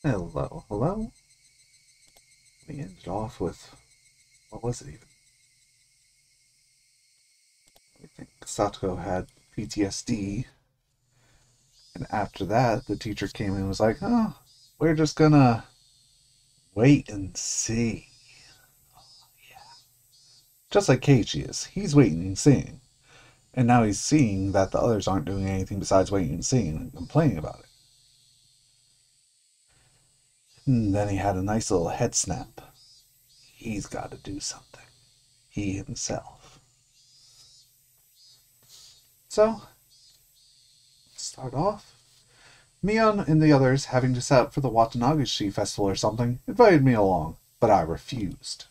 Hello, hello. We ended off with, what was it even? I think Satoko had PTSD, and after that, the teacher came in and was like, oh, we're just gonna wait and see. Just like Keiichi is. He's waiting and seeing. And now he's seeing that the others aren't doing anything besides waiting and seeing and complaining about it. And then he had a nice little head snap. He's got to do something. He himself. So, start off. Mion and the others, having to set up for the Watanagashi festival or something, invited me along, but I refused.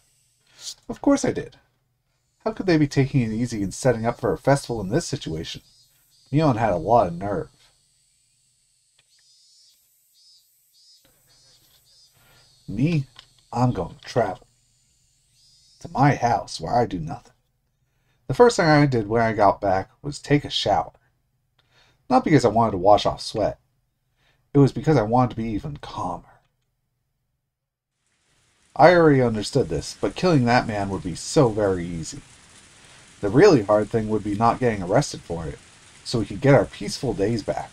Of course I did. How could they be taking it easy and setting up for a festival in this situation? Mion had a lot of nerve. Me, I'm going to travel. To my house where I do nothing. The first thing I did when I got back was take a shower. Not because I wanted to wash off sweat. It was because I wanted to be even calmer. I already understood this, but killing that man would be so very easy. The really hard thing would be not getting arrested for it, so we could get our peaceful days back.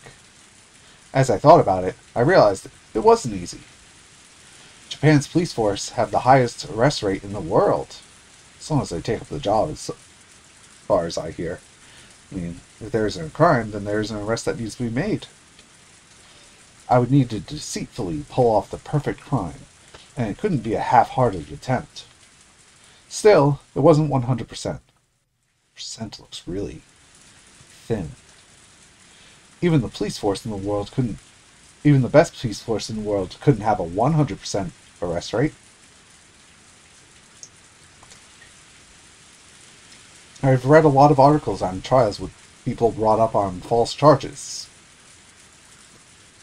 As I thought about it, I realized it wasn't easy. Japan's police force have the highest arrest rate in the world, as long as they take up the job, as far as I hear. I mean, if there's a crime, then there's an arrest that needs to be made. I would need to deceitfully pull off the perfect crime, and it couldn't be a half-hearted attempt. Still, it wasn't 100%. Percent looks really thin. Even the police force in the world couldn't. Even the best police force in the world couldn't have a 100% arrest rate. I've read a lot of articles on trials with people brought up on false charges.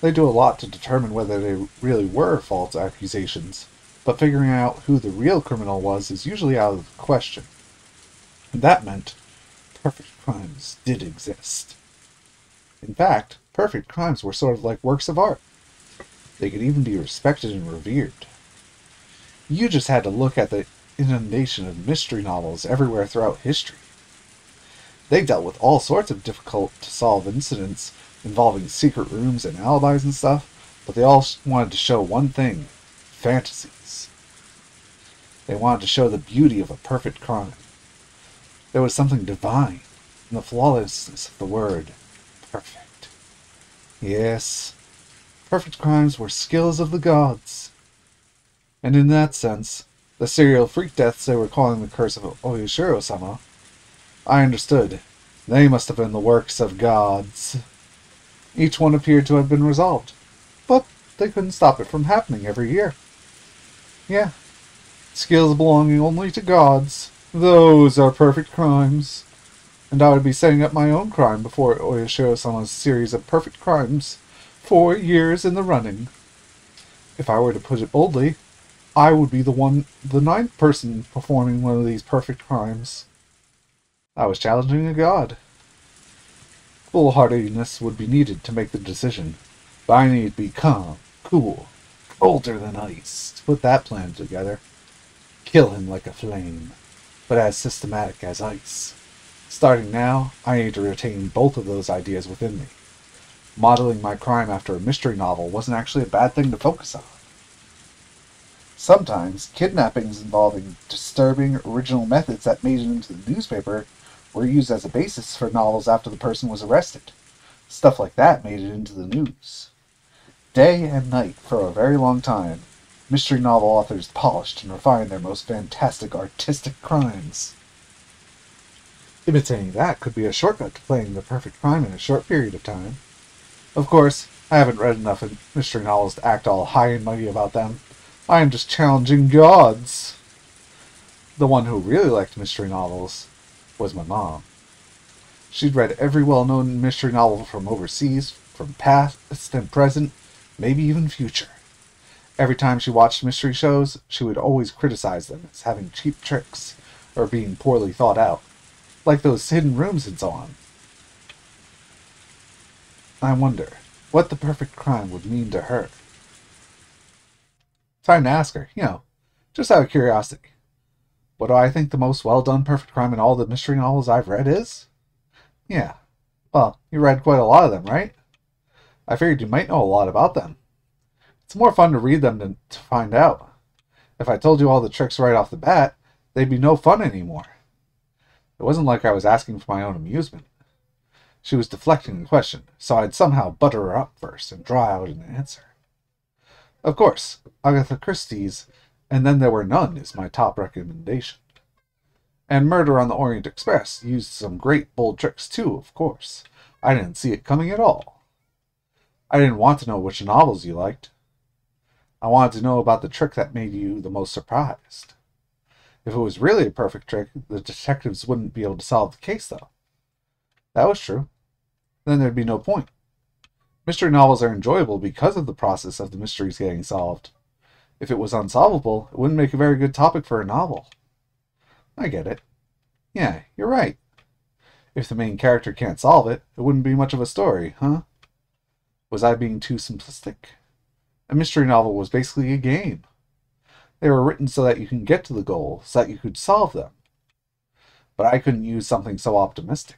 They do a lot to determine whether they really were false accusations, but figuring out who the real criminal was is usually out of the question. And that meant perfect crimes did exist. In fact, perfect crimes were sort of like works of art. They could even be respected and revered. You just had to look at the inundation of mystery novels everywhere throughout history. They dealt with all sorts of difficult-to-solve incidents involving secret rooms and alibis and stuff, but they all wanted to show one thing: fantasies. They wanted to show the beauty of a perfect crime. There was something divine in the flawlessness of the word perfect. Yes, perfect crimes were skills of the gods. And in that sense, the serial freak deaths they were calling the curse of Oyashiro-sama, I understood. They must have been the works of gods. Each one appeared to have been resolved, but they couldn't stop it from happening every year. Yeah, skills belonging only to gods. Those are perfect crimes. And I would be setting up my own crime before Oyashiro-sama's series of perfect crimes, 4 years in the running. If I were to put it boldly, I would be the ninth person performing one of these perfect crimes. I was challenging a god. Foolhardiness would be needed to make the decision, but I need to be calm, cool, colder than ice to put that plan together. Kill him like a flame, but as systematic as ice. Starting now, I need to retain both of those ideas within me. Modeling my crime after a mystery novel wasn't actually a bad thing to focus on. Sometimes, kidnappings involving disturbing original methods that made it into the newspaper were used as a basis for novels after the person was arrested. Stuff like that made it into the news. Day and night, for a very long time, mystery novel authors polished and refined their most fantastic artistic crimes. Imitating that could be a shortcut to playing the perfect crime in a short period of time. Of course, I haven't read enough mystery novels to act all high and mighty about them. I am just challenging gods. The one who really liked mystery novels was my mom. She'd read every well-known mystery novel from overseas, from past and present, maybe even future. Every time she watched mystery shows, she would always criticize them as having cheap tricks, or being poorly thought out, like those hidden rooms and so on. I wonder what the perfect crime would mean to her. Time to ask her, just out of curiosity. What do I think the most well-done perfect crime in all the mystery novels I've read is? Yeah. Well, you read quite a lot of them, right? I figured you might know a lot about them. It's more fun to read them than to find out. If I told you all the tricks right off the bat, they'd be no fun anymore. It wasn't like I was asking for my own amusement. She was deflecting the question, so I'd somehow butter her up first and draw out an answer. Of course, Agatha Christie's And Then There Were None is my top recommendation. And Murder on the Orient Express used some great bold tricks too, of course. I didn't see it coming at all. I didn't want to know which novels you liked. I wanted to know about the trick that made you the most surprised. If it was really a perfect trick, the detectives wouldn't be able to solve the case, though. That was true. Then there'd be no point. Mystery novels are enjoyable because of the process of the mysteries getting solved. If it was unsolvable, it wouldn't make a very good topic for a novel. I get it. Yeah, you're right. If the main character can't solve it, it wouldn't be much of a story, huh? Was I being too simplistic? A mystery novel was basically a game. They were written so that you can get to the goal, so that you could solve them. But I couldn't use something so optimistic.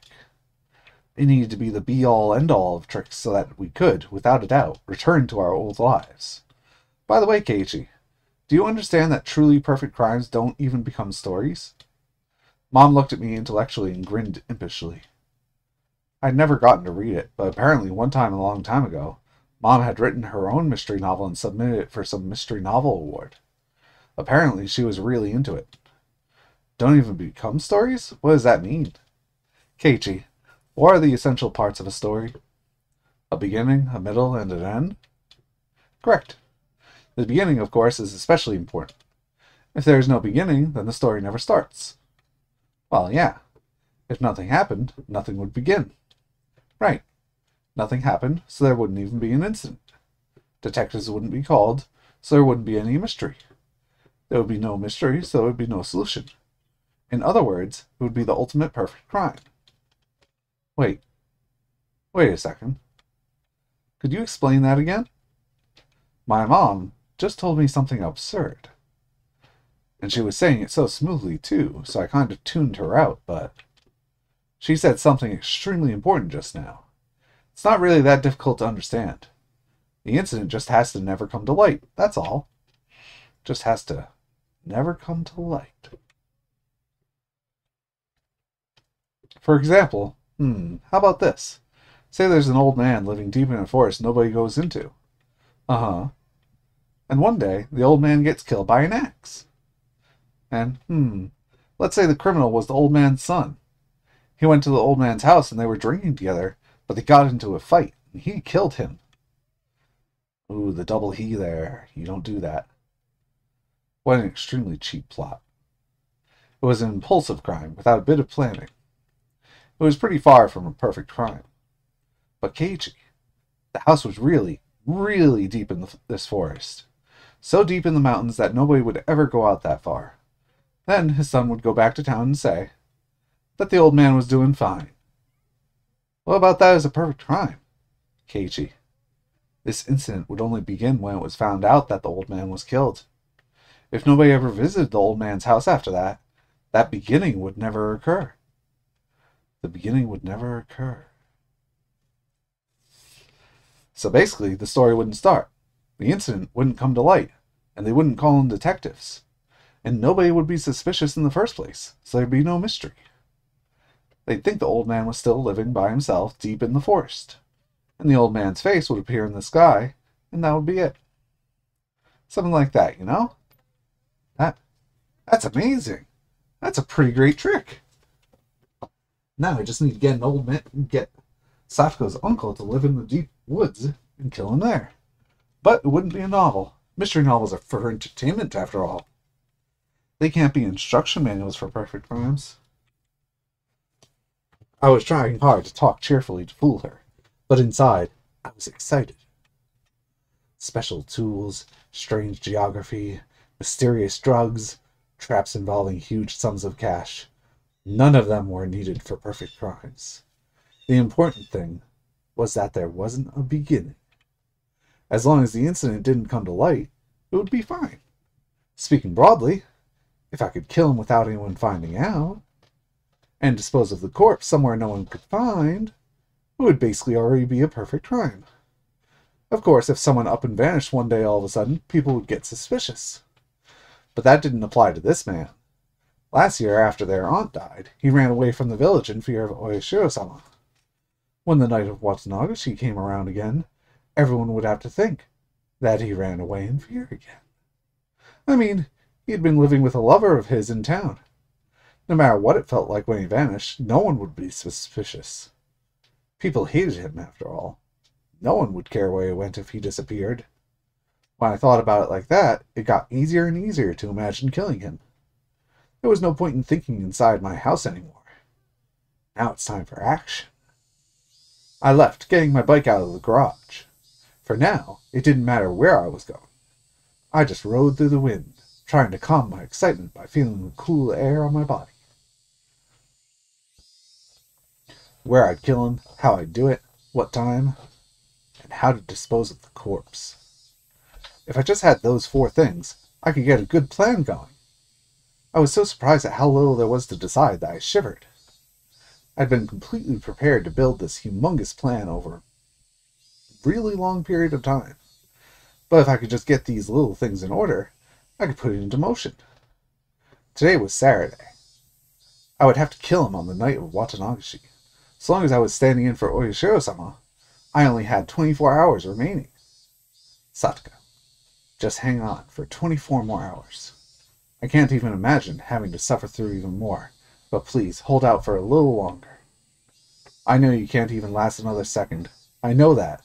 It needed to be the be-all, end-all of tricks so that we could, without a doubt, return to our old lives. By the way, Keiichi, do you understand that truly perfect crimes don't even become stories? Mom looked at me intellectually and grinned impishly. I'd never gotten to read it, but apparently one time a long time ago, Mom had written her own mystery novel and submitted it for some mystery novel award. Apparently she was really into it. Don't even become stories? What does that mean? Keiichi, what are the essential parts of a story? A beginning, a middle, and an end? Correct. The beginning, of course, is especially important. If there is no beginning, then the story never starts. Well, yeah. If nothing happened, nothing would begin. Right. Nothing happened, so there wouldn't even be an incident. Detectives wouldn't be called, so there wouldn't be any mystery. There would be no mystery, so there would be no solution. In other words, it would be the ultimate perfect crime. Wait a second. Could you explain that again? My mom just told me something absurd. And she was saying it so smoothly, too, so I kind of tuned her out, but she said something extremely important just now. It's not really that difficult to understand. The incident just has to never come to light, that's all. Just has to never come to light. For example, how about this? Say there's an old man living deep in a forest nobody goes into. Uh-huh. And one day, the old man gets killed by an axe. And, let's say the criminal was the old man's son. He went to the old man's house and they were drinking together, but they got into a fight, and he killed him. Ooh, the double he there. You don't do that. What an extremely cheap plot. It was an impulsive crime, without a bit of planning. It was pretty far from a perfect crime. But Keiichi, the house was really, really deep in this forest. So deep in the mountains that nobody would ever go out that far. Then his son would go back to town and say that the old man was doing fine. What about that as a perfect crime? Keiichi, this incident would only begin when it was found out that the old man was killed. If nobody ever visited the old man's house after that, that beginning would never occur. The beginning would never occur. So basically, the story wouldn't start. The incident wouldn't come to light, and they wouldn't call in detectives. And nobody would be suspicious in the first place, so there'd be no mystery. They'd think the old man was still living by himself deep in the forest. And the old man's face would appear in the sky, and that would be it. Something like that, you know? That's amazing. That's a pretty great trick. Now I just need to get an old man and get Sato's uncle to live in the deep woods and kill him there. But it wouldn't be a novel. Mystery novels are for entertainment, after all. They can't be instruction manuals for perfect crimes. I was trying hard to talk cheerfully to fool her, but inside, I was excited. Special tools, strange geography, mysterious drugs, traps involving huge sums of cash. None of them were needed for perfect crimes. The important thing was that there wasn't a beginning. As long as the incident didn't come to light, it would be fine. Speaking broadly, if I could kill him without anyone finding out, and dispose of the corpse somewhere no one could find, it would basically already be a perfect crime. Of course, if someone up and vanished one day all of a sudden, people would get suspicious. But that didn't apply to this man. Last year, after their aunt died, he ran away from the village in fear of Oishiro-sama. When the night of Watanagashi came around again, everyone would have to think that he ran away in fear again. I mean, he had been living with a lover of his in town. No matter what it felt like when he vanished, no one would be suspicious. People hated him, after all. No one would care where he went if he disappeared. When I thought about it like that, it got easier and easier to imagine killing him. There was no point in thinking inside my house anymore. Now it's time for action. I left, getting my bike out of the garage. For now, it didn't matter where I was going. I just rode through the wind, trying to calm my excitement by feeling the cool air on my body. Where I'd kill him, how I'd do it, what time, and how to dispose of the corpse. If I just had those 4 things, I could get a good plan going. I was so surprised at how little there was to decide that I shivered. I'd been completely prepared to build this humongous plan over a really long period of time. But if I could just get these little things in order, I could put it into motion. Today was Saturday. I would have to kill him on the night of Watanagashi. As long as I was standing in for Oishiro-sama, I only had 24 hours remaining. Sataka, just hang on for 24 more hours. I can't even imagine having to suffer through even more, but please hold out for a little longer. I know you can't even last another second. I know that.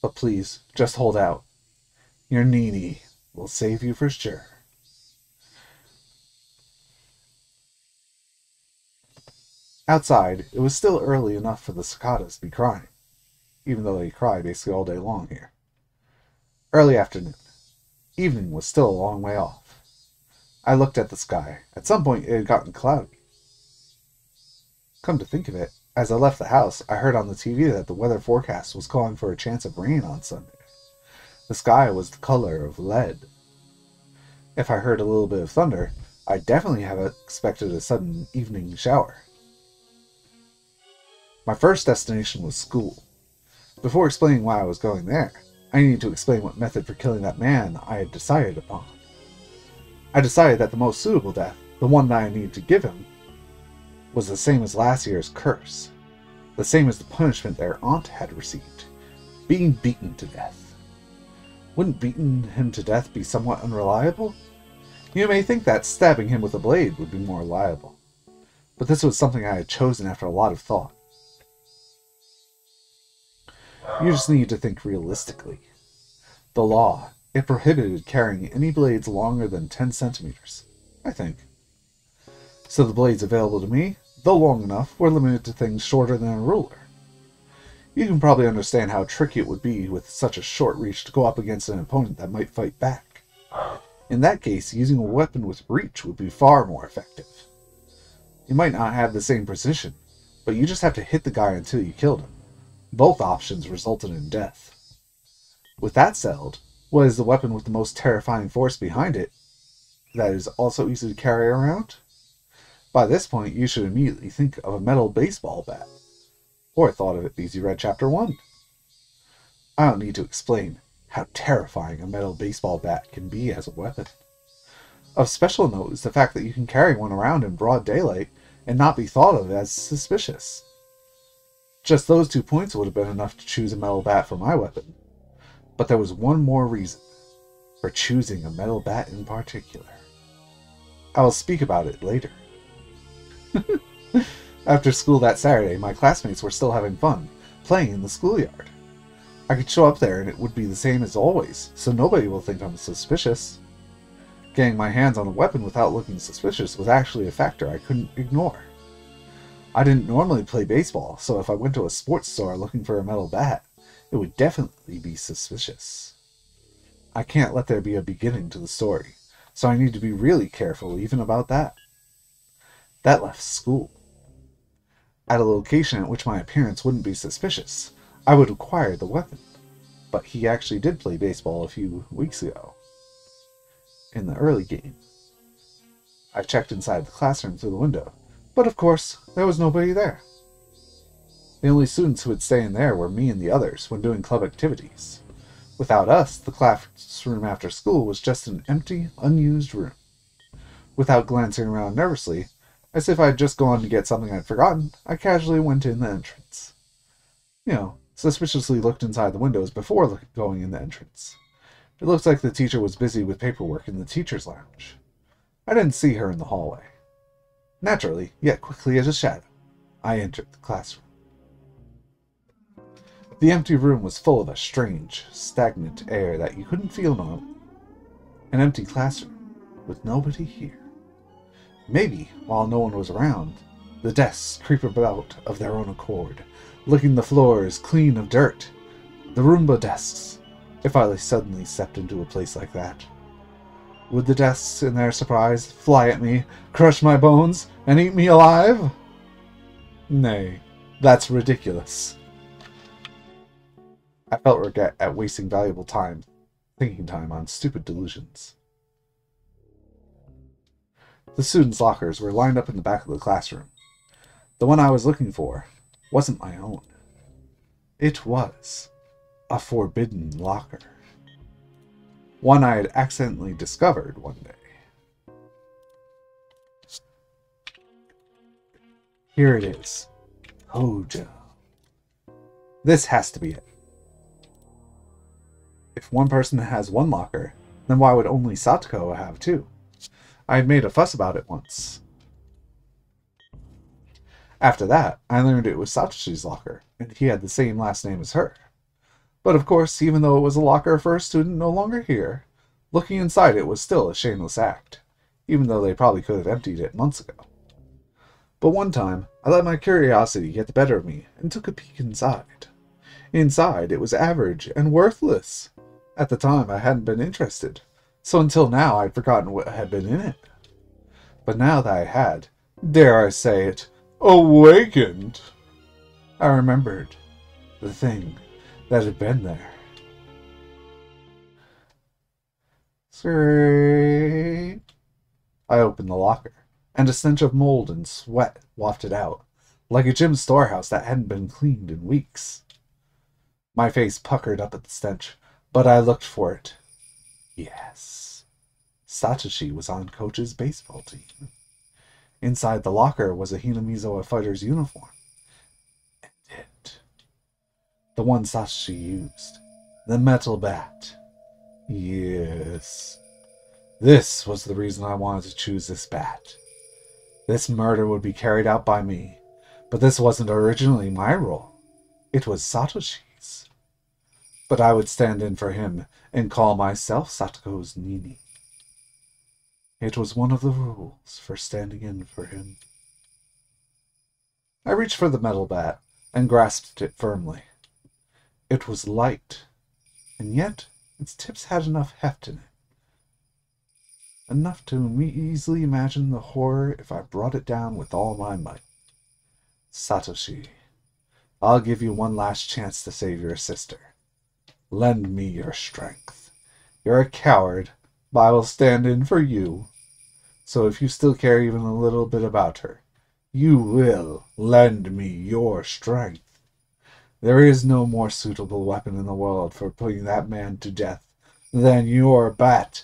But please, just hold out. Your Nini will save you for sure. Outside, it was still early enough for the cicadas to be crying, even though they cry basically all day long here. Early afternoon. Evening was still a long way off. I looked at the sky. At some point, it had gotten cloudy. Come to think of it, as I left the house, I heard on the TV that the weather forecast was calling for a chance of rain on Sunday. The sky was the color of lead. If I heard a little bit of thunder, I definitely have expected a sudden evening shower. My first destination was school. Before explaining why I was going there, I needed to explain what method for killing that man I had decided upon. I decided that the most suitable death, the one that I needed to give him, was the same as last year's curse. The same as the punishment their aunt had received, being beaten to death. Wouldn't beating him to death be somewhat unreliable? You may think that stabbing him with a blade would be more reliable, but this was something I had chosen after a lot of thought. You just need to think realistically. The law, it prohibited carrying any blades longer than 10 centimeters, I think. So the blades available to me, though long enough, were limited to things shorter than a ruler. You can probably understand how tricky it would be with such a short reach to go up against an opponent that might fight back. In that case, using a weapon with reach would be far more effective. You might not have the same precision, but you just have to hit the guy until you killed him. Both options resulted in death. With that settled, what is the weapon with the most terrifying force behind it that is also easy to carry around? By this point, you should immediately think of a metal baseball bat, or thought of it because you read Chapter 1. I don't need to explain how terrifying a metal baseball bat can be as a weapon. Of special note is the fact that you can carry one around in broad daylight and not be thought of as suspicious. Just those 2 points would have been enough to choose a metal bat for my weapon. But there was one more reason for choosing a metal bat in particular. I will speak about it later. After school that Saturday, my classmates were still having fun, playing in the schoolyard. I could show up there and it would be the same as always, so nobody will think I'm suspicious. Getting my hands on a weapon without looking suspicious was actually a factor I couldn't ignore. I didn't normally play baseball, so if I went to a sports store looking for a metal bat, it would definitely be suspicious. I can't let there be a beginning to the story, so I need to be really careful even about that. That left school. At a location at which my appearance wouldn't be suspicious, I would acquire the weapon. But he actually did play baseball a few weeks ago. in the early game. I checked inside the classroom through the window, but of course, there was nobody there. The only students who would stay in there were me and the others when doing club activities. Without us, the classroom after school was just an empty, unused room. Without glancing around nervously, as if I'd just gone to get something I'd forgotten, I casually went in the entrance. Suspiciously looked inside the windows before going in the entrance. It looked like the teacher was busy with paperwork in the teacher's lounge. I didn't see her in the hallway. Naturally, yet quickly as a shadow, I entered the classroom. The empty room was full of a strange, stagnant air that you couldn't feel normally. An empty classroom, with nobody here. Maybe, while no one was around, the desks creep about of their own accord, licking the floors clean of dirt. The Roomba desks, if I suddenly stepped into a place like that. Would the desks, in their surprise, fly at me, crush my bones, and eat me alive? Nay, that's ridiculous. I felt regret at wasting valuable thinking time on stupid delusions. The students' lockers were lined up in the back of the classroom. The one I was looking for wasn't my own. It was a forbidden locker. One I had accidentally discovered one day. Here it is. Hojo. This has to be it. If one person has one locker, then why would only Satoko have two? I had made a fuss about it once. After that, I learned it was Satoshi's locker, and he had the same last name as her. But of course, even though it was a locker for a student no longer here, looking inside it was still a shameless act, even though they probably could have emptied it months ago. But one time, I let my curiosity get the better of me and took a peek inside. Inside, it was average and worthless. At the time, I hadn't been interested, so until now I'd forgotten what had been in it. But now that I had, dare I say it, awakened, I remembered the thing that had been there. Scrape. I opened the locker, and a stench of mold and sweat wafted out, like a gym storehouse that hadn't been cleaned in weeks. My face puckered up at the stench, but I looked for it. Yes, Satoshi was on Coach's baseball team. Inside the locker was a Hinamizawa fighter's uniform. And it. The one Satoshi used. The metal bat. Yes. This was the reason I wanted to choose this bat. This murder would be carried out by me, but this wasn't originally my role. It was Satoshi's. But I would stand in for him and call myself Satoko's Nini. It was one of the rules for standing in for him. I reached for the metal bat and grasped it firmly. It was light, and yet its tips had enough heft in it. Enough to easily imagine the horror if I brought it down with all my might. Satoshi, I'll give you one last chance to save your sister. Lend me your strength. You're a coward, but I will stand in for you. So if you still care even a little bit about her, you will lend me your strength. There is no more suitable weapon in the world for putting that man to death than your bat.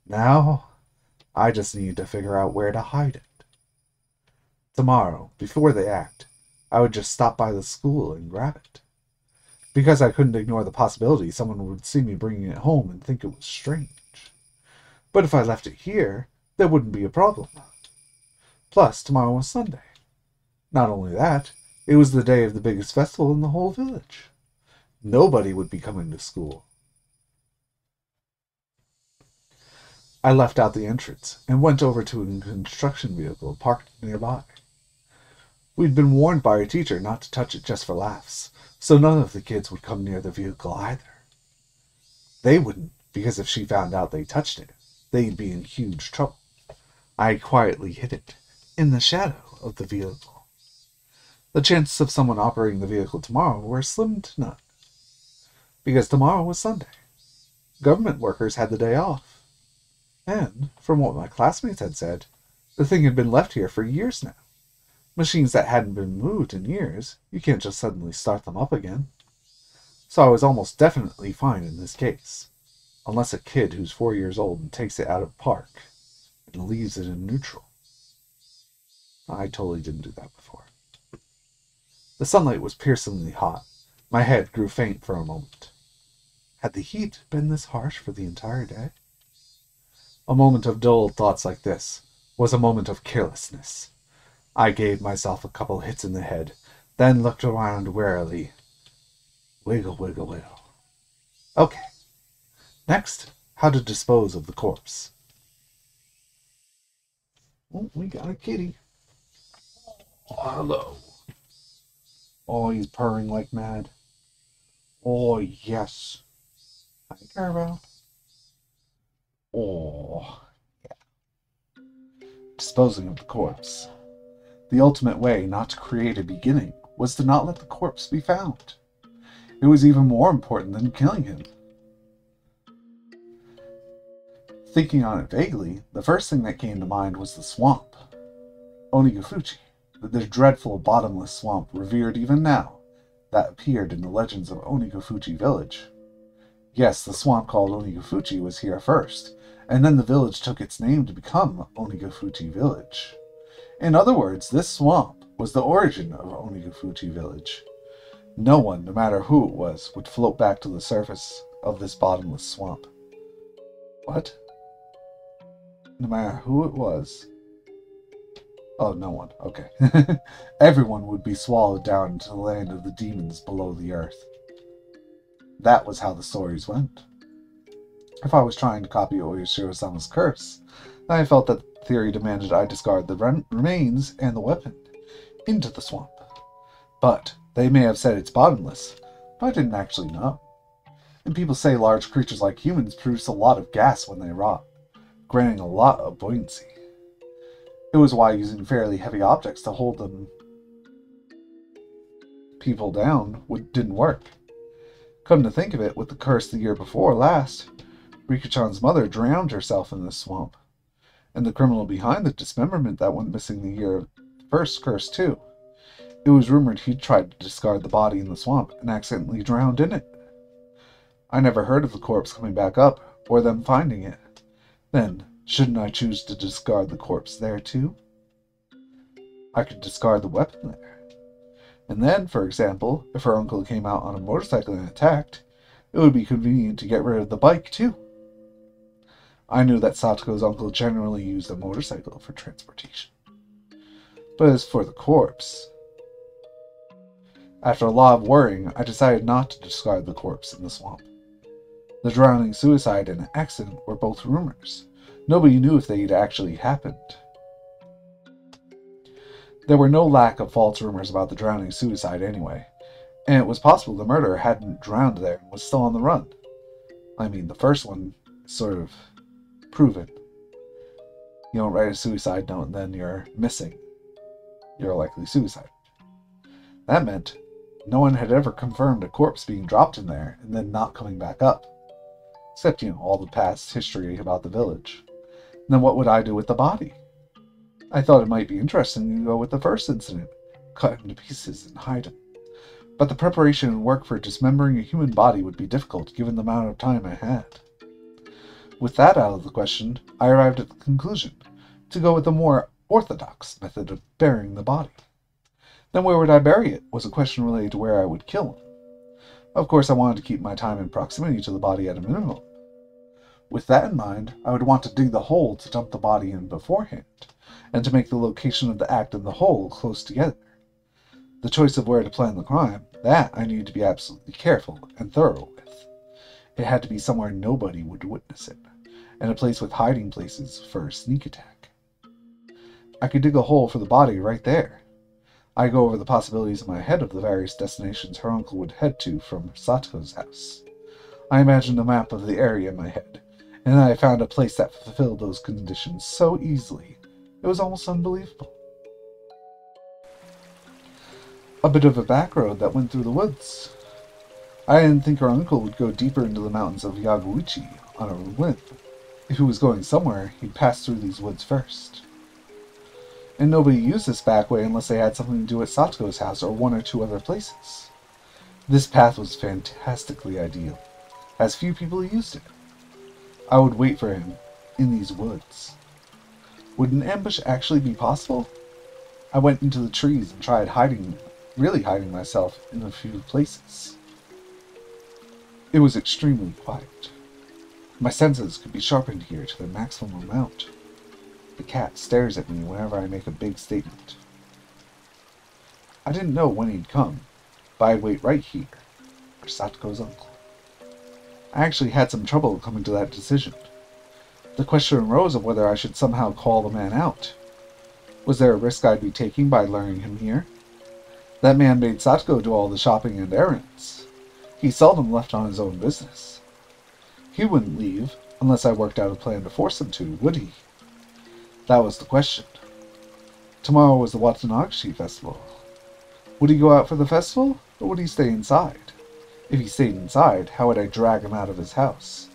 Now, I just need to figure out where to hide it. Tomorrow, before they act, I would just stop by the school and grab it. Because I couldn't ignore the possibility someone would see me bringing it home and think it was strange. But if I left it here, there wouldn't be a problem. Plus, tomorrow was Sunday. Not only that, it was the day of the biggest festival in the whole village. Nobody would be coming to school. I left out the entrance and went over to a construction vehicle parked nearby. We'd been warned by our teacher not to touch it just for laughs, so none of the kids would come near the vehicle either. They wouldn't, because if she found out they touched it, they'd be in huge trouble. I quietly hid it, in the shadow of the vehicle. The chances of someone operating the vehicle tomorrow were slim to none, because tomorrow was Sunday. Government workers had the day off. And, from what my classmates had said, the thing had been left here for years now. Machines that hadn't been moved in years, you can't just suddenly start them up again. So I was almost definitely fine in this case. Unless a kid who's 4 years old and takes it out of the park and leaves it in neutral. I totally didn't do that before. The sunlight was piercingly hot. My head grew faint for a moment. Had the heat been this harsh for the entire day? A moment of dull thoughts like this was a moment of carelessness. I gave myself a couple hits in the head, then looked around warily. Wiggle, wiggle, wiggle. Okay. Next, how to dispose of the corpse. Oh, we got a kitty. Oh, hello. Oh, he's purring like mad. Oh, yes. Hi, Carvo. Oh, yeah. Disposing of the corpse. The ultimate way not to create a beginning was to not let the corpse be found. It was even more important than killing him. Thinking on it vaguely, the first thing that came to mind was the swamp. Onigafuchi, the dreadful bottomless swamp revered even now, that appeared in the legends of Onigafuchi village. Yes, the swamp called Onigafuchi was here first, and then the village took its name to become Onigafuchi village. In other words, this swamp was the origin of Onigafuchi village. No one, no matter who it was, would float back to the surface of this bottomless swamp. What? No matter who it was. Oh, no one. Okay. Everyone would be swallowed down into the land of the demons below the earth. That was how the stories went. If I was trying to copy Oyashiro-sama's curse, I felt that the theory demanded I discard the remains and the weapon into the swamp. But they may have said it's bottomless, but I didn't actually know. And people say large creatures like humans produce a lot of gas when they rot, granting a lot of buoyancy. It was why using fairly heavy objects to hold them people down didn't work. Come to think of it, with the curse the year before last, Rika-chan's mother drowned herself in this swamp, and the criminal behind the dismemberment that went missing the year of the first curse too. It was rumored he tried to discard the body in the swamp and accidentally drowned in it. I never heard of the corpse coming back up, or them finding it. Then, shouldn't I choose to discard the corpse there too? I could discard the weapon there. And then, for example, if her uncle came out on a motorcycle and attacked, it would be convenient to get rid of the bike too. I knew that Satoko's uncle generally used a motorcycle for transportation. But as for the corpse... After a lot of worrying, I decided not to discard the corpse in the swamp. The drowning, suicide, and accident were both rumors. Nobody knew if they'd actually happened. There were no lack of false rumors about the drowning suicide anyway, and it was possible the murderer hadn't drowned there and was still on the run. I mean, the first one is sort of proven. You don't write a suicide note and then you're missing. You're likely suicide. That meant no one had ever confirmed a corpse being dropped in there and then not coming back up. Except, all the past history about the village. And then what would I do with the body? I thought it might be interesting to go with the first incident, cut him to pieces and hide him. But the preparation and work for dismembering a human body would be difficult given the amount of time I had. With that out of the question, I arrived at the conclusion to go with the more orthodox method of burying the body. Then where would I bury it was a question related to where I would kill him. Of course, I wanted to keep my time and proximity to the body at a minimum. With that in mind, I would want to dig the hole to dump the body in beforehand, and to make the location of the act and the hole close together. The choice of where to plan the crime, that I needed to be absolutely careful and thorough with. It had to be somewhere nobody would witness it, and a place with hiding places for a sneak attack. I could dig a hole for the body right there. I go over the possibilities in my head of the various destinations her uncle would head to from Sato's house. I imagined a map of the area in my head, and I found a place that fulfilled those conditions so easily, it was almost unbelievable. A bit of a back road that went through the woods. I didn't think her uncle would go deeper into the mountains of Yaguchi on a whim. If he was going somewhere, he'd pass through these woods first. And nobody used this back way unless they had something to do at Sato's house or one or two other places. This path was fantastically ideal, as few people used it. I would wait for him in these woods. Would an ambush actually be possible? I went into the trees and tried really hiding myself in a few places. It was extremely quiet. My senses could be sharpened here to their maximum amount. The cat stares at me whenever I make a big statement. I didn't know when he'd come, but I'd wait right here, for Sato's uncle. I actually had some trouble coming to that decision. The question arose of whether I should somehow call the man out. Was there a risk I'd be taking by luring him here? That man made Sato do all the shopping and errands. He seldom left on his own business. He wouldn't leave unless I worked out a plan to force him to, would he? That was the question. Tomorrow was the Watanashi festival. Would he go out for the festival, or would he stay inside? If he stayed inside, how would I drag him out of his house?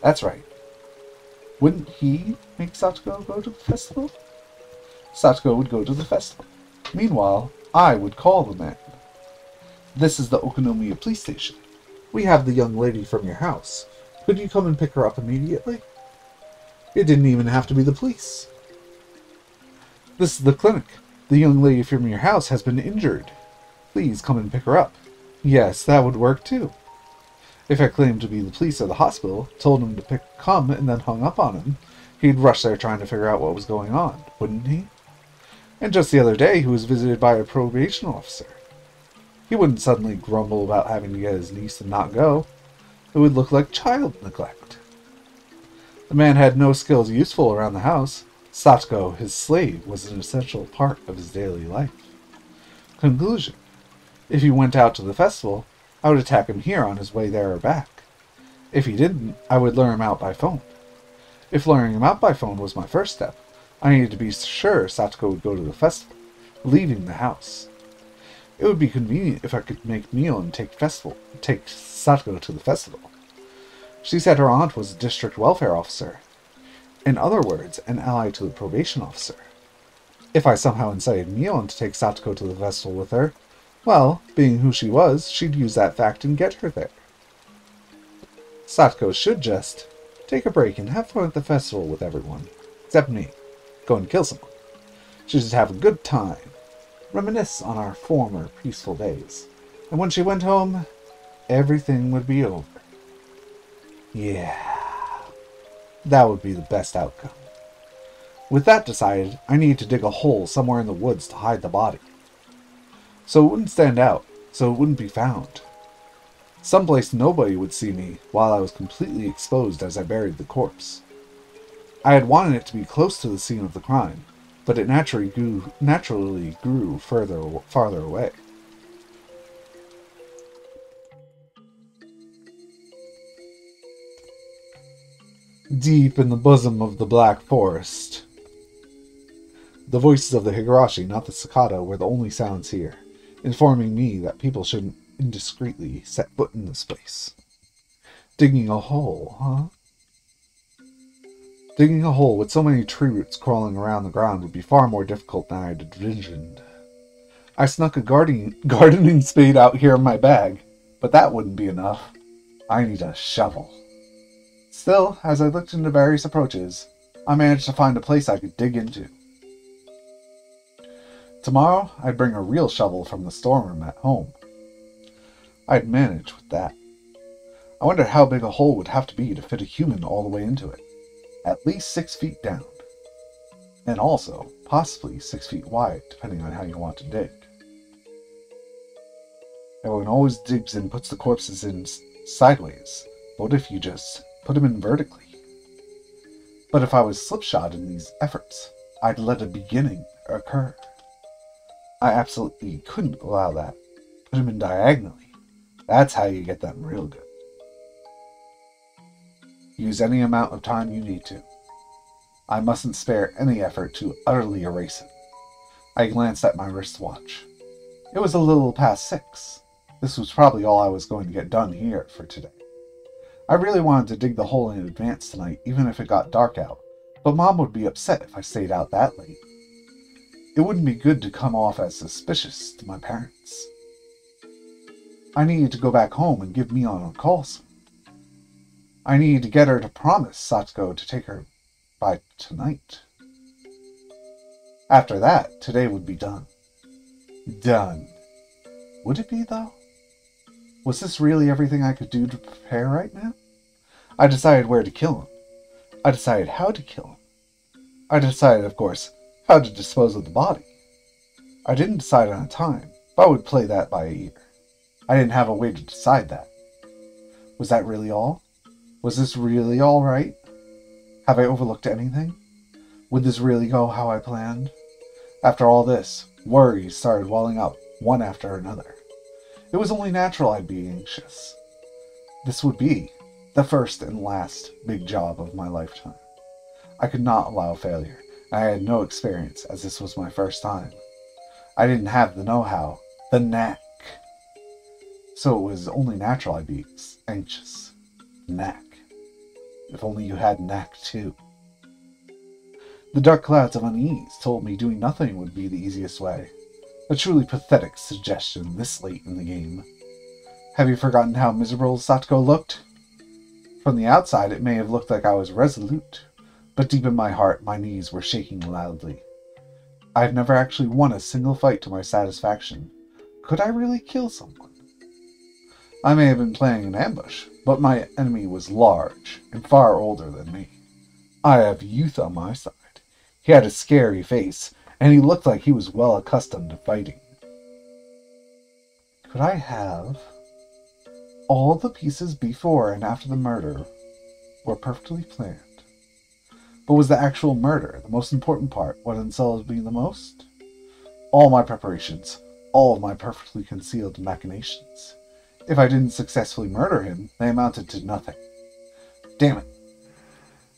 That's right. Wouldn't he make Sato go to the festival? Sato would go to the festival. Meanwhile, I would call the man. This is the Okonomiya police station. We have the young lady from your house. Could you come and pick her up immediately? It didn't even have to be the police. This is the clinic. The young lady from your house has been injured. Please come and pick her up. Yes, that would work too. If I claimed to be the police or the hospital, told him to come, and then hung up on him, he'd rush there trying to figure out what was going on, wouldn't he? And just the other day, he was visited by a probation officer. He wouldn't suddenly grumble about having to get his niece and not go. It would look like child neglect. The man had no skills useful around the house. Satoko, his slave, was an essential part of his daily life. Conclusion. If he went out to the festival, I would attack him here on his way there or back. If he didn't, I would lure him out by phone. If luring him out by phone was my first step, I needed to be sure Satoko would go to the festival, leaving the house. It would be convenient if I could make Mio and take Satoko to the festival. She said her aunt was a district welfare officer. In other words, an ally to the probation officer. If I somehow incited Mion to take Satoko to the festival with her, well, being who she was, she'd use that fact and get her there. Satoko should just take a break and have fun at the festival with everyone, except me. Go and kill someone. She'd just have a good time, reminisce on our former peaceful days, and when she went home, everything would be over. Yeah, that would be the best outcome. With that decided, I needed to dig a hole somewhere in the woods to hide the body. So it wouldn't stand out, so it wouldn't be found. Someplace nobody would see me while I was completely exposed as I buried the corpse. I had wanted it to be close to the scene of the crime, but it naturally grew farther away. Deep in the bosom of the Black Forest. The voices of the Higurashi, not the cicada, were the only sounds here, informing me that people shouldn't indiscreetly set foot in this place. Digging a hole, huh? Digging a hole with so many tree roots crawling around the ground would be far more difficult than I had envisioned. I snuck a gardening spade out here in my bag, but that wouldn't be enough. I need a shovel. Still, as I looked into various approaches, I managed to find a place I could dig into. Tomorrow, I'd bring a real shovel from the storeroom at home. I'd manage with that. I wondered how big a hole would have to be to fit a human all the way into it. At least 6 feet down. And also, possibly 6 feet wide, depending on how you want to dig. Everyone always digs and puts the corpses in sideways, but what if you just put them in vertically? But if I was slipshod in these efforts, I'd let a beginning occur. I absolutely couldn't allow that. Put them in diagonally. That's how you get them real good. Use any amount of time you need to. I mustn't spare any effort to utterly erase it. I glanced at my wristwatch. It was a little past 6. This was probably all I was going to get done here for today. I really wanted to dig the hole in advance tonight, even if it got dark out, but Mom would be upset if I stayed out that late. It wouldn't be good to come off as suspicious to my parents. I needed to go back home and give Mion a call soon. I needed to get her to promise Satsuko to take her by tonight. After that, today would be done. Done. Would it be, though? Was this really everything I could do to prepare right now? I decided where to kill him. I decided how to kill him. I decided, of course, how to dispose of the body. I didn't decide on a time, but I would play that by ear. I didn't have a way to decide that. Was that really all? Was this really all right? Have I overlooked anything? Would this really go how I planned? After all this, worries started welling up, one after another. It was only natural I'd be anxious. This would be the first and last big job of my lifetime. I could not allow failure. I had no experience, as this was my first time. I didn't have the know-how, the knack. So it was only natural I'd be anxious. Knack. If only you had knack too. The dark clouds of unease told me doing nothing would be the easiest way. A truly pathetic suggestion this late in the game. Have you forgotten how miserable Satsuko looked? From the outside, it may have looked like I was resolute, but deep in my heart, my knees were shaking loudly. I have never actually won a single fight to my satisfaction. Could I really kill someone? I may have been playing an ambush, but my enemy was large and far older than me. I have youth on my side. He had a scary face, and he looked like he was well accustomed to fighting. Could I have... All the pieces before and after the murder were perfectly planned. But was the actual murder the most important part, what unsettled me the most? All my preparations, all of my perfectly concealed machinations. If I didn't successfully murder him, they amounted to nothing. Damn it.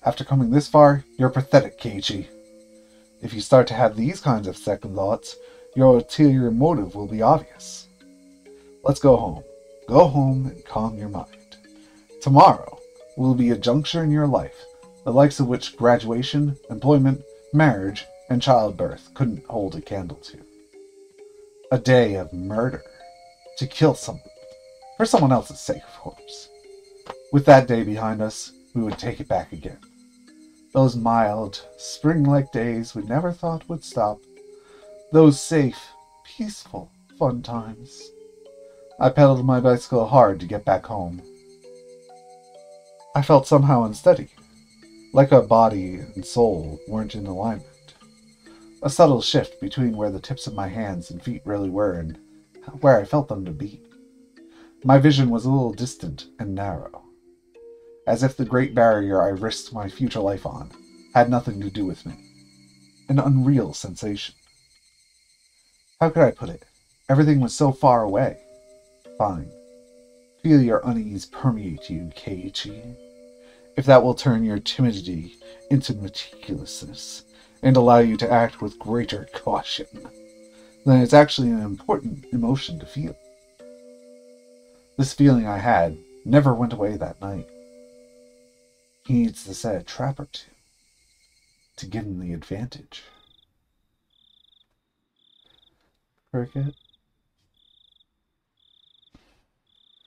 After coming this far, you're pathetic, Keiichi. If you start to have these kinds of second thoughts, your ulterior motive will be obvious. Let's go home. Go home and calm your mind. Tomorrow will be a juncture in your life, the likes of which graduation, employment, marriage, and childbirth couldn't hold a candle to. A day of murder. To kill someone. For someone else's sake, of course. With that day behind us, we would take it back again. Those mild, spring-like days we never thought would stop. Those safe, peaceful, fun times. I pedaled my bicycle hard to get back home. I felt somehow unsteady, like our body and soul weren't in alignment. A subtle shift between where the tips of my hands and feet really were and where I felt them to be. My vision was a little distant and narrow, as if the great barrier I risked my future life on had nothing to do with me. An unreal sensation. How could I put it? Everything was so far away. Fine. Feel your unease permeate you, Keiichi. If that will turn your timidity into meticulousness and allow you to act with greater caution, then it's actually an important emotion to feel. This feeling I had never went away that night. He needs to set a trap or two to give him the advantage. Cricket.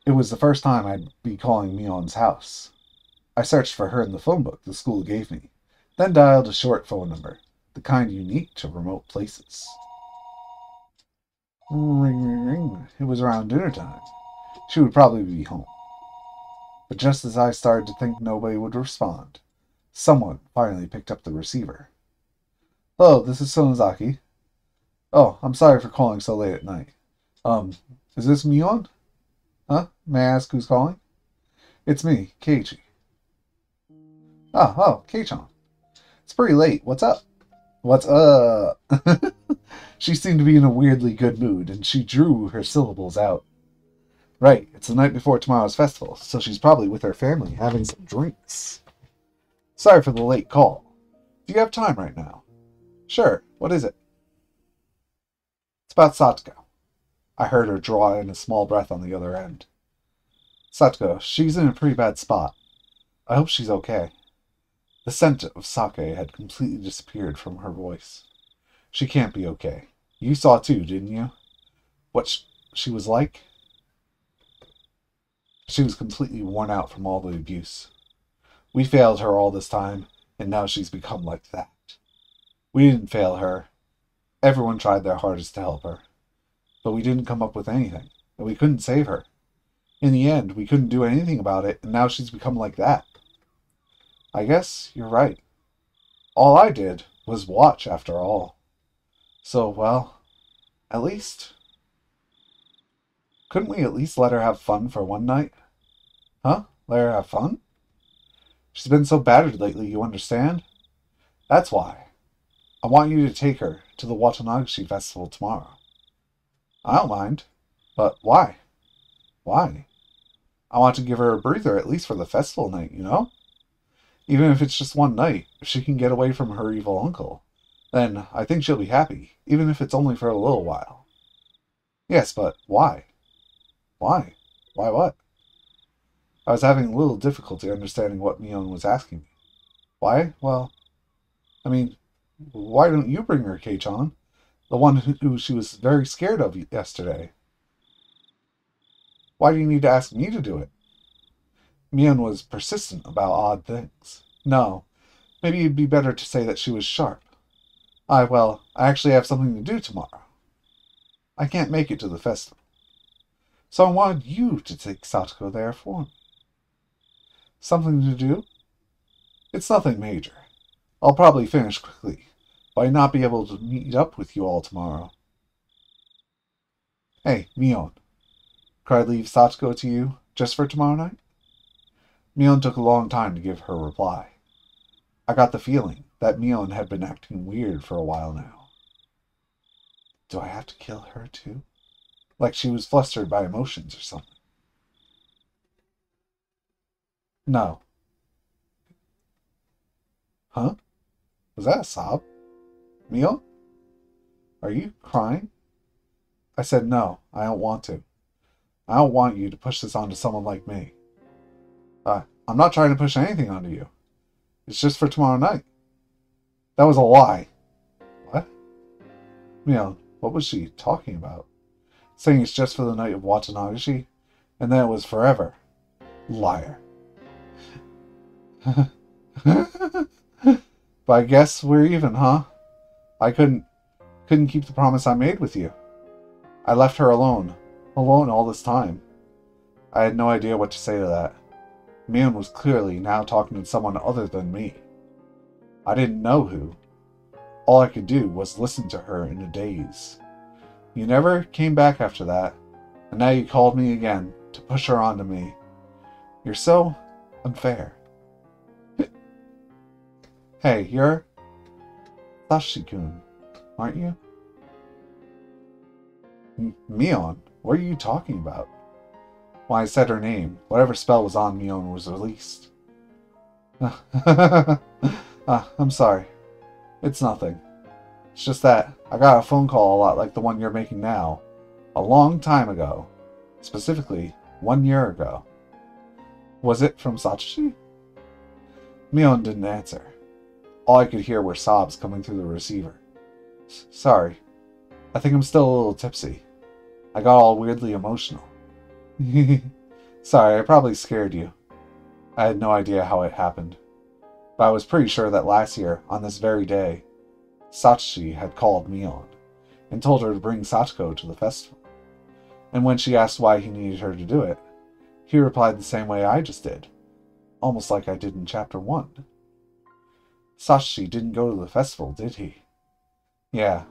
It was the first time I'd be calling Mion's house. I searched for her in the phone book the school gave me, then dialed a short phone number, the kind unique to remote places. Ring, ring, ring. It was around dinner time. She would probably be home. But just as I started to think nobody would respond, someone finally picked up the receiver. Hello, this is Sonozaki. Oh, I'm sorry for calling so late at night. Is this Mion? Huh? May I ask who's calling? It's me, Keiichi. Oh, Kei-chan. It's pretty late. What's up? What's up? She seemed to be in a weirdly good mood, and she drew her syllables out. Right, it's the night before tomorrow's festival, so she's probably with her family having some drinks. Sorry for the late call. Do you have time right now? Sure, what is it? It's about Satsuko. I heard her draw in a small breath on the other end. Satsuko, she's in a pretty bad spot. I hope she's okay. The scent of sake had completely disappeared from her voice. She can't be okay. You saw too, didn't you? What she was like? She was completely worn out from all the abuse. We failed her all this time, and now she's become like that. We didn't fail her. Everyone tried their hardest to help her. But we didn't come up with anything, and we couldn't save her. In the end, we couldn't do anything about it, and now she's become like that. I guess you're right. All I did was watch, after all. So, well, at least... Couldn't we at least let her have fun for one night? Huh? Let her have fun? She's been so battered lately, you understand? That's why. I want you to take her to the Watanagashi Festival tomorrow. I don't mind. But why? Why? I want to give her a breather at least for the festival night, you know? Even if it's just one night, if she can get away from her evil uncle, then I think she'll be happy, even if it's only for a little while. Yes, but why? Why? Why what? I was having a little difficulty understanding what Mion was asking me. Why? Well, I mean, why don't you bring her, Kei-chan? The one who she was very scared of yesterday. Why do you need to ask me to do it? Mion was persistent about odd things. No, maybe it'd be better to say that she was sharp. Well, I actually have something to do tomorrow. I can't make it to the festival. So I wanted you to take Satoko there for me. Something to do? It's nothing major. I'll probably finish quickly, but I'd not be able to meet up with you all tomorrow. Hey, Mion, could I leave Satoko to you just for tomorrow night? Mion took a long time to give her reply. I got the feeling that Mion had been acting weird for a while now. Do I have to kill her too? Like she was flustered by emotions or something. No. Huh? Was that a sob? Mion? Are you crying? I said no, I don't want to. I don't want you to push this onto someone like me. I'm not trying to push anything onto you. It's just for tomorrow night. That was a lie. What? Mion, what was she talking about? Saying it's just for the night of Watanagashi, and then it was forever. Liar. But I guess we're even, huh? I couldn't keep the promise I made with you. I left her alone all this time. I had no idea what to say to that. Mion was clearly now talking to someone other than me. I didn't know who. All I could do was listen to her in a daze. You never came back after that, and now you called me again to push her onto me. You're so unfair. Hey, you're Sashi-kun, aren't you? Mion, what are you talking about? When I said her name, whatever spell was on Mion was released. I'm sorry. It's nothing. It's just that I got a phone call a lot like the one you're making now, a long time ago. Specifically, 1 year ago. Was it from Satoshi? Mion didn't answer. All I could hear were sobs coming through the receiver. Sorry. I think I'm still a little tipsy. I got all weirdly emotional. Sorry, I probably scared you. I had no idea how it happened. But I was pretty sure that last year, on this very day, Satoshi had called Mion and told her to bring Satoko to the festival. And when she asked why he needed her to do it, he replied the same way I just did, almost like I did in Chapter 1. Satoshi didn't go to the festival, did he? Yeah.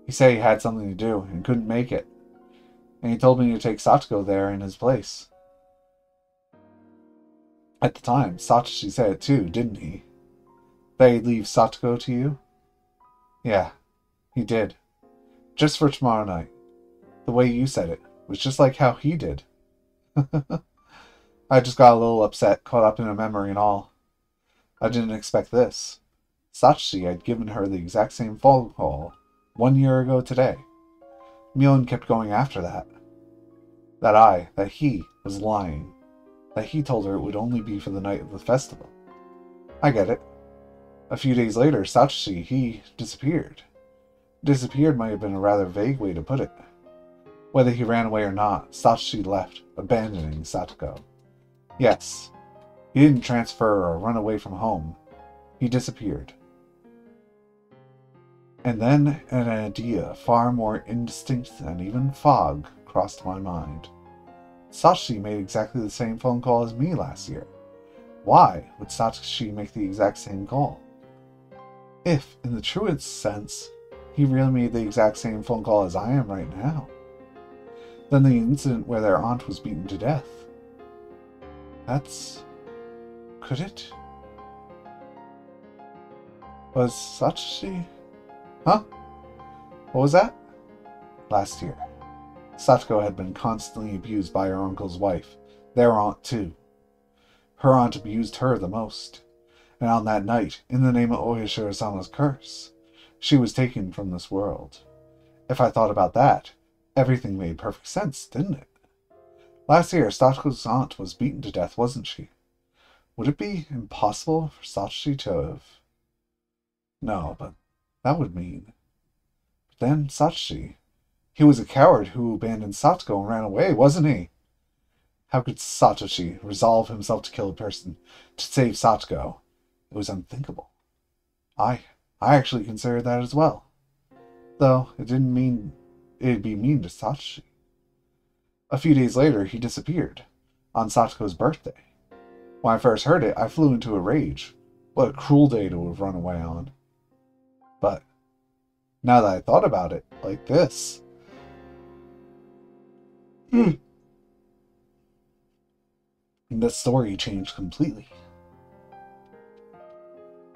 He said he had something to do and couldn't make it. And he told me to take Satoko there in his place. At the time, Satoshi said it too, didn't he? That he'd leave Satoko to you? Yeah, he did. Just for tomorrow night. The way you said it was just like how he did. I just got a little upset, caught up in a memory and all. I didn't expect this. Satoshi had given her the exact same phone call 1 year ago today. Mion kept going after that. That he was lying. that he told her it would only be for the night of the festival. I get it. A few days later, Satoshi, he disappeared. Disappeared might have been a rather vague way to put it. Whether he ran away or not, Satoshi left, abandoning Satoko. Yes, he didn't transfer or run away from home. He disappeared. And then an idea far more indistinct than even fog crossed my mind. Satoshi made exactly the same phone call as me last year. Why would Satoshi make the exact same call? If, in the truest sense, he really made the exact same phone call as I am right now, then the incident where their aunt was beaten to death. Could it? Was Satoshi... Huh? What was that? Last year, Satoko had been constantly abused by her uncle's wife, their aunt too. Her aunt abused her the most, and on that night, in the name of Oyashiro-sama's curse, she was taken from this world. If I thought about that, everything made perfect sense, didn't it? Last year, Satoko's aunt was beaten to death, wasn't she? Would it be impossible for Satoshi to have... No, but that would mean... But then Satoshi... He was a coward who abandoned Satoko and ran away, wasn't he? How could Satoshi resolve himself to kill a person to save Satoko? It was unthinkable. I actually considered that as well. Though it didn't mean it'd be mean to Satoshi. A few days later, he disappeared, on Satoko's birthday. When I first heard it, I flew into a rage. What a cruel day to have run away on. But, now that I thought about it, like this... the story changed completely.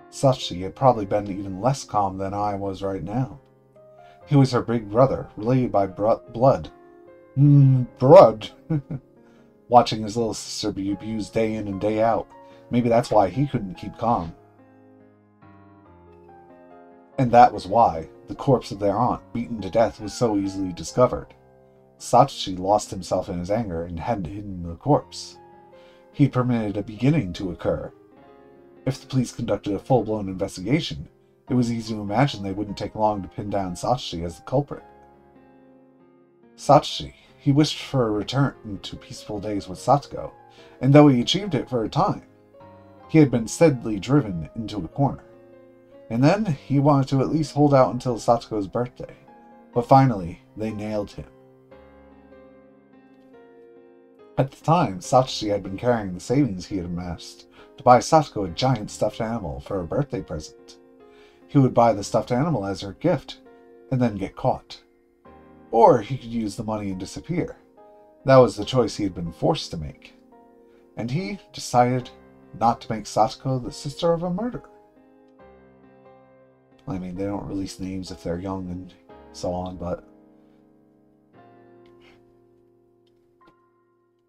Satoshi had probably been even less calm than I was right now. He was her big brother, related by blood. Blood. Watching his little sister be abused day in and day out. Maybe that's why he couldn't keep calm. And that was why the corpse of their aunt, beaten to death, was so easily discovered. Satoshi lost himself in his anger and had hidden the corpse. He permitted a beginning to occur. If the police conducted a full-blown investigation, it was easy to imagine they wouldn't take long to pin down Satoshi as the culprit. Satoshi, he wished for a return to peaceful days with Satoko, and though he achieved it for a time, he had been steadily driven into a corner. And then he wanted to at least hold out until Satoko's birthday, but finally they nailed him. At the time, Satoshi had been carrying the savings he had amassed to buy Satoko a giant stuffed animal for her birthday present. He would buy the stuffed animal as her gift, and then get caught. Or he could use the money and disappear. That was the choice he had been forced to make. And he decided not to make Satoko the sister of a murderer. I mean, they don't release names if they're young and so on, but...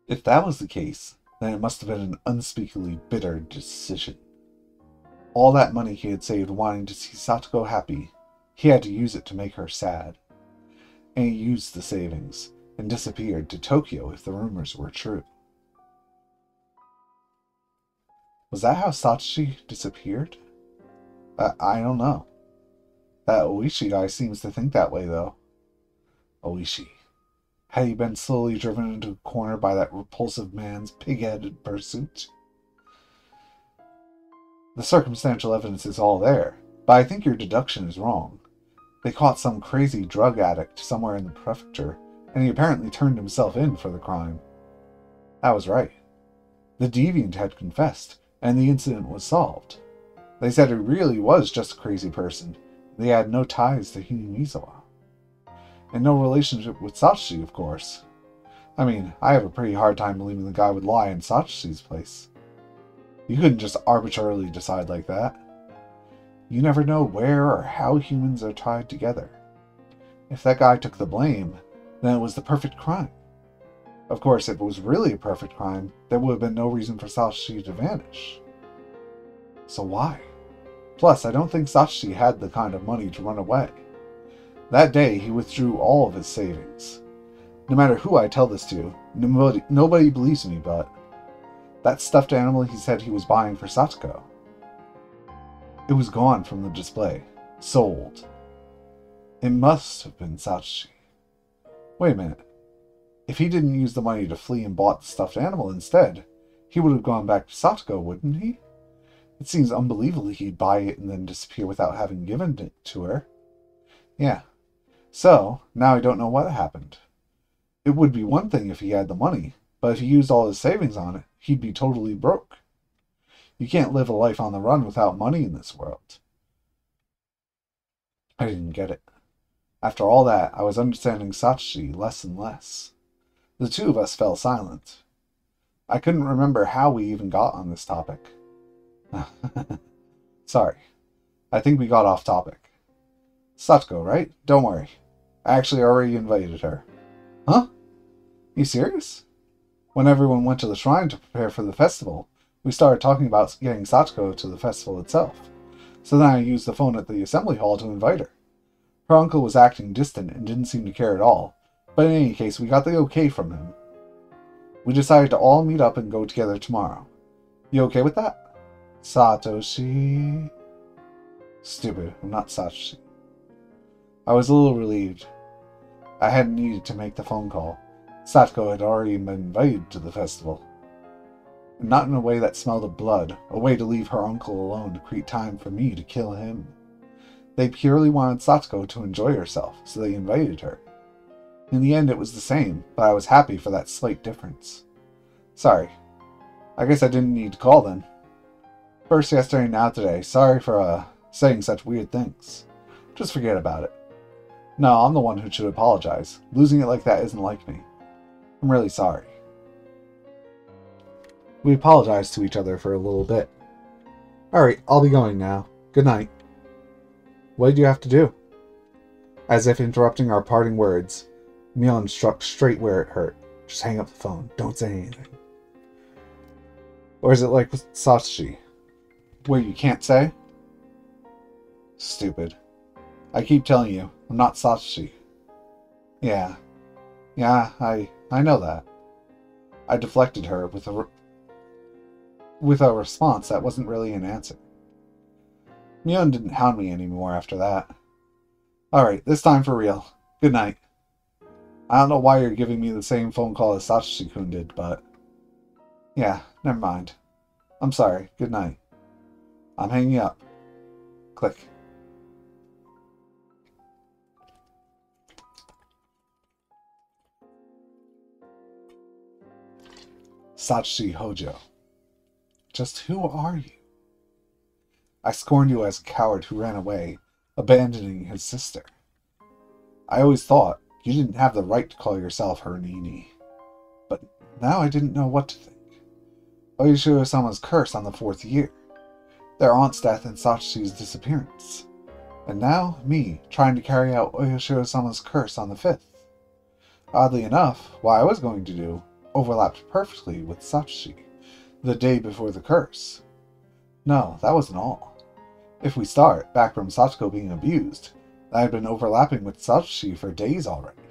if that was the case, then it must have been an unspeakably bitter decision. All that money he had saved wanting to see Satoko happy, he had to use it to make her sad. And he used the savings, and disappeared to Tokyo if the rumors were true. Was that how Satoshi disappeared? I don't know. That Oishi guy seems to think that way, though. Oishi. Had he been slowly driven into a corner by that repulsive man's pig-headed pursuit? The circumstantial evidence is all there, but I think your deduction is wrong. They caught some crazy drug addict somewhere in the prefecture, and he apparently turned himself in for the crime. That was right. The deviant had confessed, and the incident was solved. They said he really was just a crazy person. They had no ties to Hinamizawa. And no relationship with Satoshi, of course. I mean, I have a pretty hard time believing the guy would lie in Satoshi's place. You couldn't just arbitrarily decide like that. You never know where or how humans are tied together. If that guy took the blame, then it was the perfect crime. Of course, if it was really a perfect crime, there would have been no reason for Satoshi to vanish. So why? Plus, I don't think Satoshi had the kind of money to run away. That day, he withdrew all of his savings. No matter who I tell this to, nobody believes me, but That stuffed animal he said he was buying for Satoko. It was gone from the display. Sold. It must have been Sachi. Wait a minute. If he didn't use the money to flee and bought the stuffed animal instead, he would have gone back to Satoko, wouldn't he? It seems unbelievable he'd buy it and then disappear without having given it to her. Yeah. So, now I don't know what happened. It would be one thing if he had the money, but if he used all his savings on it, he'd be totally broke. You can't live a life on the run without money in this world. I didn't get it. After all that, I was understanding Sachi less and less. The two of us fell silent. I couldn't remember how we even got on this topic. Sorry. I think we got off topic. Satoko, right? Don't worry. I actually already invited her. Huh? You serious? When everyone went to the shrine to prepare for the festival, we started talking about getting Satoko to the festival itself. So then I used the phone at the assembly hall to invite her. Her uncle was acting distant and didn't seem to care at all, but in any case, we got the okay from him. We decided to all meet up and go together tomorrow. You okay with that? Satoshi... Stupid, I'm not Satoshi. I was a little relieved. I hadn't needed to make the phone call. Satoko had already been invited to the festival. And not in a way that smelled of blood, a way to leave her uncle alone to create time for me to kill him. They purely wanted Satoko to enjoy herself, so they invited her. In the end, it was the same, but I was happy for that slight difference. Sorry. I guess I didn't need to call then. First yesterday, now today. Sorry for, saying such weird things. Just forget about it. No, I'm the one who should apologize. Losing it like that isn't like me. I'm really sorry. We apologized to each other for a little bit. Alright, I'll be going now. Good night. What did you have to do? As if interrupting our parting words, Mion struck straight where it hurt. Just hang up the phone. Don't say anything. Or is it like with Sachi, where you can't say? Stupid. I keep telling you, I'm not Sachi. Yeah, I know that. I deflected her with a response that wasn't really an answer. Mion didn't hound me anymore after that. Alright, this time for real. Good night. I don't know why you're giving me the same phone call as Sachi-kun did, but... Yeah, never mind. I'm sorry. Good night. I'm hanging up. Click. Sachi Hojo. Just who are you? I scorned you as a coward who ran away, abandoning his sister. I always thought you didn't have the right to call yourself her Nini. But now I didn't know what to think. Oyashiro-sama's curse on the 4th year, their aunt's death and Sachi's disappearance, and now me trying to carry out Oyashiro-sama's curse on the 5th. Oddly enough, what I was going to do overlapped perfectly with Sachi, the day before the curse. No, that wasn't all. If we start back from Satoko being abused, I had been overlapping with Sachi for days already.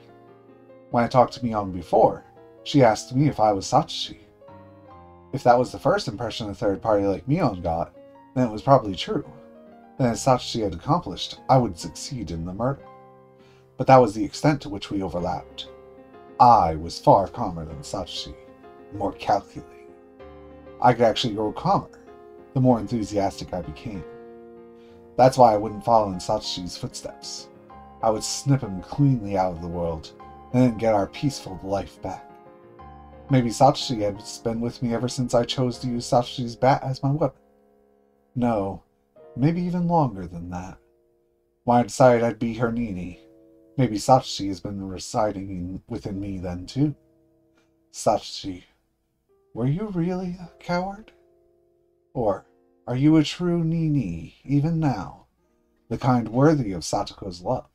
When I talked to Mion before, she asked me if I was Sachi. If that was the first impression a third party like Mion got, then it was probably true. Then as Sachi had accomplished, I would succeed in the murder. But that was the extent to which we overlapped. I was far calmer than Sachi, more calculating. I could actually grow calmer, the more enthusiastic I became. That's why I wouldn't follow in Sachi's footsteps. I would snip him cleanly out of the world, and then get our peaceful life back. Maybe Sachi had been with me ever since I chose to use Sachi's bat as my weapon. No, maybe even longer than that. When I decided I'd be her Nini, maybe Sachi has been residing within me then too. Sachi, were you really a coward? Or are you a true Nini, even now? The kind worthy of Satoko's love.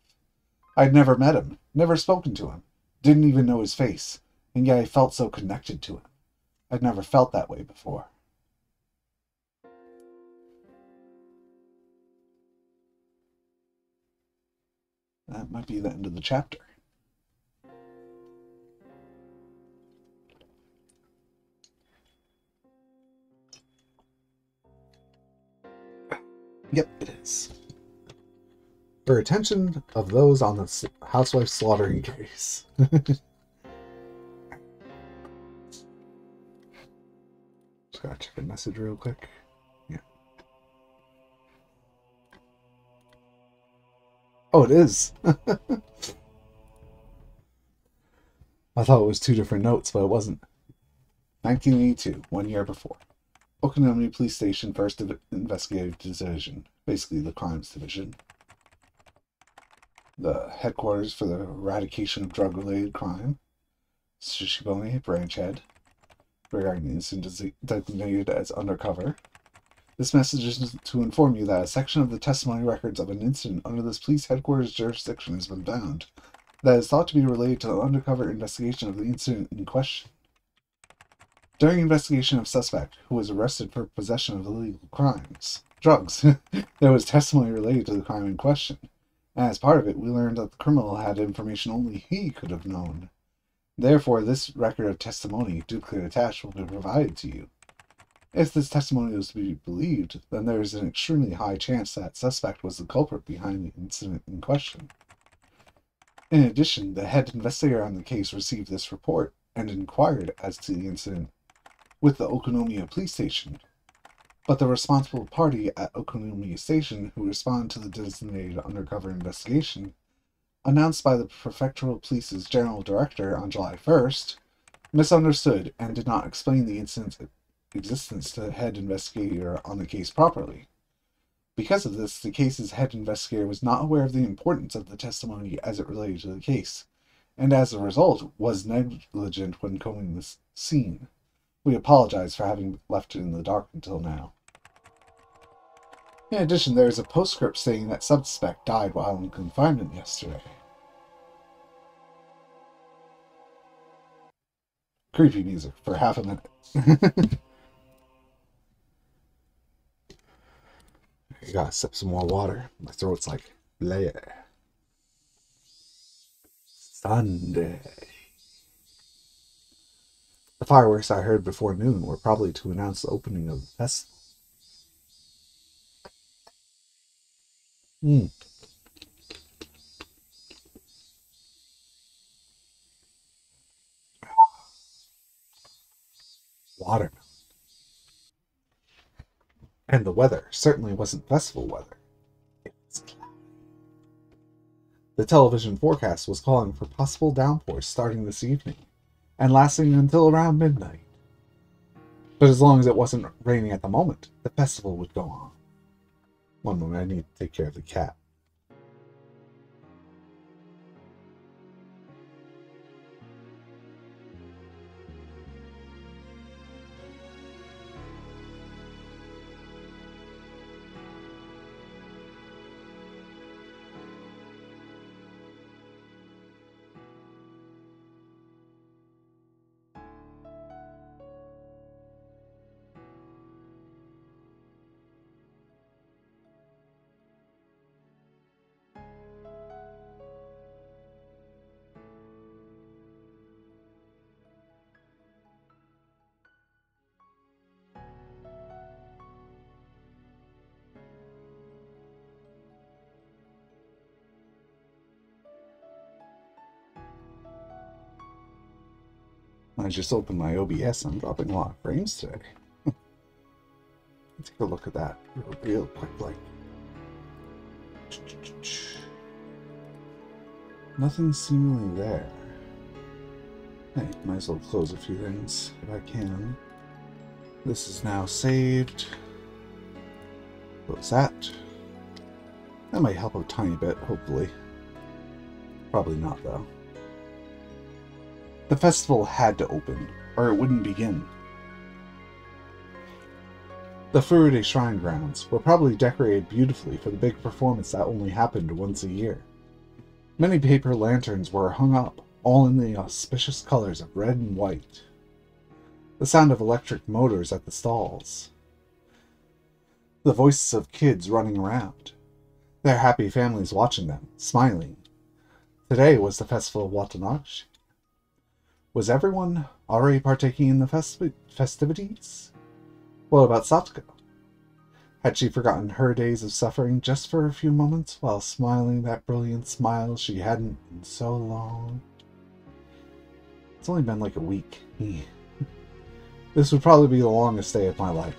I'd never met him, never spoken to him, didn't even know his face, and yet I felt so connected to him. I'd never felt that way before. That might be the end of the chapter. Yep, it is. For attention of those on the housewife slaughtering case. Just gotta check a message real quick. Yeah. Oh, it is. I thought it was two different notes, but it wasn't. 1982, 1 year before. Okonomi Police Station, 1st Investigative Division, basically the Crimes Division. The headquarters for the eradication of drug-related crime. Shishibone, branch head. Regarding the incident designated as undercover. This message is to inform you that a section of the testimony records of an incident under this police headquarters jurisdiction has been found that is thought to be related to the undercover investigation of the incident in question. During investigation of suspect, who was arrested for possession of illegal drugs, there was testimony related to the crime in question. And as part of it, we learned that the criminal had information only he could have known. Therefore, this record of testimony, duplicate attached, will be provided to you. If this testimony is to be believed, then there is an extremely high chance that suspect was the culprit behind the incident in question. In addition, the head investigator on the case received this report and inquired as to the incident with the Okonomiya Police Station, but the responsible party at Okonomiya Station who responded to the designated undercover investigation, announced by the Prefectural Police's General Director on July 1st, misunderstood and did not explain the incident's existence to the head investigator on the case properly. Because of this, the case's head investigator was not aware of the importance of the testimony as it related to the case, and as a result was negligent when combing the scene. We apologize for having left it in the dark until now. In addition, there is a postscript saying that suspect died while in confinement yesterday. Creepy music for half a minute. I gotta sip some more water. My throat's like, bleh. Sunday. The fireworks I heard before noon were probably to announce the opening of the festival. Watermelon. And the weather certainly wasn't festival weather. It was cloudy. The television forecast was calling for possible downpours starting this evening and lasting until around midnight. But as long as it wasn't raining at the moment, the festival would go on. One moment, I need to take care of the cat. I just opened my OBS. I'm dropping a lot of frames today. Let's take a look at that real quick. Like, nothing seemingly there. Hey, might as well close a few things if I can. This is now saved. Close that. That might help a tiny bit, hopefully. Probably not, though. The festival had to open, or it wouldn't begin. The Furude Shrine grounds were probably decorated beautifully for the big performance that only happened once a year. Many paper lanterns were hung up, all in the auspicious colors of red and white. The sound of electric motors at the stalls. The voices of kids running around. Their happy families watching them, smiling. Today was the festival of Watanashi. Was everyone already partaking in the festivities? What about Satsuko? Had she forgotten her days of suffering just for a few moments while smiling that brilliant smile she hadn't in so long? It's only been like a week. This would probably be the longest day of my life.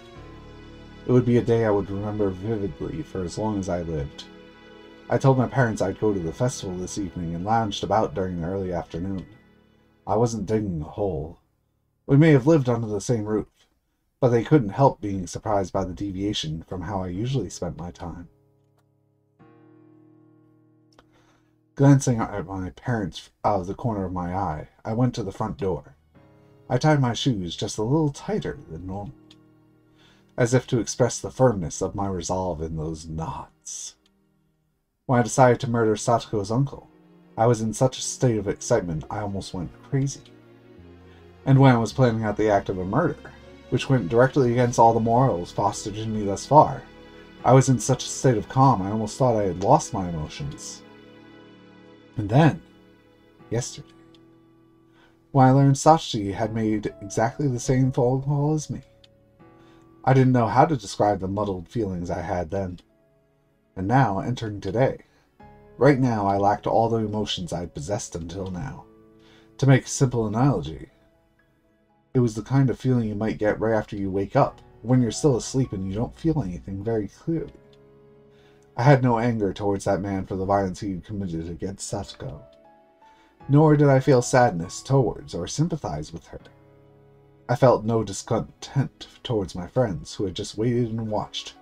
It would be a day I would remember vividly for as long as I lived. I told my parents I'd go to the festival this evening and lounged about during the early afternoon. I wasn't digging a hole. We may have lived under the same roof, but they couldn't help being surprised by the deviation from how I usually spent my time. Glancing at my parents out of the corner of my eye, I went to the front door. I tied my shoes just a little tighter than normal, as if to express the firmness of my resolve in those knots. When I decided to murder Satoko's uncle, I was in such a state of excitement I almost went crazy. And when I was planning out the act of a murder, which went directly against all the morals fostered in me thus far, I was in such a state of calm I almost thought I had lost my emotions. And then, yesterday, when I learned Sachi had made exactly the same phone call as me, I didn't know how to describe the muddled feelings I had then. And now, entering today, right now I lacked all the emotions I'd possessed until now. To make a simple analogy, it was the kind of feeling you might get right after you wake up, when you're still asleep and you don't feel anything very clearly. I had no anger towards that man for the violence he had committed against Satoko. Nor did I feel sadness towards or sympathize with her. I felt no discontent towards my friends who had just waited and watched,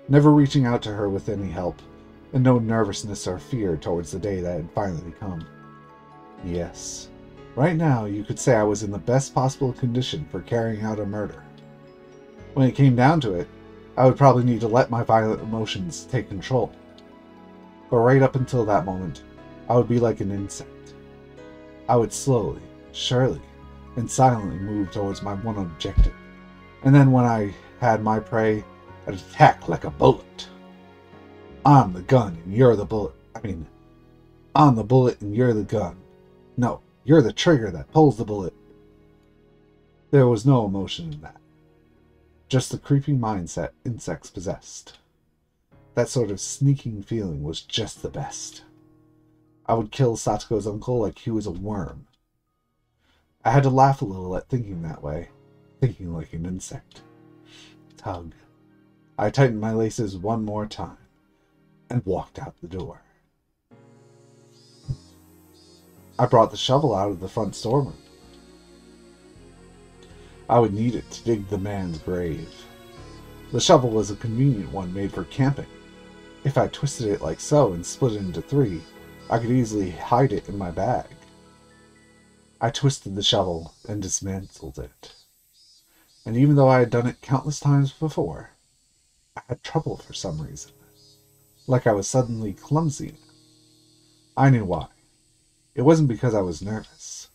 never reaching out to her with any help, and no nervousness or fear towards the day that had finally come. Yes, right now you could say I was in the best possible condition for carrying out a murder. When it came down to it, I would probably need to let my violent emotions take control. But right up until that moment, I would be like an insect. I would slowly, surely, and silently move towards my one objective. And then when I had my prey, I'd attack like a bullet. I'm the gun and you're the bullet. I'm the bullet and you're the gun. No, you're the trigger that pulls the bullet. There was no emotion in that. Just the creepy mindset insects possessed. That sort of sneaking feeling was just the best. I would kill Satoko's uncle like he was a worm. I had to laugh a little at thinking that way, thinking like an insect. Tug. I tightened my laces one more time, and walked out the door. I brought the shovel out of the front storeroom. I would need it to dig the man's grave. The shovel was a convenient one made for camping. If I twisted it like so and split it into three, I could easily hide it in my bag. I twisted the shovel and dismantled it. And even though I had done it countless times before, I had trouble for some reason. Like I was suddenly clumsy. I knew why. It wasn't because I was nervous.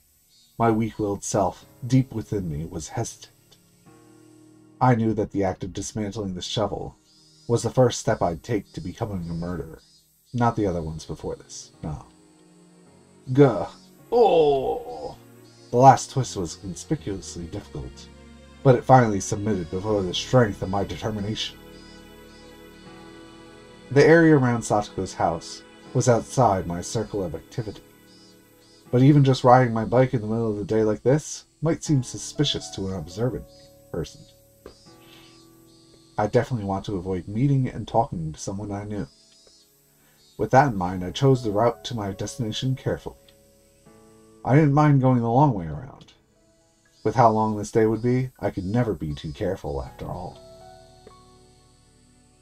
My weak-willed self, deep within me, was hesitant. I knew that the act of dismantling the shovel was the first step I'd take to becoming a murderer. Not the other ones before this, no. Gah! Oh! The last twist was conspicuously difficult, but it finally submitted before the strength of my determination. The area around Satoko's house was outside my circle of activity, but even just riding my bike in the middle of the day like this might seem suspicious to an observant person. I definitely want to avoid meeting and talking to someone I knew. With that in mind, I chose the route to my destination carefully. I didn't mind going the long way around. With how long this day would be, I could never be too careful after all.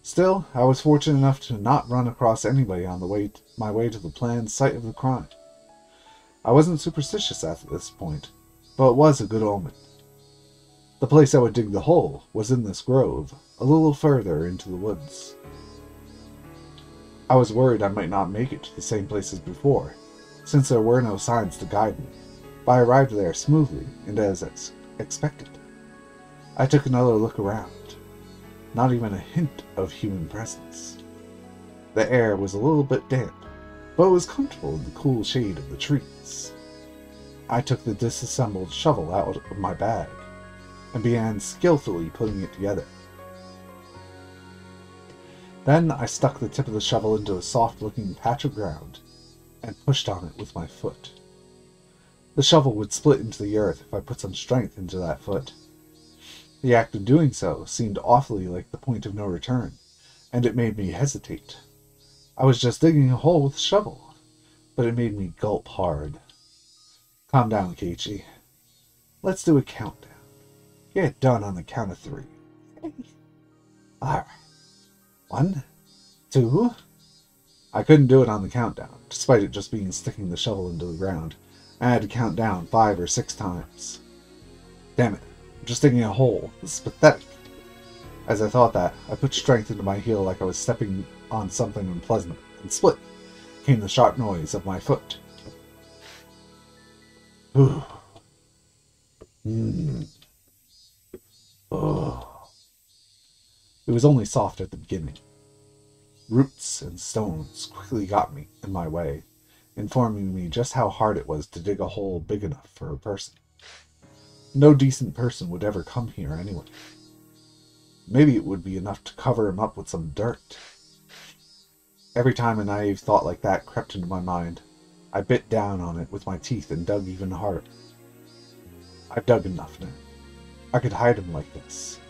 Still, I was fortunate enough to not run across anybody on my way to the planned site of the crime. I wasn't superstitious at this point, but it was a good omen. The place I would dig the hole was in this grove, a little further into the woods. I was worried I might not make it to the same place as before, since there were no signs to guide me, but I arrived there smoothly and as expected. I took another look around. Not even a hint of human presence. The air was a little bit damp, but it was comfortable in the cool shade of the trees. I took the disassembled shovel out of my bag and began skillfully putting it together. Then I stuck the tip of the shovel into a soft-looking patch of ground and pushed on it with my foot. The shovel would split into the earth if I put some strength into that foot. The act of doing so seemed awfully like the point of no return, and it made me hesitate. I was just digging a hole with a shovel, but it made me gulp hard. Calm down, Keiichi. Let's do a countdown. Get it done on the count of 3. Alright. 1, 2... I couldn't do it on the countdown, despite it just being sticking the shovel into the ground. I had to count down 5 or 6 times. Damn it, I'm just digging a hole. This is pathetic. As I thought that, I put strength into my heel like I was stepping on something unpleasant, and split came the sharp noise of my foot. Ooh. Oh. It was only soft at the beginning. Roots and stones quickly got me in my way, informing me just how hard it was to dig a hole big enough for a person. No decent person would ever come here anyway. Maybe it would be enough to cover him up with some dirt. Every time a naive thought like that crept into my mind, I bit down on it with my teeth and dug even harder. I've dug enough now. I could hide him like this.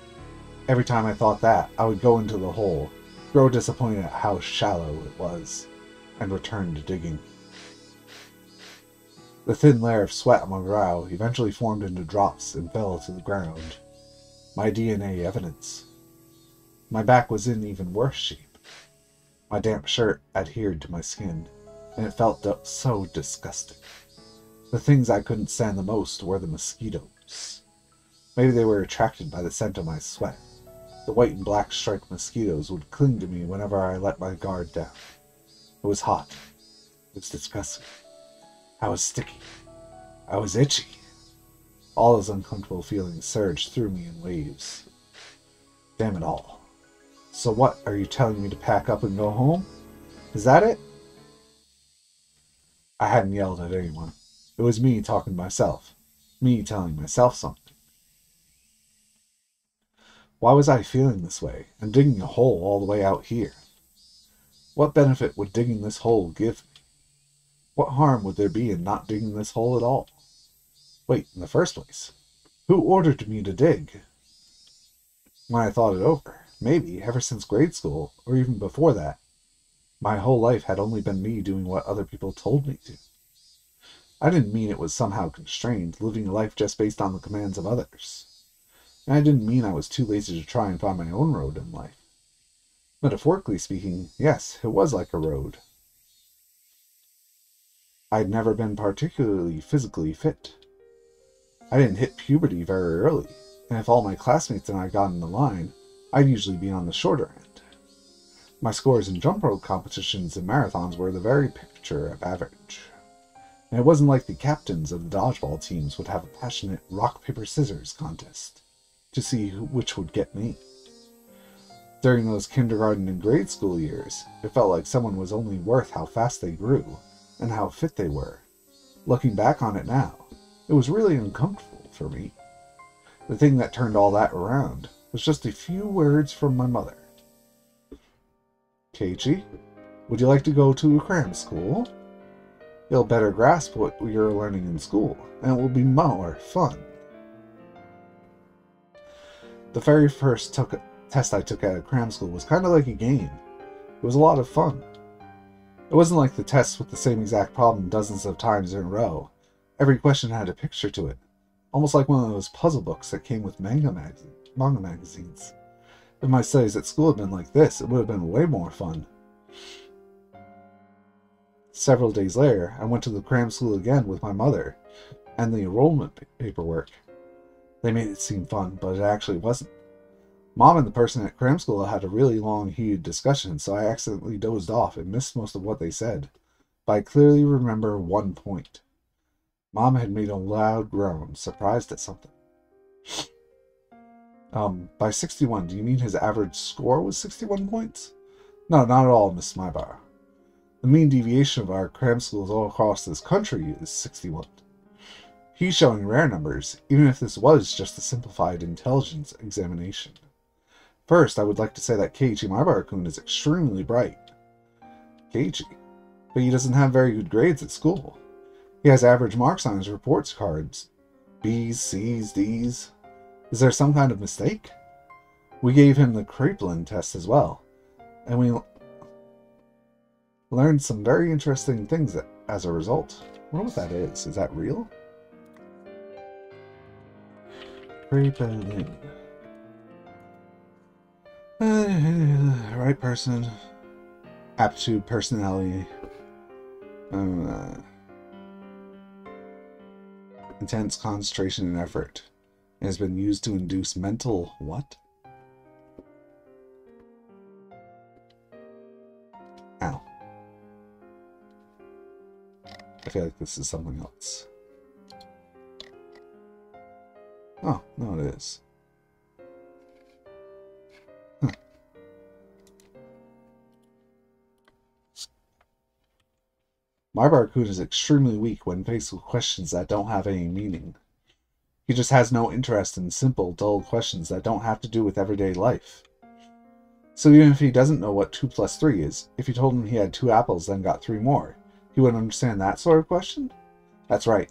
Every time I thought that, I would go into the hole, grow disappointed at how shallow it was, and return to digging. The thin layer of sweat on my brow eventually formed into drops and fell to the ground. My DNA evidence. My back was in even worse shape. My damp shirt adhered to my skin, and it felt so disgusting. The things I couldn't stand the most were the mosquitoes. Maybe they were attracted by the scent of my sweat. The white and black striped mosquitoes would cling to me whenever I let my guard down. It was hot. It was disgusting. I was sticky. I was itchy. All those uncomfortable feelings surged through me in waves. Damn it all. So what, are you telling me to pack up and go home? Is that it? I hadn't yelled at anyone. It was me talking to myself. Me telling myself something. Why was I feeling this way, and digging a hole all the way out here? What benefit would digging this hole give me? What harm would there be in not digging this hole at all? Wait, in the first place, who ordered me to dig? When I thought it over, maybe, ever since grade school, or even before that, my whole life had only been me doing what other people told me to. I didn't mean it was somehow constrained, living a life just based on the commands of others. And I didn't mean I was too lazy to try and find my own road in life. Metaphorically speaking, yes, it was like a road. I'd never been particularly physically fit. I didn't hit puberty very early, and if all my classmates and I got in the line, I'd usually be on the shorter end. My scores in jump rope competitions and marathons were the very picture of average. And it wasn't like the captains of the dodgeball teams would have a passionate rock-paper-scissors contest to see which would get me. During those kindergarten and grade school years, it felt like someone was only worth how fast they grew and how fit they were. Looking back on it now, it was really uncomfortable for me. The thing that turned all that around was just a few words from my mother. Keiichi, would you like to go to a cram school? You'll better grasp what you're learning in school, and it will be more fun. The very first test I took at a cram school was kind of like a game. It was a lot of fun. It wasn't like the tests with the same exact problem dozens of times in a row. Every question had a picture to it, almost like one of those puzzle books that came with manga magazines. If my studies at school had been like this, it would have been way more fun. Several days later, I went to the cram school again with my mother and the enrollment paperwork. They made it seem fun, but it actually wasn't. Mom and the person at cram school had a really long, heated discussion, so I accidentally dozed off and missed most of what they said. But I clearly remember one point. Mom had made a loud groan, surprised at something. By 61, do you mean his average score was 61 points? No, not at all, Miss Smybar. The mean deviation of our cram schools all across this country is 61. He's showing rare numbers, even if this was just a simplified intelligence examination. First, I would like to say that Keiichi Maibara-kun is extremely bright. Keiichi? But he doesn't have very good grades at school. He has average marks on his reports cards. B's, C's, D's. Is there some kind of mistake? We gave him the Kraepelin test as well, and we learned some very interesting things as a result. I wonder what that is. Is that real? Kraepelin. Right person. Aptitude, personality. Intense concentration and effort. It has been used to induce mental... what? Ow. I feel like this is something else. Oh, no it is. Huh. Maibara-kun is extremely weak when faced with questions that don't have any meaning. He just has no interest in simple, dull questions that don't have to do with everyday life. So even if he doesn't know what 2 plus 3 is, if you told him he had 2 apples then got 3 more, he would understand that sort of question? That's right.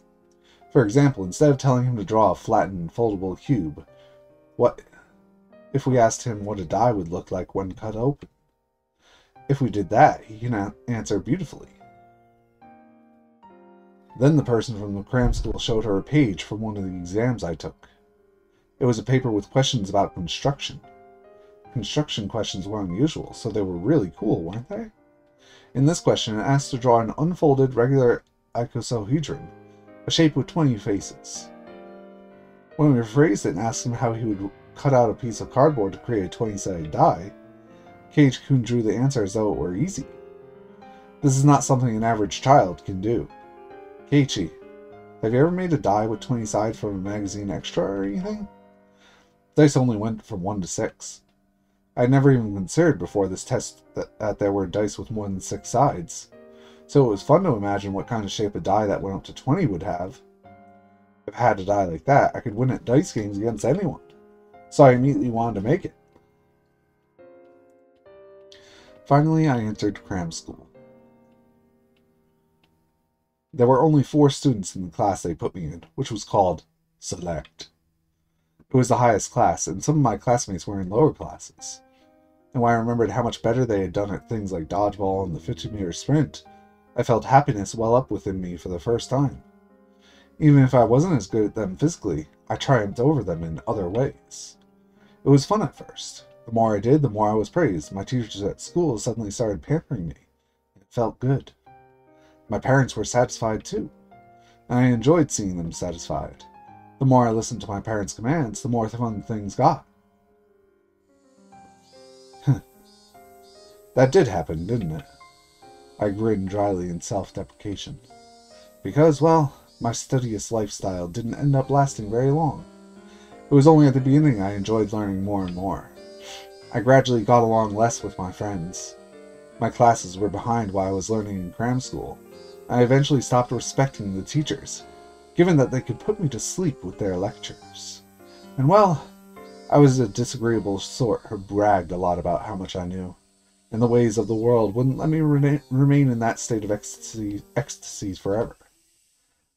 For example, instead of telling him to draw a flattened, foldable cube, what if we asked him what a die would look like when cut open? If we did that, he can answer beautifully. Then the person from the cram school showed her a page from one of the exams I took. It was a paper with questions about construction. Construction questions were unusual, so they were really cool, weren't they? In this question, it asked to draw an unfolded, regular icosahedron, a shape with 20 faces. When we rephrased it and asked him how he would cut out a piece of cardboard to create a 20-sided die, Keiichi-kun drew the answer as though it were easy. This is not something an average child can do. Keiichi, have you ever made a die with 20 sides from a magazine extra or anything? Dice only went from 1 to 6. I had never even considered before this test that there were dice with more than 6 sides, so it was fun to imagine what kind of shape a die that went up to 20 would have. If I had a die like that, I could win at dice games against anyone, so I immediately wanted to make it. Finally, I entered cram school. There were only 4 students in the class they put me in, which was called Select. It was the highest class, and some of my classmates were in lower classes. And when I remembered how much better they had done at things like dodgeball and the 50-meter sprint, I felt happiness well up within me for the first time. Even if I wasn't as good at them physically, I triumphed over them in other ways. It was fun at first. The more I did, the more I was praised. My teachers at school suddenly started pampering me. It felt good. My parents were satisfied too, and I enjoyed seeing them satisfied. The more I listened to my parents' commands, the more fun things got. That did happen, didn't it? I grinned dryly in self-deprecation. Because, well, my studious lifestyle didn't end up lasting very long. It was only at the beginning I enjoyed learning more and more. I gradually got along less with my friends. My classes were behind while I was learning in cram school. I eventually stopped respecting the teachers, given that they could put me to sleep with their lectures. And well, I was a disagreeable sort who bragged a lot about how much I knew, and the ways of the world wouldn't let me remain in that state of ecstasy forever.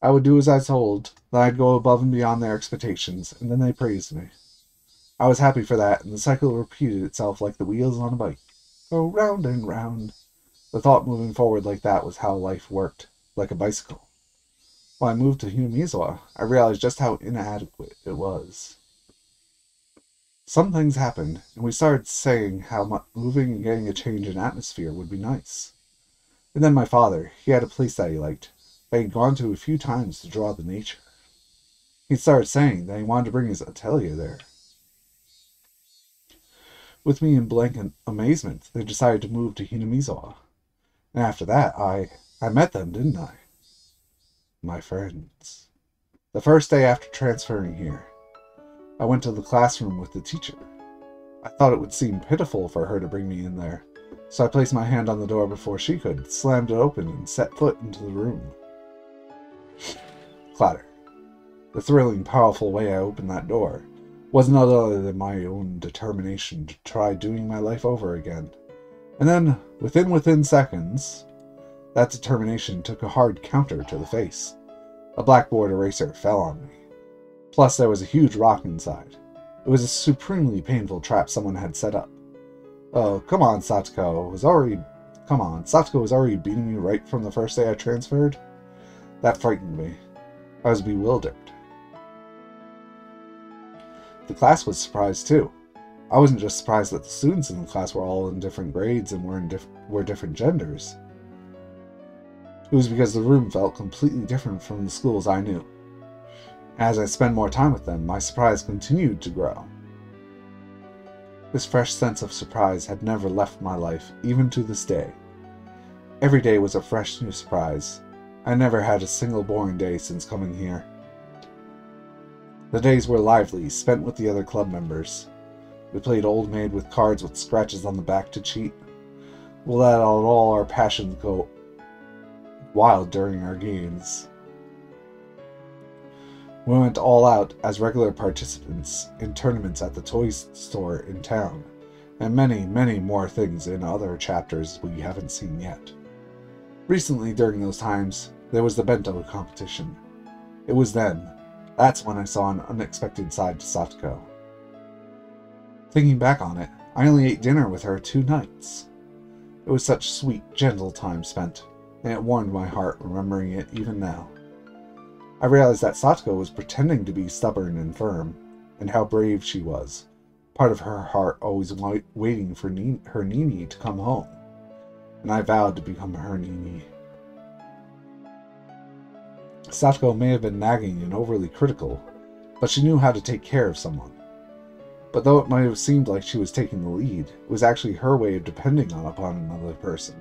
I would do as I told, then I'd go above and beyond their expectations, and then they praised me. I was happy for that, and the cycle repeated itself like the wheels on a bike. Go round and round. The thought moving forward like that was how life worked, like a bicycle. When I moved to Hinamizawa, I realized just how inadequate it was. Some things happened, and we started saying how moving and getting a change in atmosphere would be nice. And then my father, he had a place that he liked, that he'd gone to a few times to draw the nature. He started saying that he wanted to bring his atelier there. With me in blank amazement, they decided to move to Hinamizawa. And after that, I met them, didn't I? My friends. The first day after transferring here, I went to the classroom with the teacher. I thought it would seem pitiful for her to bring me in there, so I placed my hand on the door before she could, slammed it open, and set foot into the room. Clatter. The thrilling, powerful way I opened that door was none other than my own determination to try doing my life over again. And then, within seconds, that determination took a hard counter to the face. A blackboard eraser fell on me. Plus, there was a huge rock inside. It was a supremely painful trap someone had set up. Oh, come on, Satoko was already beating me right from the first day I transferred? That frightened me. I was bewildered. The class was surprised too. I wasn't just surprised that the students in the class were all in different grades and were different genders. It was because the room felt completely different from the schools I knew. As I spent more time with them, my surprise continued to grow. This fresh sense of surprise had never left my life, even to this day. Every day was a fresh new surprise. I never had a single boring day since coming here. The days were lively, spent with the other club members. We played Old Maid with cards with scratches on the back to cheat. We let out all our passions go wild during our games. We went all out as regular participants in tournaments at the toy store in town, and many, many more things in other chapters we haven't seen yet. Recently, during those times, there was the bento competition. It was that's when I saw an unexpected side to Satoko. Thinking back on it, I only ate dinner with her 2 nights. It was such sweet, gentle time spent, and it warmed my heart remembering it even now. I realized that Satoko was pretending to be stubborn and firm, and how brave she was, part of her heart always waiting for her Nini to come home, and I vowed to become her Nini. Satoko may have been nagging and overly critical, but she knew how to take care of someone. But though it might have seemed like she was taking the lead, it was actually her way of depending upon another person.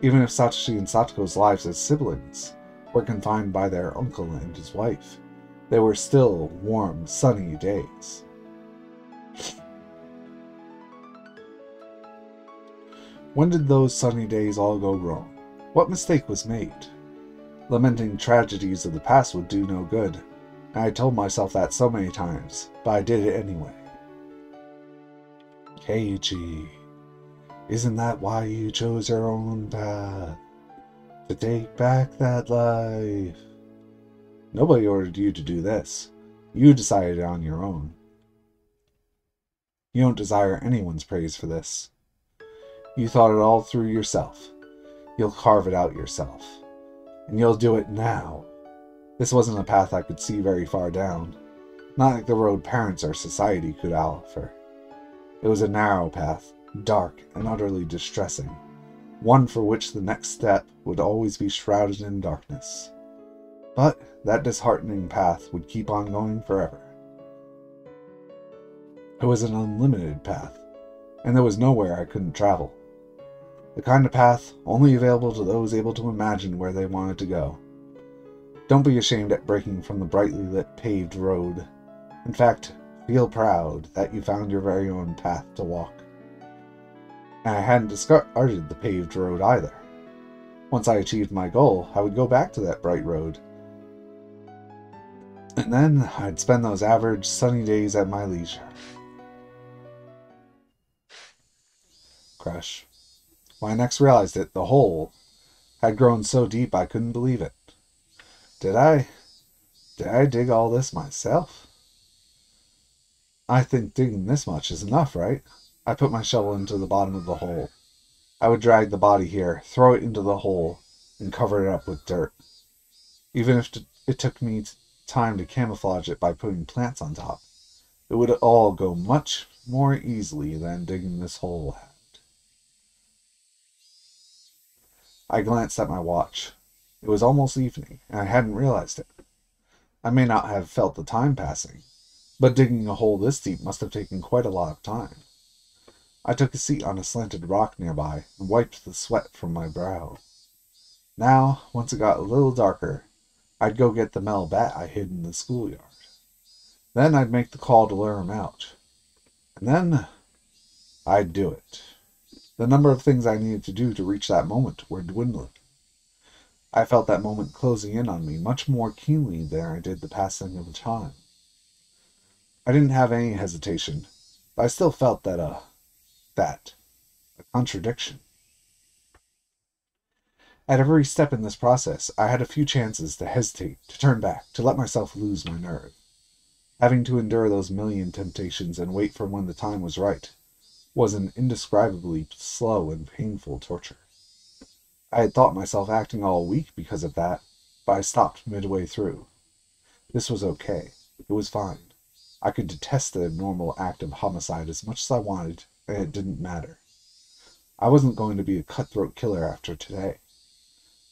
Even if Satoshi and Satoko's lives as siblings were confined by their uncle and his wife, they were still warm, sunny days. When did those sunny days all go wrong? What mistake was made? Lamenting tragedies of the past would do no good, and I told myself that so many times, but I did it anyway. Keiji, isn't that why you chose your own path? To take back that life? Nobody ordered you to do this. You decided on your own. You don't desire anyone's praise for this. You thought it all through yourself. You'll carve it out yourself. And you'll do it now. This wasn't a path I could see very far down. Not like the road parents or society could offer. It was a narrow path, dark and utterly distressing. One for which the next step would always be shrouded in darkness. But that disheartening path would keep on going forever. It was an unlimited path, and there was nowhere I couldn't travel. The kind of path only available to those able to imagine where they wanted to go. Don't be ashamed at breaking from the brightly lit paved road. In fact, feel proud that you found your very own path to walk. And I hadn't discarded the paved road either. Once I achieved my goal, I would go back to that bright road. And then I'd spend those average sunny days at my leisure. Crush. When I next realized it, the hole had grown so deep I couldn't believe it. Did I dig all this myself? I think digging this much is enough, right? I put my shovel into the bottom of the hole. I would drag the body here, throw it into the hole, and cover it up with dirt. Even if it took me time to camouflage it by putting plants on top, it would all go much more easily than digging this hole had. I glanced at my watch. It was almost evening, and I hadn't realized it. I may not have felt the time passing, but digging a hole this deep must have taken quite a lot of time. I took a seat on a slanted rock nearby and wiped the sweat from my brow. Now, once it got a little darker, I'd go get the male bat I hid in the schoolyard. Then I'd make the call to lure him out. And then I'd do it. The number of things I needed to do to reach that moment were dwindling. I felt that moment closing in on me much more keenly than I did the passing of time. I didn't have any hesitation, but I still felt a contradiction. At every step in this process, I had a few chances to hesitate, to turn back, to let myself lose my nerve. Having to endure those million temptations and wait for when the time was right was an indescribably slow and painful torture. I had thought myself acting all weak because of that, but I stopped midway through. This was okay. It was fine. I could detest the abnormal act of homicide as much as I wanted, and it didn't matter. I wasn't going to be a cutthroat killer after today.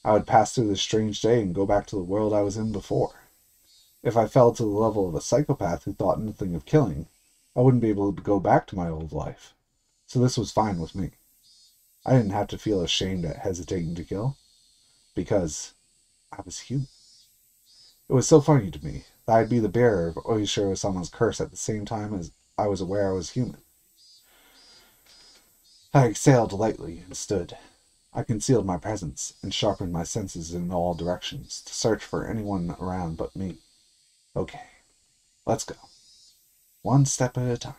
I would pass through this strange day and go back to the world I was in before. If I fell to the level of a psychopath who thought nothing of killing, I wouldn't be able to go back to my old life. So this was fine with me. I didn't have to feel ashamed at hesitating to kill, because I was human. It was so funny to me that I'd be the bearer of Oishiro-sama's curse at the same time as I was aware I was human. I exhaled lightly and stood. I concealed my presence and sharpened my senses in all directions to search for anyone around but me. Okay, let's go. One step at a time.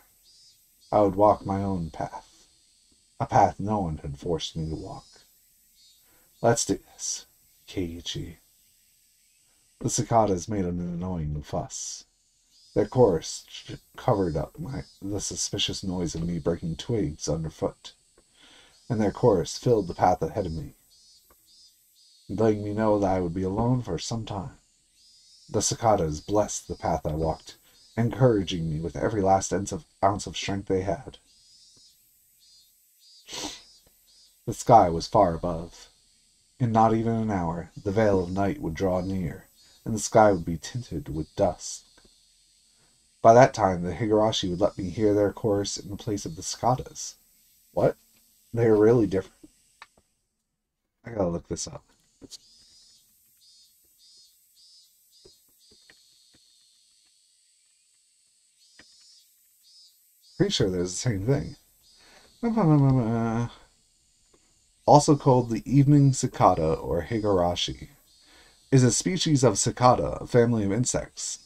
I would walk my own path. A path no one had forced me to walk. Let's do this, Keiichi. The cicadas made an annoying fuss. Their chorus covered up the suspicious noise of me breaking twigs underfoot, and their chorus filled the path ahead of me, letting me know that I would be alone for some time. The cicadas blessed the path I walked, encouraging me with every last ounce of strength they had. The sky was far above. In not even an hour, the veil of night would draw near, and the sky would be tinted with dusk. By that time, the Higurashi would let me hear their chorus in the place of the cicadas. What? They are really different. I gotta look this up. Pretty sure they're the same thing. Also called the evening cicada or Higurashi, is a species of cicada, a family of insects.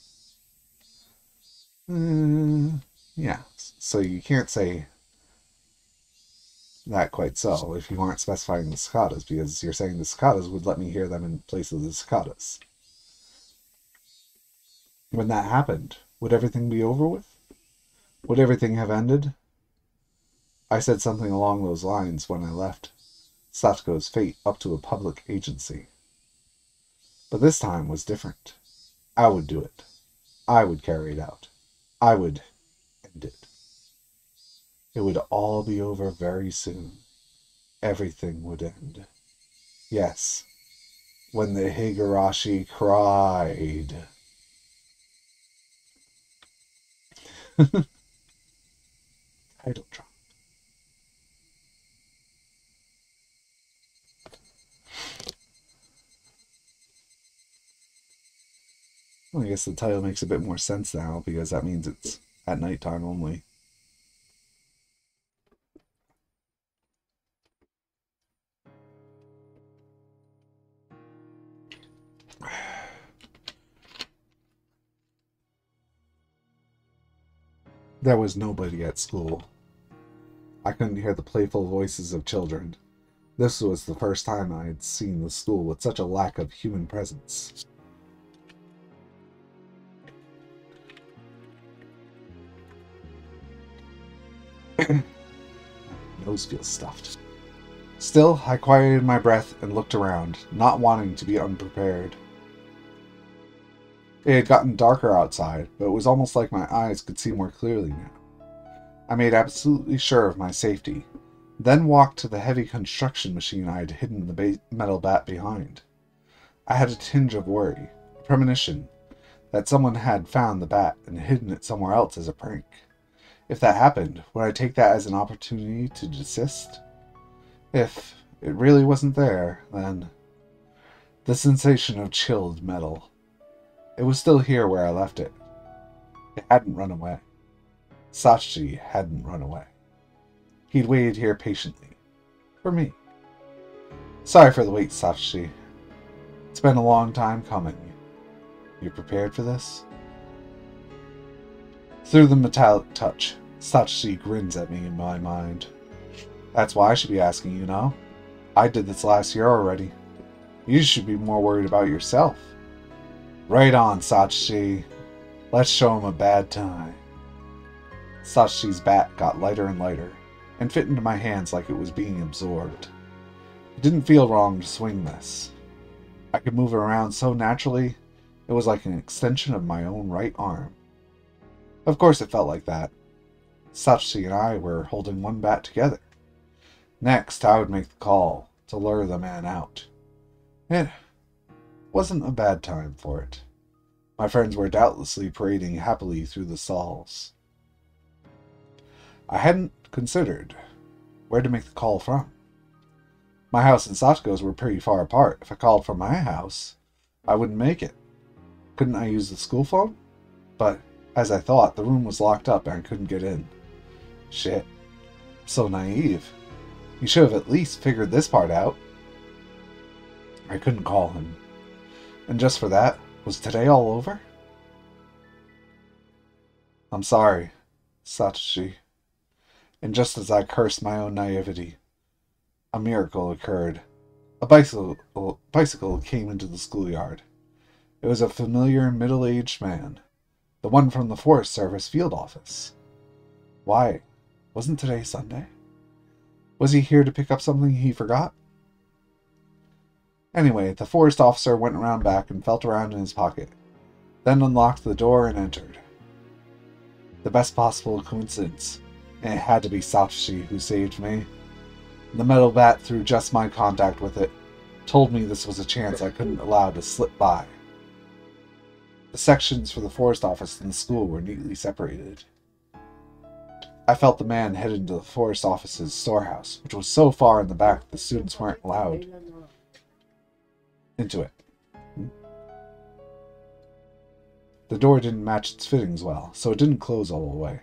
Yeah, so you can't say that quite so if you aren't specifying the cicadas, because you're saying the cicadas would let me hear them in place of the cicadas. When that happened, would everything be over with? Would everything have ended? I said something along those lines when I left Satoko's fate up to a public agency. But this time was different. I would do it. I would carry it out. I would end it. It would all be over very soon. Everything would end. Yes, when the Higurashi cried. Title drop. Well, I guess the title makes a bit more sense now, because that means it's at nighttime only. There was nobody at school. I couldn't hear the playful voices of children. This was the first time I had seen the school with such a lack of human presence. My nose feels stuffed. Still, I quieted my breath and looked around, not wanting to be unprepared. It had gotten darker outside, but it was almost like my eyes could see more clearly now. I made absolutely sure of my safety, then walked to the heavy construction machine I had hidden the metal bat behind. I had a tinge of worry, a premonition, that someone had found the bat and hidden it somewhere else as a prank. If that happened, would I take that as an opportunity to desist? If it really wasn't there, then... The sensation of chilled metal. It was still here where I left it. It hadn't run away. Sachi hadn't run away. He'd waited here patiently. For me. Sorry for the wait, Sachi. It's been a long time coming. You prepared for this? Through the metallic touch, Satoshi grins at me in my mind. That's why I should be asking, you know? I did this last year already. You should be more worried about yourself. Right on, Satoshi. Let's show him a bad time. Satoshi's bat got lighter and lighter, and fit into my hands like it was being absorbed. It didn't feel wrong to swing this. I could move it around so naturally, it was like an extension of my own right arm. Of course it felt like that. Satoshi and I were holding one bat together. Next, I would make the call to lure the man out. It wasn't a bad time for it. My friends were doubtlessly parading happily through the stalls. I hadn't considered where to make the call from. My house and Satsuko's were pretty far apart. If I called from my house, I wouldn't make it. Couldn't I use the school phone? But, as I thought, the room was locked up and I couldn't get in. Shit. So naive. You should have at least figured this part out. I couldn't call him. And just for that, was today all over? I'm sorry, Satoshi. And just as I cursed my own naivety, a miracle occurred. A bicycle came into the schoolyard. It was a familiar middle-aged man, the one from the Forest Service field office. Why, wasn't today Sunday? Was he here to pick up something he forgot? Anyway, the forest officer went around back and felt around in his pocket, then unlocked the door and entered. The best possible coincidence, and it had to be Satoshi who saved me. The metal bat, through just my contact with it, told me this was a chance I couldn't allow to slip by. The sections for the forest office and the school were neatly separated. I felt the man head into the forest office's storehouse, which was so far in the back the students weren't allowed into it. The door didn't match its fittings well, so it didn't close all the way,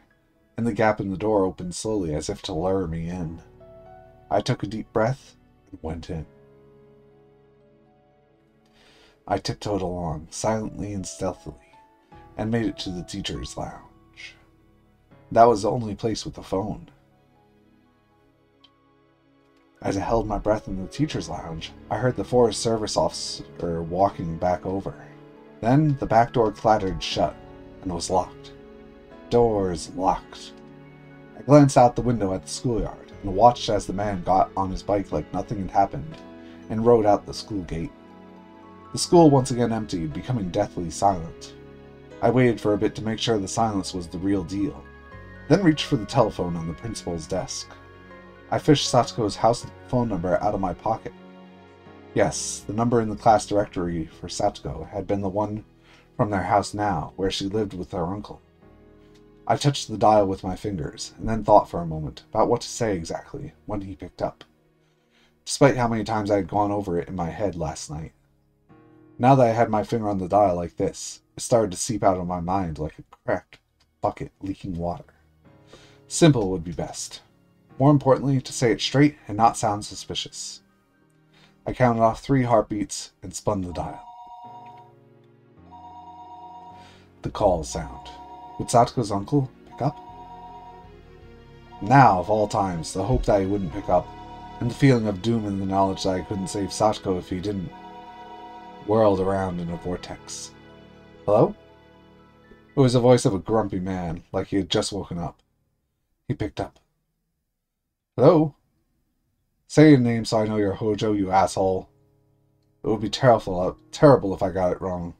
and the gap in the door opened slowly as if to lure me in. I took a deep breath and went in. I tiptoed along, silently and stealthily, and made it to the teacher's lounge. That was the only place with a phone. As I held my breath in the teacher's lounge, I heard the Forest Service officer walking back over. Then the back door clattered shut and was locked. Doors locked. I glanced out the window at the schoolyard and watched as the man got on his bike like nothing had happened and rode out the school gate. The school once again emptied, becoming deathly silent. I waited for a bit to make sure the silence was the real deal, then reached for the telephone on the principal's desk. I fished Satsuko's house phone number out of my pocket. Yes, the number in the class directory for Satsuko had been the one from their house now, where she lived with her uncle. I touched the dial with my fingers, and then thought for a moment about what to say exactly when he picked up, despite how many times I had gone over it in my head last night. Now that I had my finger on the dial like this, it started to seep out of my mind like a cracked bucket leaking water. Simple would be best. More importantly, to say it straight and not sound suspicious. I counted off 3 heartbeats and spun the dial. The call sound. Would Satsuko's uncle pick up? Now, of all times, the hope that he wouldn't pick up, and the feeling of doom in the knowledge that I couldn't save Satsuko if he didn't, whirled around in a vortex. Hello? It was the voice of a grumpy man, like he had just woken up. He picked up. Hello? Say your name so I know you're Hojo, you asshole. It would be terrible if I got it wrong.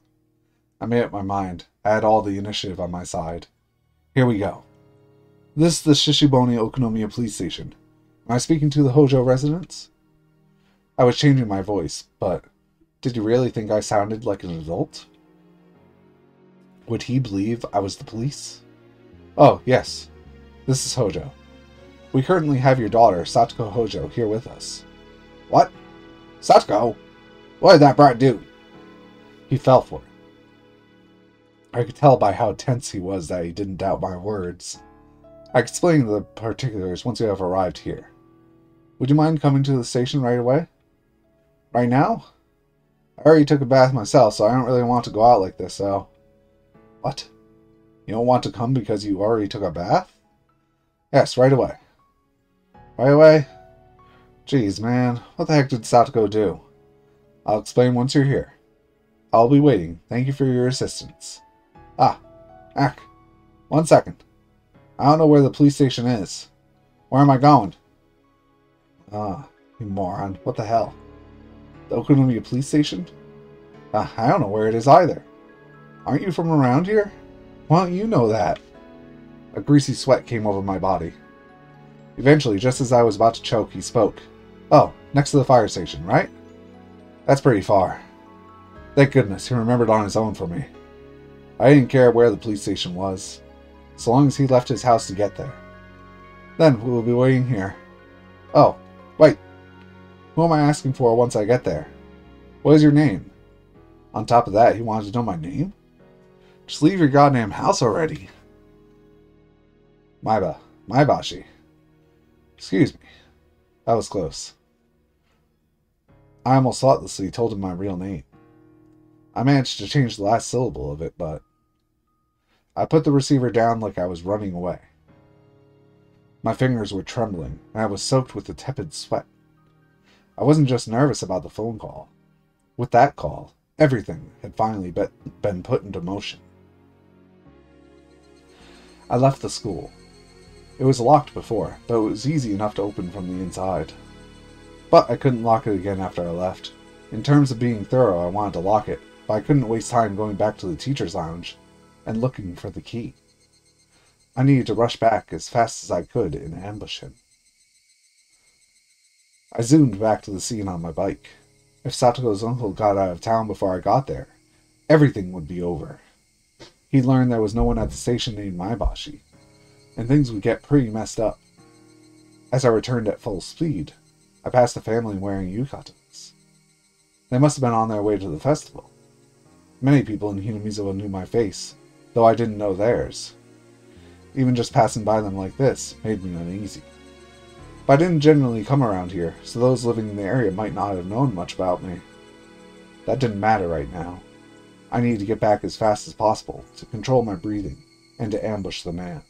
I made up my mind. I had all the initiative on my side. Here we go. This is the Shishibone Okonomiya police station. Am I speaking to the Hojo residents? I was changing my voice, but did he really think I sounded like an adult? Would he believe I was the police? Oh, yes. This is Hojo. We currently have your daughter, Satsuko Hojo, here with us. What? Satsuko? What did that brat do? He fell for it. I could tell by how tense he was that he didn't doubt my words. I explained the particulars once we have arrived here. Would you mind coming to the station right away? Right now? I already took a bath myself, so I don't really want to go out like this, so... What? You don't want to come because you already took a bath? Yes, right away. Right away? Jeez, man. What the heck did Satoko do? I'll explain once you're here. I'll be waiting. Thank you for your assistance. Ah. Ack. 1 second. I don't know where the police station is. Where am I going? Ah, you moron. What the hell? The Okonomiya police station? I don't know where it is either. Aren't you from around here? Why don't you know that? A greasy sweat came over my body. Eventually, just as I was about to choke, he spoke. Oh, next to the fire station, right? That's pretty far. Thank goodness, he remembered on his own for me. I didn't care where the police station was, so long as he left his house to get there. Then we will be waiting here. Oh, wait. Who am I asking for once I get there? What is your name? On top of that, he wanted to know my name? Just leave your goddamn house already. Maibashi. Excuse me. That was close. I almost thoughtlessly told him my real name. I managed to change the last syllable of it, but I put the receiver down like I was running away. My fingers were trembling, and I was soaked with a tepid sweat. I wasn't just nervous about the phone call. With that call, everything had finally been put into motion. I left the school. It was locked before, but it was easy enough to open from the inside. But I couldn't lock it again after I left. In terms of being thorough, I wanted to lock it, but I couldn't waste time going back to the teacher's lounge and looking for the key. I needed to rush back as fast as I could and ambush him. I zoomed back to the scene on my bike. If Satoko's uncle got out of town before I got there, everything would be over. He'd learned there was no one at the station named Maibashi, and things would get pretty messed up. As I returned at full speed, I passed a family wearing yukatas. They must have been on their way to the festival. Many people in Hinamizawa knew my face, though I didn't know theirs. Even just passing by them like this made me uneasy. But I didn't generally come around here, so those living in the area might not have known much about me. That didn't matter right now. I needed to get back as fast as possible to control my breathing and to ambush the man.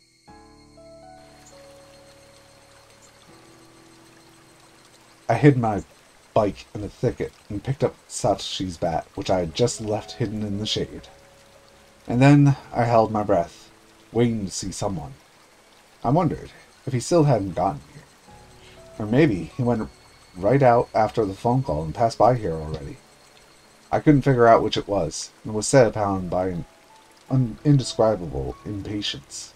I hid my bike in a thicket and picked up Satoshi's bat, which I had just left hidden in the shade. And then I held my breath, waiting to see someone. I wondered if he still hadn't gotten here. Or maybe he went right out after the phone call and passed by here already. I couldn't figure out which it was, and was set upon by an indescribable impatience.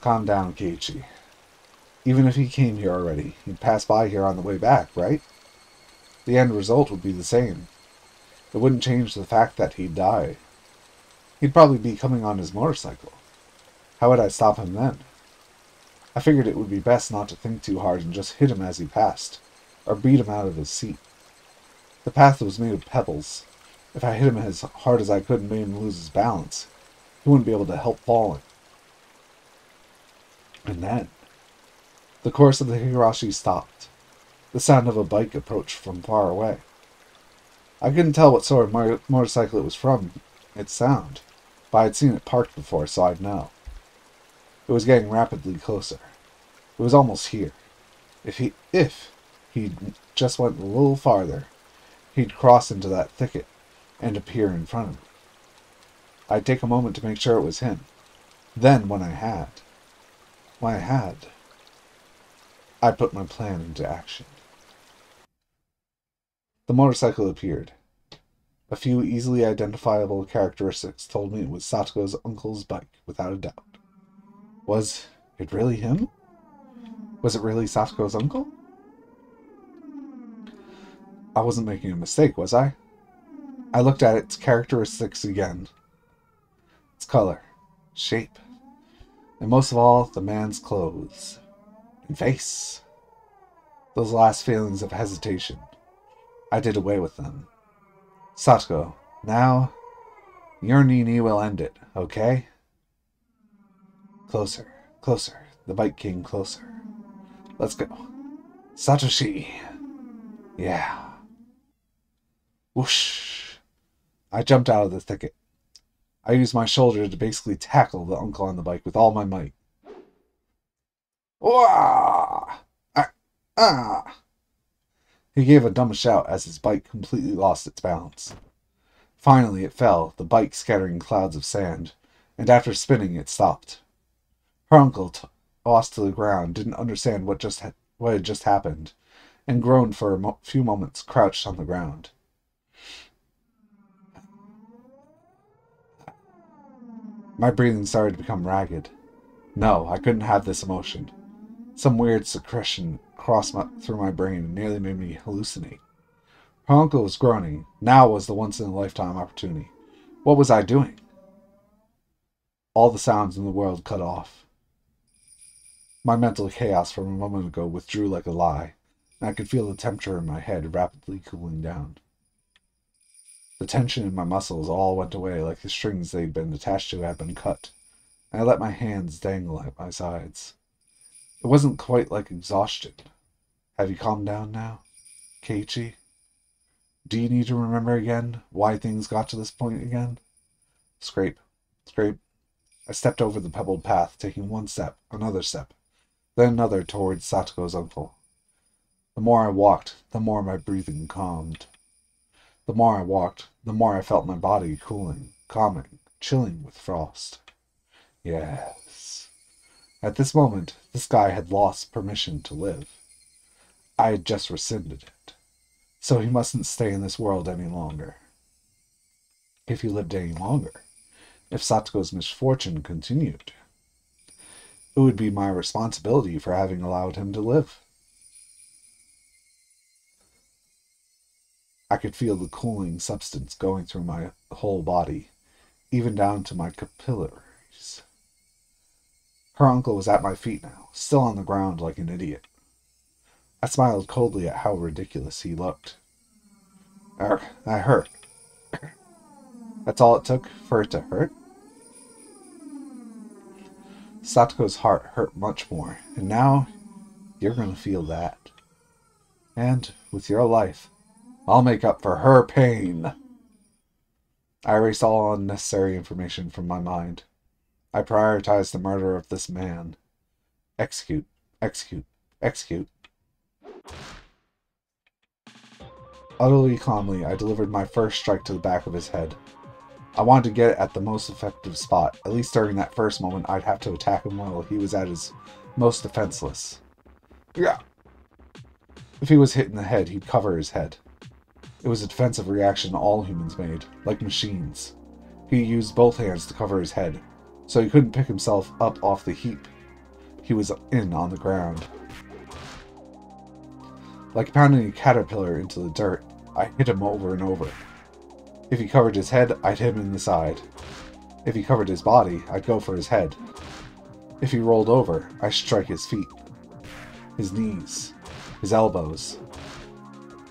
Calm down, Keiichi. Even if he came here already, he'd pass by here on the way back, right? The end result would be the same. It wouldn't change the fact that he'd die. He'd probably be coming on his motorcycle. How would I stop him then? I figured it would be best not to think too hard and just hit him as he passed, or beat him out of his seat. The path was made of pebbles. If I hit him as hard as I could and made him lose his balance, he wouldn't be able to help falling. And then the course of the Higurashi stopped. The sound of a bike approached from far away. I couldn't tell what sort of motorcycle it was from its sound, but I had seen it parked before, so I'd know. It was getting rapidly closer. It was almost here. If he just went a little farther, he'd cross into that thicket and appear in front of me. I'd take a moment to make sure it was him. Then, when I had, I'd put my plan into action. The motorcycle appeared. A few easily identifiable characteristics told me it was Satoko's uncle's bike, without a doubt. Was it really him? Was it really Satoko's uncle? I wasn't making a mistake, was I? I looked at its characteristics again. Its color, shape, and most of all, the man's clothes and face. Those last feelings of hesitation, I did away with them. Satoko, now, your Nini will end it, okay? Closer, closer. The bike came closer. Let's go. Satoshi. Yeah. Whoosh. I jumped out of the thicket. I used my shoulder to basically tackle the uncle on the bike with all my might. Wah! Ah! Ah! He gave a dumb shout as his bike completely lost its balance. Finally it fell, the bike scattering clouds of sand, and after spinning it stopped. Her uncle, tossed to the ground, didn't understand what had just happened, and groaned for a few moments, crouched on the ground. My breathing started to become ragged. No, I couldn't have this emotion. Some weird secretion crossed through my brain and nearly made me hallucinate. Her uncle was groaning. Now was the once-in-a-lifetime opportunity. What was I doing? All the sounds in the world cut off. My mental chaos from a moment ago withdrew like a lie, and I could feel the temperature in my head rapidly cooling down. The tension in my muscles all went away like the strings they'd been attached to had been cut, and I let my hands dangle at my sides. It wasn't quite like exhaustion. Have you calmed down now, Keiichi? Do you need to remember again why things got to this point again? Scrape, scrape. I stepped over the pebbled path, taking one step, another step, then another towards Satoko's uncle. The more I walked, the more my breathing calmed. The more I walked, the more I felt my body cooling, calming, chilling with frost. Yes. At this moment, this guy had lost permission to live. I had just rescinded it. So he mustn't stay in this world any longer. If he lived any longer, if Satoko's misfortune continued, it would be my responsibility for having allowed him to live. I could feel the cooling substance going through my whole body, even down to my capillaries. Her uncle was at my feet now, still on the ground like an idiot. I smiled coldly at how ridiculous he looked. That hurt. That's all it took for it to hurt? Satoko's heart hurt much more, and now you're going to feel that. And with your life, I'll make up for her pain. I erased all unnecessary information from my mind. I prioritized the murder of this man. Execute, execute, execute. Utterly calmly, I delivered my first strike to the back of his head. I wanted to get it at the most effective spot. At least during that first moment, I'd have to attack him while he was at his most defenseless. Yeah. If he was hit in the head, he'd cover his head. It was a defensive reaction all humans made, like machines. He used both hands to cover his head, so he couldn't pick himself up off the heap he was in on the ground. Like pounding a caterpillar into the dirt, I hit him over and over. If he covered his head, I'd hit him in the side. If he covered his body, I'd go for his head. If he rolled over, I'd strike his feet, his knees, his elbows.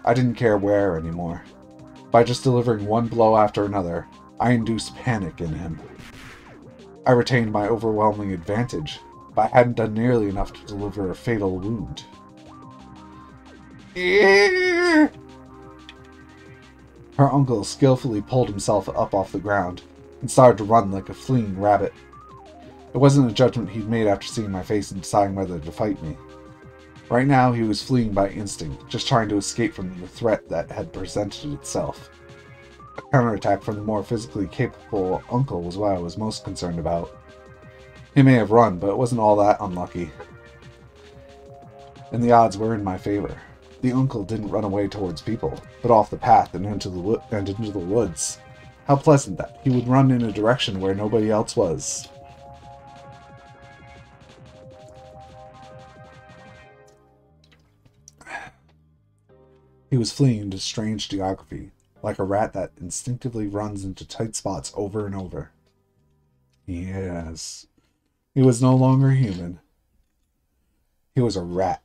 I didn't care where anymore. By just delivering one blow after another, I induced panic in him. I retained my overwhelming advantage, but I hadn't done nearly enough to deliver a fatal wound. Her uncle skillfully pulled himself up off the ground and started to run like a fleeing rabbit. It wasn't a judgment he'd made after seeing my face and deciding whether to fight me. Right now he was fleeing by instinct, just trying to escape from the threat that had presented itself. A counterattack from the more physically capable uncle was what I was most concerned about. He may have run, but it wasn't all that unlucky. And the odds were in my favor. The uncle didn't run away towards people, but off the path and into the woods. How pleasant that. He would run in a direction where nobody else was. He was fleeing into strange geography, like a rat that instinctively runs into tight spots over and over. Yes, he was no longer human. He was a rat.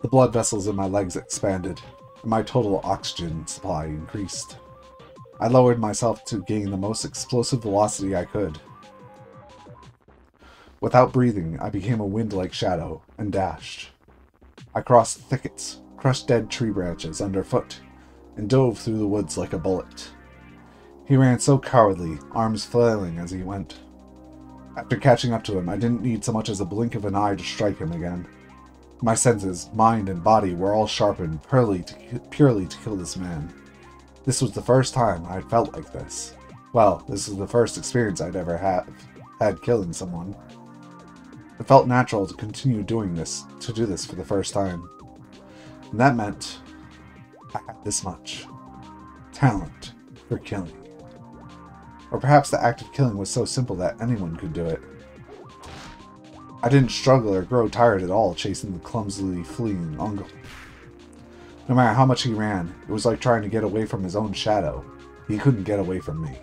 The blood vessels in my legs expanded, and my total oxygen supply increased. I lowered myself to gain the most explosive velocity I could. Without breathing, I became a wind-like shadow, and dashed. I crossed thickets, crushed dead tree branches underfoot, and dove through the woods like a bullet. He ran so cowardly, arms flailing as he went. After catching up to him, I didn't need so much as a blink of an eye to strike him again. My senses, mind and body, were all sharpened purely to kill this man. This was the first time I had felt like this. Well, this was the first experience I'd ever had killing someone. It felt natural to continue doing this, to do this for the first time. And that meant I had this much talent for killing. Or perhaps the act of killing was so simple that anyone could do it. I didn't struggle or grow tired at all chasing the clumsily fleeing uncle. No matter how much he ran, it was like trying to get away from his own shadow. He couldn't get away from me.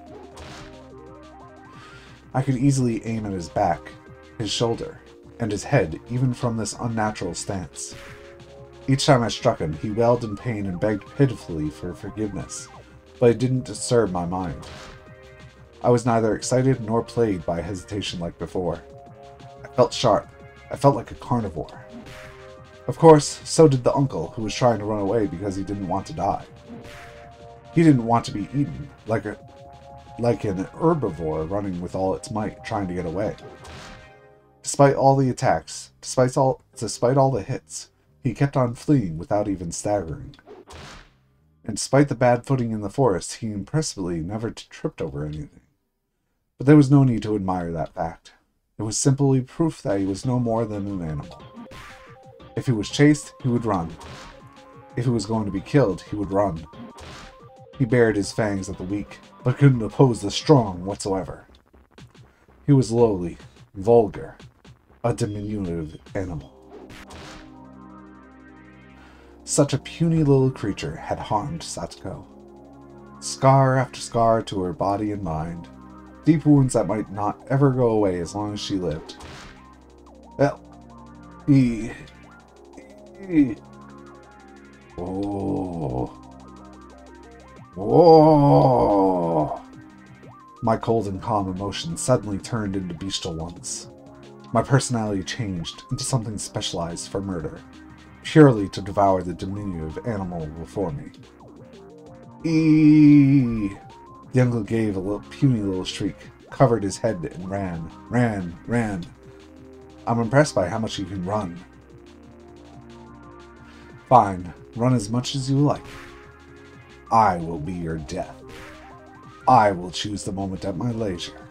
I could easily aim at his back, his shoulder, and his head, even from this unnatural stance. Each time I struck him, he wailed in pain and begged pitifully for forgiveness, but it didn't disturb my mind. I was neither excited nor plagued by hesitation like before. I felt sharp. I felt like a carnivore. Of course, so did the uncle, who was trying to run away because he didn't want to die. He didn't want to be eaten, like an herbivore running with all its might, trying to get away. Despite all the attacks, despite all the hits, he kept on fleeing without even staggering. And despite the bad footing in the forest, he impressively never tripped over anything. But there was no need to admire that fact. It was simply proof that he was no more than an animal. If he was chased, he would run. If he was going to be killed, he would run. He bared his fangs at the weak, but couldn't oppose the strong whatsoever. He was lowly, vulgar, a diminutive animal. Such a puny little creature had harmed Satoko. Scar after scar to her body and mind, deep wounds that might not ever go away as long as she lived. Well, Oh. My cold and calm emotions suddenly turned into bestial ones. My personality changed into something specialized for murder, purely to devour the diminutive animal before me. The uncle gave a puny little shriek, covered his head, and ran. I'm impressed by how much you can run. Fine, run as much as you like. I will be your death. I will choose the moment at my leisure.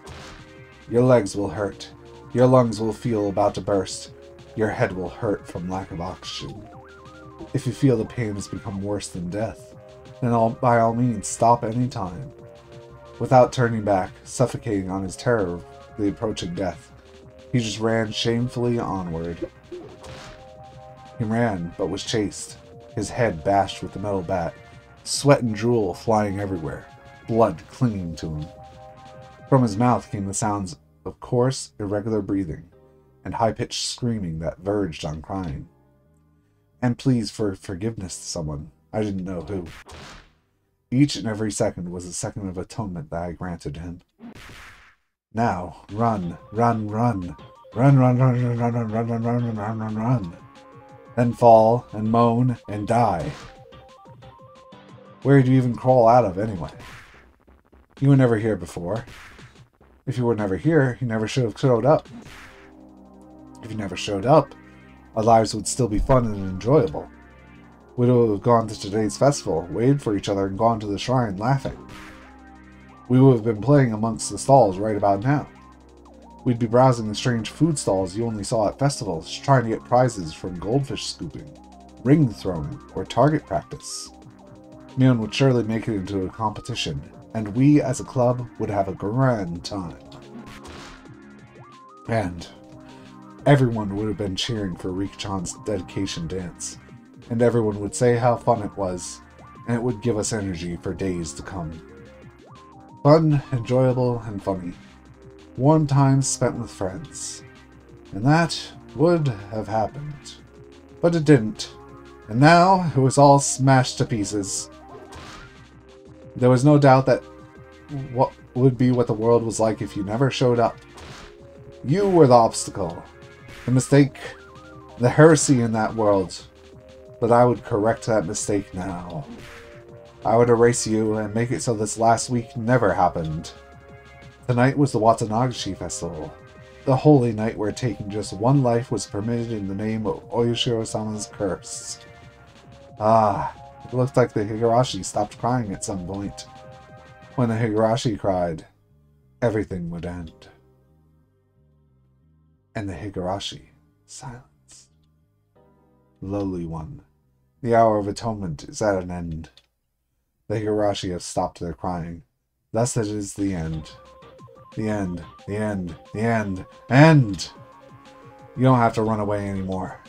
Your legs will hurt. Your lungs will feel about to burst. Your head will hurt from lack of oxygen. If you feel the pain has become worse than death, then by all means stop any time. Without turning back, suffocating on his terror of the approaching death, he just ran shamefully onward. He ran, but was chased, his head bashed with the metal bat, sweat and drool flying everywhere, blood clinging to him. From his mouth came the sounds of coarse, irregular breathing, and high-pitched screaming that verged on crying. And pleas for forgiveness to someone, I didn't know who. Each and every second was a second of atonement that I granted him. Now, run. Run. Then fall, and moan, and die. Where did you even crawl out of, anyway? You were never here before. If you were never here, you never should have showed up. If you never showed up, our lives would still be fun and enjoyable. We would have gone to today's festival, waited for each other, and gone to the shrine laughing. We would have been playing amongst the stalls right about now. We'd be browsing the strange food stalls you only saw at festivals, trying to get prizes from goldfish scooping, ring throwing, or target practice. Neon would surely make it into a competition, and we as a club would have a grand time. And everyone would have been cheering for Rikchan's dedication dance, and everyone would say how fun it was, and it would give us energy for days to come. Fun, enjoyable, and funny. Warm times spent with friends. And that would have happened. But it didn't. And now it was all smashed to pieces. There was no doubt that what would be what the world was like if you never showed up. You were the obstacle, the mistake, the heresy in that world. But I would correct that mistake now. I would erase you and make it so this last week never happened. Tonight was the Watanagashi Festival, the holy night where taking just one life was permitted in the name of Oyashiro-sama's curse. Ah, it looked like the Higurashi stopped crying at some point. When the Higurashi cried, everything would end. And the Higurashi silenced. Lowly one, the hour of atonement is at an end. The Higurashi have stopped their crying. Thus it is the end. The end, the end, the end, end! You don't have to run away anymore.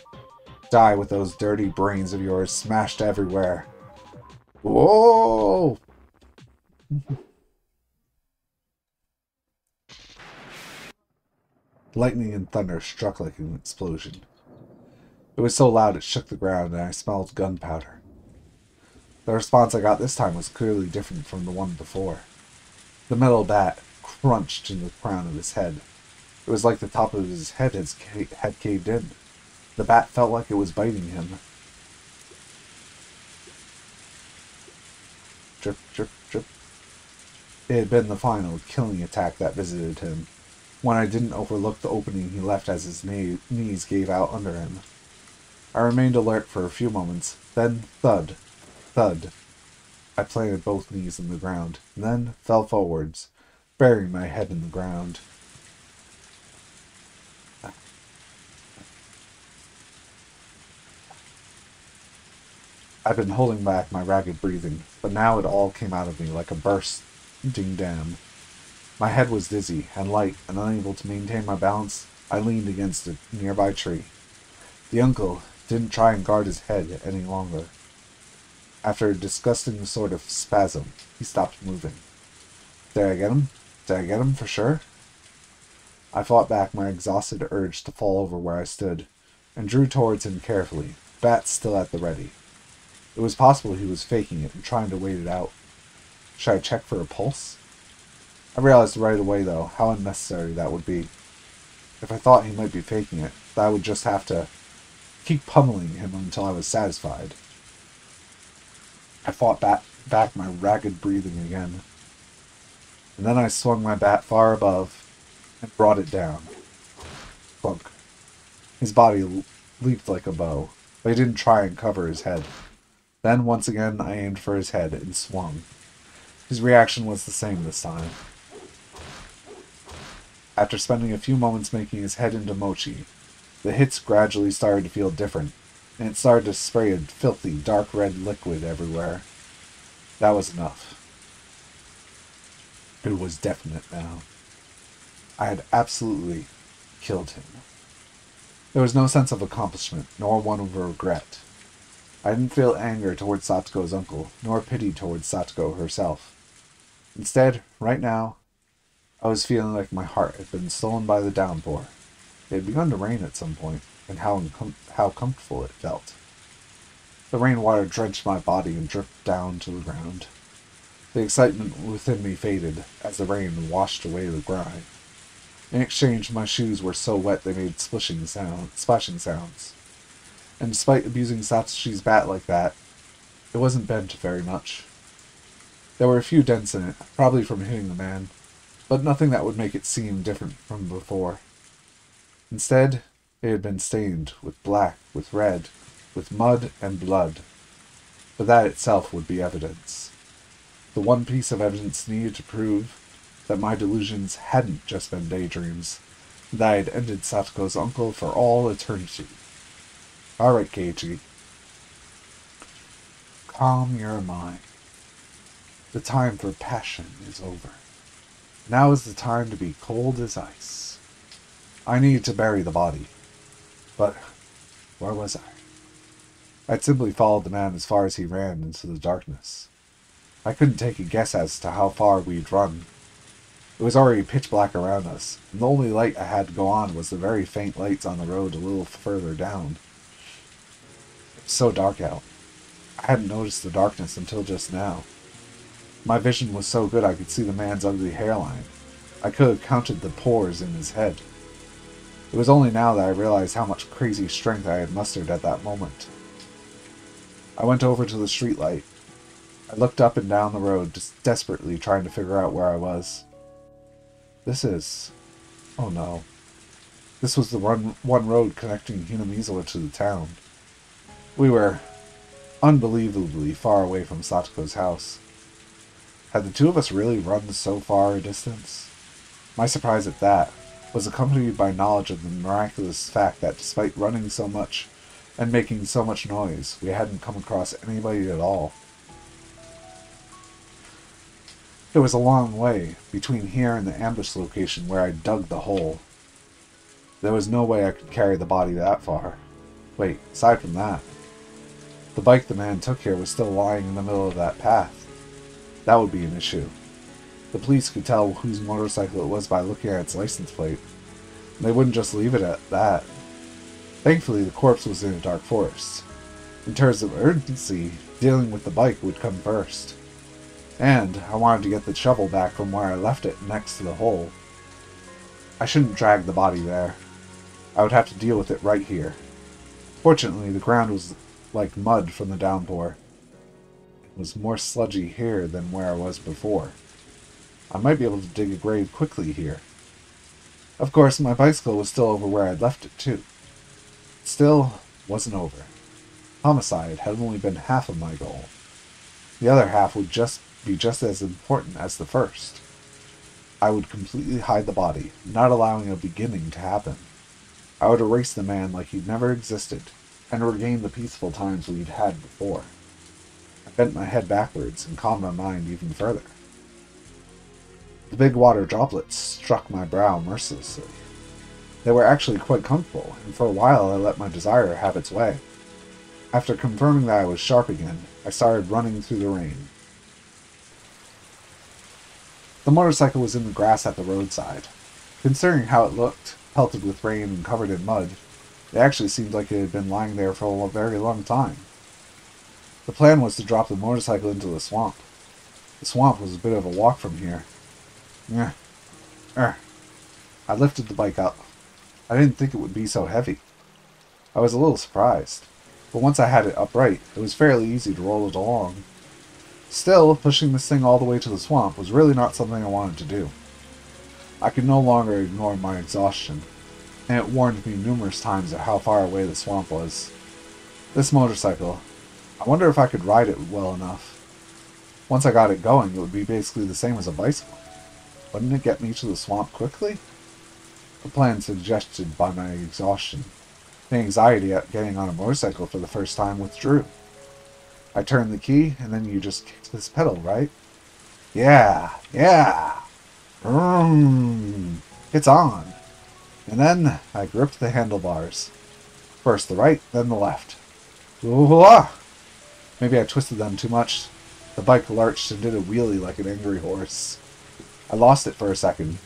Die with those dirty brains of yours smashed everywhere. Whoa! Lightning and thunder struck like an explosion. It was so loud it shook the ground and I smelled gunpowder. The response I got this time was clearly different from the one before. The metal bat crunched in the crown of his head. It was like the top of his head had caved in. The bat felt like it was biting him. Drip, drip, drip. It had been the final, killing attack that visited him, when I didn't overlook the opening he left as his knees gave out under him. I remained alert for a few moments, then thud, thud. I planted both knees in the ground, and then fell forwards, burying my head in the ground. I've been holding back my ragged breathing, but now it all came out of me like a bursting dam. My head was dizzy and light, and unable to maintain my balance, I leaned against a nearby tree. The uncle didn't try and guard his head any longer. After a disgusting sort of spasm, he stopped moving. Did I get him? Did I get him for sure? I fought back my exhausted urge to fall over where I stood, and drew towards him carefully, bat still at the ready. It was possible he was faking it and trying to wait it out. Should I check for a pulse? I realized right away, though, how unnecessary that would be. If I thought he might be faking it, that I would just have to keep pummeling him until I was satisfied. I fought back my ragged breathing again. And then I swung my bat far above and brought it down. Clunk. His body leaped like a bow, but he didn't try and cover his head. Then, once again, I aimed for his head and swung. His reaction was the same this time. After spending a few moments making his head into mochi, the hits gradually started to feel different, and it started to spray a filthy, dark red liquid everywhere. That was enough. It was definite now. I had absolutely killed him. There was no sense of accomplishment, nor one of regret. I didn't feel anger towards Satsuko's uncle, nor pity towards Satsuko herself. Instead, right now, I was feeling like my heart had been stolen by the downpour. It had begun to rain at some point, and how comfortable it felt. The rainwater drenched my body and dripped down to the ground. The excitement within me faded as the rain washed away the grime. In exchange, my shoes were so wet they made splashing sounds. And despite abusing Satsushi's bat like that, it wasn't bent very much. There were a few dents in it, probably from hitting the man, but nothing that would make it seem different from before. Instead, it had been stained with black, with red, with mud and blood. But that itself would be evidence. The one piece of evidence needed to prove that my delusions hadn't just been daydreams, that I had ended Satsuko's uncle for all eternity. Alright, Keiichi. Calm your mind. The time for passion is over. Now is the time to be cold as ice. I needed to bury the body. But where was I? I'd simply followed the man as far as he ran into the darkness. I couldn't take a guess as to how far we'd run. It was already pitch black around us, and the only light I had to go on was the very faint lights on the road a little further down. It was so dark out. I hadn't noticed the darkness until just now. My vision was so good I could see the man's ugly hairline. I could have counted the pores in his head. It was only now that I realized how much crazy strength I had mustered at that moment. I went over to the streetlight. I looked up and down the road, just desperately trying to figure out where I was. Oh no. This was the one road connecting Hinamizawa to the town. We were unbelievably far away from Satoko's house. Had the two of us really run so far a distance? My surprise at that was accompanied by knowledge of the miraculous fact that despite running so much and making so much noise, we hadn't come across anybody at all. It was a long way between here and the ambush location where I dug the hole. There was no way I could carry the body that far. Wait, aside from that, the bike the man took here was still lying in the middle of that path. That would be an issue. The police could tell whose motorcycle it was by looking at its license plate. And they wouldn't just leave it at that. Thankfully, the corpse was in a dark forest. In terms of urgency, dealing with the bike would come first. And I wanted to get the shovel back from where I left it next to the hole. I shouldn't drag the body there. I would have to deal with it right here. Fortunately, the ground was like mud from the downpour. It was more sludgy here than where I was before. I might be able to dig a grave quickly here. Of course, my bicycle was still over where I'd left it, too. It still wasn't over. Homicide had only been half of my goal. The other half would be just as important as the first. I would completely hide the body, not allowing a beginning to happen. I would erase the man like he'd never existed, and regain the peaceful times we'd had before. I bent my head backwards and calmed my mind even further. The big water droplets struck my brow mercilessly. They were actually quite comfortable, and for a while I let my desire have its way. After confirming that I was sharp again, I started running through the rain. The motorcycle was in the grass at the roadside. Considering how it looked, pelted with rain and covered in mud, it actually seemed like it had been lying there for a very long time. The plan was to drop the motorcycle into the swamp. The swamp was a bit of a walk from here. I lifted the bike up. I didn't think it would be so heavy. I was a little surprised, but once I had it upright, it was fairly easy to roll it along. Still, pushing this thing all the way to the swamp was really not something I wanted to do. I could no longer ignore my exhaustion, and it warned me numerous times of how far away the swamp was. This motorcycle, I wonder if I could ride it well enough. Once I got it going, it would be basically the same as a bicycle. Wouldn't it get me to the swamp quickly? The plan suggested by my exhaustion. The anxiety at getting on a motorcycle for the first time withdrew. I turned the key, and then you just kick this pedal, right? Yeah! It's on! And then I gripped the handlebars. First the right, then the left. Ooh-ah! Maybe I twisted them too much. The bike lurched and did a wheelie like an angry horse. I lost it for a second,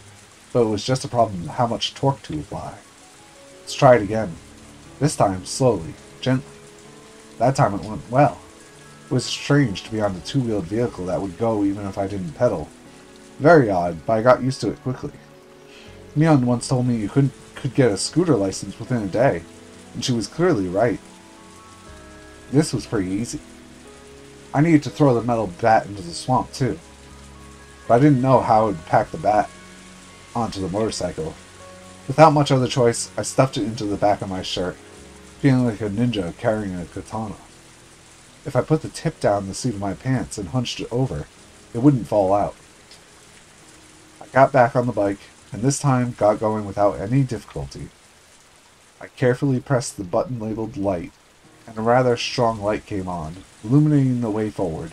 but it was just a problem of how much torque to apply. Let's try it again. This time, slowly, gently. That time it went well. It was strange to be on a two-wheeled vehicle that would go even if I didn't pedal. Very odd, but I got used to it quickly. Mion once told me you could get a scooter license within a day, and she was clearly right. This was pretty easy. I needed to throw the metal bat into the swamp too, but I didn't know how I would pack the bat onto the motorcycle. Without much other choice, I stuffed it into the back of my shirt, feeling like a ninja carrying a katana. If I put the tip down the seat of my pants and hunched it over, it wouldn't fall out. I got back on the bike, and this time got going without any difficulty. I carefully pressed the button labeled light, and a rather strong light came on, illuminating the way forward.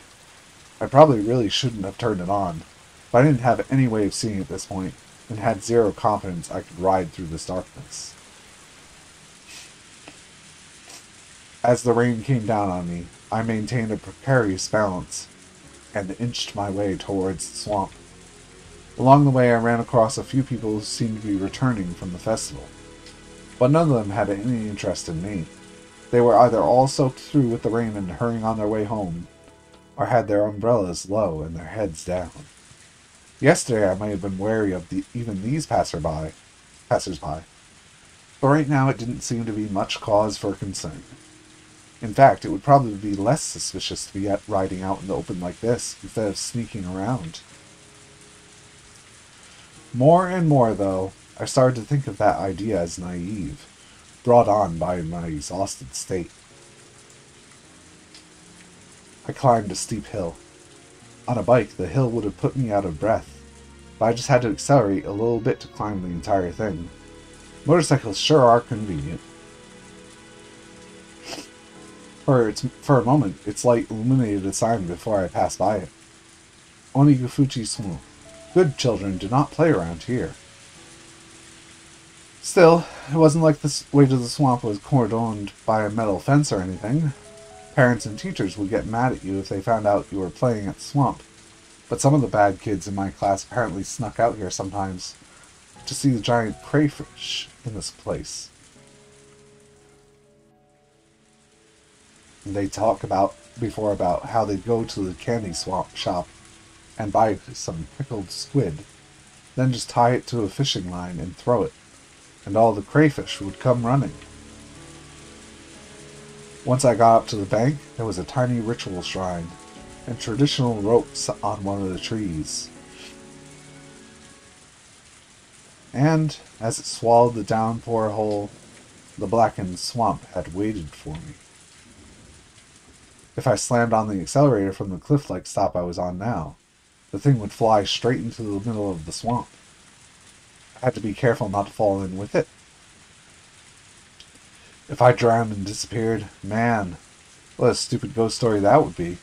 I probably really shouldn't have turned it on, but I didn't have any way of seeing at this point, and had zero confidence I could ride through this darkness. As the rain came down on me, I maintained a precarious balance, and inched my way towards the swamp. Along the way I ran across a few people who seemed to be returning from the festival, but none of them had any interest in me. They were either all soaked through with the rain and hurrying on their way home, or had their umbrellas low and their heads down. Yesterday I might have been wary of even these passers-by, but right now it didn't seem to be much cause for concern. In fact, it would probably be less suspicious to be riding out in the open like this instead of sneaking around. More and more, though, I started to think of that idea as naive, brought on by my exhausted state. I climbed a steep hill. On a bike, the hill would have put me out of breath, but I just had to accelerate a little bit to climb the entire thing. Motorcycles sure are convenient. For a moment, its light illuminated a sign before I passed by it. Onigufuchi Sumo. Good children do not play around here. Still, it wasn't like the way to the swamp was cordoned by a metal fence or anything. Parents and teachers would get mad at you if they found out you were playing at the swamp, but some of the bad kids in my class apparently snuck out here sometimes to see the giant crayfish in this place. They talk about how they'd go to the candy swamp shop and buy some pickled squid, then just tie it to a fishing line and throw it, and all the crayfish would come running. Once I got up to the bank, there was a tiny ritual shrine, and traditional ropes on one of the trees. And, as it swallowed the downpour whole, the blackened swamp had waited for me. If I slammed on the accelerator from the cliff-like stop I was on now, the thing would fly straight into the middle of the swamp. I had to be careful not to fall in with it. If I drowned and disappeared, man, what a stupid ghost story that would be.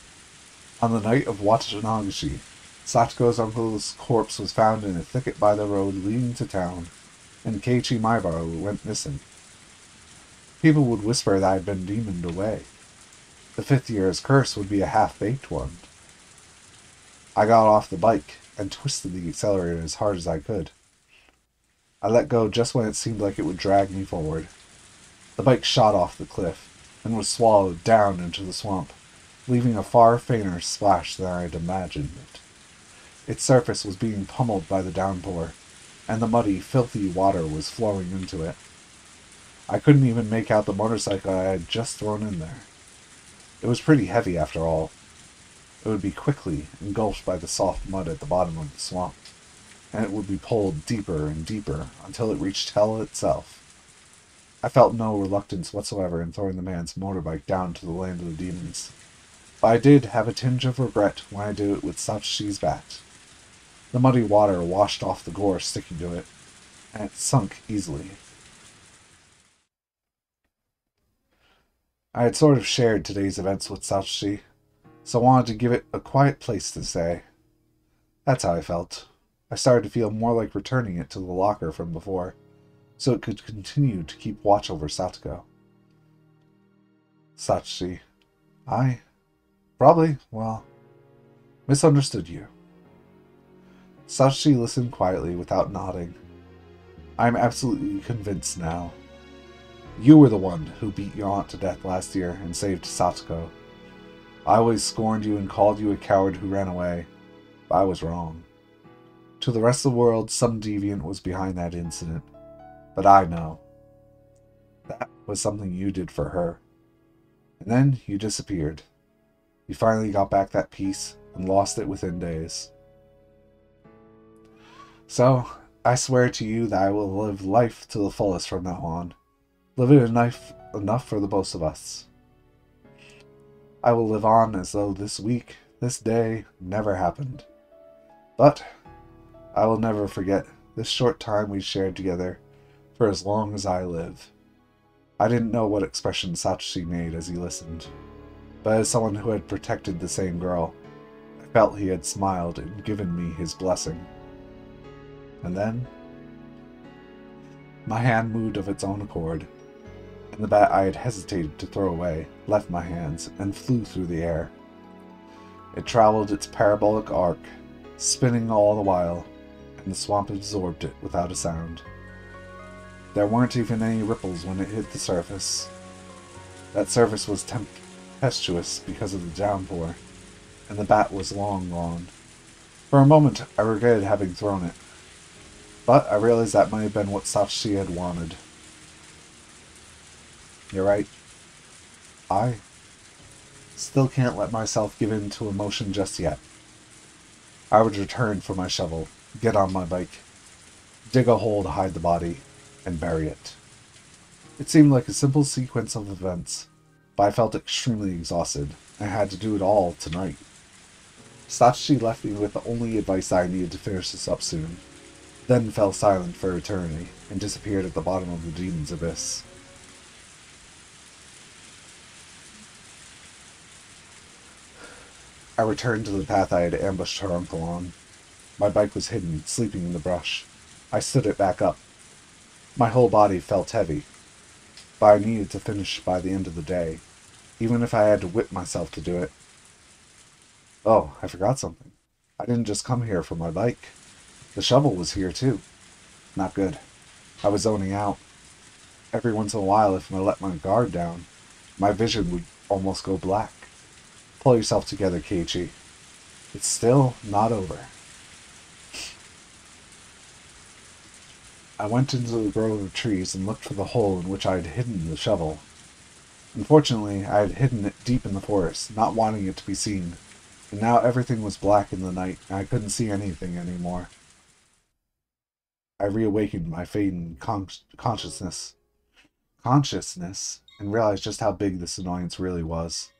On the night of Watanagashi, Satoko's uncle's corpse was found in a thicket by the road leading to town, and Keiichi Maibaro went missing. People would whisper that I had been demoned away. The 5th year's curse would be a half-baked one. I got off the bike and twisted the accelerator as hard as I could. I let go just when it seemed like it would drag me forward. The bike shot off the cliff and was swallowed down into the swamp, leaving a far fainter splash than I had imagined it. Its surface was being pummeled by the downpour, and the muddy, filthy water was flowing into it. I couldn't even make out the motorcycle I had just thrown in there. It was pretty heavy after all. It would be quickly engulfed by the soft mud at the bottom of the swamp, and it would be pulled deeper and deeper until it reached hell itself. I felt no reluctance whatsoever in throwing the man's motorbike down to the land of the demons, but I did have a tinge of regret when I did it with Sato's bat. The muddy water washed off the gore sticking to it, and it sunk easily. I had sort of shared today's events with Satoshi, so I wanted to give it a quiet place to stay. That's how I felt. I started to feel more like returning it to the locker from before, so it could continue to keep watch over Satoko. Satoshi, I probably, misunderstood you. Satoshi listened quietly without nodding. I am absolutely convinced now. You were the one who beat your aunt to death last year and saved Satoko. I always scorned you and called you a coward who ran away, but I was wrong. To the rest of the world, some deviant was behind that incident, but I know. That was something you did for her. And then you disappeared. You finally got back that peace and lost it within days. So, I swear to you that I will live life to the fullest from now on. Live it enough for the both of us. I will live on as though this week, this day, never happened. But I will never forget this short time we shared together for as long as I live. I didn't know what expression Satoshi made as he listened, but as someone who had protected the same girl, I felt he had smiled and given me his blessing. And then, my hand moved of its own accord, and the bat I had hesitated to throw away left my hands and flew through the air. It traveled its parabolic arc, spinning all the while, and the swamp absorbed it without a sound. There weren't even any ripples when it hit the surface. That surface was tempestuous because of the downpour, and the bat was long gone. For a moment, I regretted having thrown it, but I realized that might have been what Satoshi had wanted. You're right. I Still can't let myself give in to emotion just yet. I would return for my shovel, get on my bike, dig a hole to hide the body, and bury it. It seemed like a simple sequence of events, but I felt extremely exhausted. I had to do it all tonight. Satoshi left me with the only advice I needed to finish this up soon, then fell silent for eternity, and disappeared at the bottom of the demon's abyss. I returned to the path I had ambushed her uncle on. My bike was hidden, sleeping in the brush. I stood it back up. My whole body felt heavy, but I needed to finish by the end of the day, even if I had to whip myself to do it. Oh, I forgot something. I didn't just come here for my bike. The shovel was here too. Not good. I was zoning out. Every once in a while, if I let my guard down, my vision would almost go black. Pull yourself together, Keiichi. It's still not over. I went into the grove of trees and looked for the hole in which I had hidden the shovel. Unfortunately, I had hidden it deep in the forest, not wanting it to be seen, and now everything was black in the night, and I couldn't see anything anymore. I reawakened my fading consciousness, and realized just how big this annoyance really was.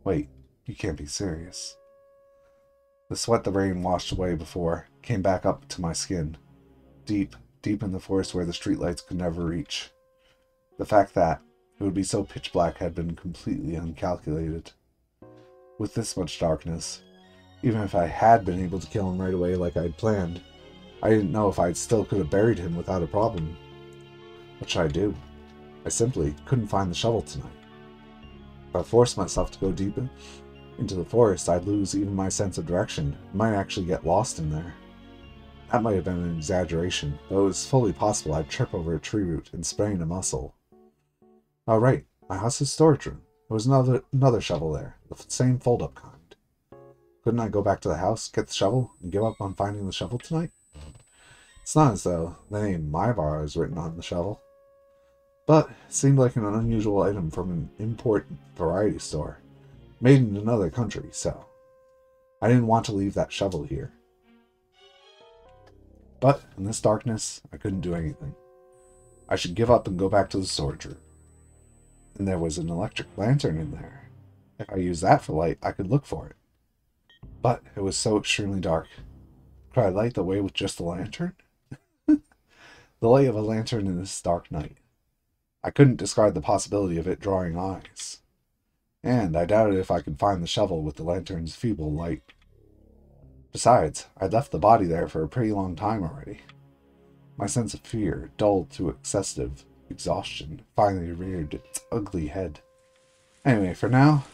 Wait, you can't be serious. The sweat the rain washed away before came back up to my skin, deep in the forest where the streetlights could never reach. The fact that it would be so pitch black had been completely uncalculated. With this much darkness, even if I had been able to kill him right away like I'd planned, I didn't know if I still could have buried him without a problem. What should I do? I simply couldn't find the shovel tonight. If I forced myself to go deep into the forest, I'd lose even my sense of direction. I might actually get lost in there. That might have been an exaggeration, though it was fully possible I'd trip over a tree root and sprain a muscle. Oh right, my house's storage room. There was another shovel there, the same fold-up kind. Couldn't I go back to the house, get the shovel, and give up on finding the shovel tonight? It's not as though the name Moirder is written on the shovel, but it seemed like an unusual item from an import variety store, made in another country, so I didn't want to leave that shovel here. But in this darkness, I couldn't do anything. I should give up and go back to the storage room. And there was an electric lantern in there. If I used that for light, I could look for it. But it was so extremely dark. Could I light the way with just the lantern? The light of a lantern in this dark night. I couldn't discard the possibility of it drawing eyes. And I doubted if I could find the shovel with the lantern's feeble light. Besides, I'd left the body there for a pretty long time already. My sense of fear, dulled through excessive exhaustion, finally reared its ugly head. Anyway, for now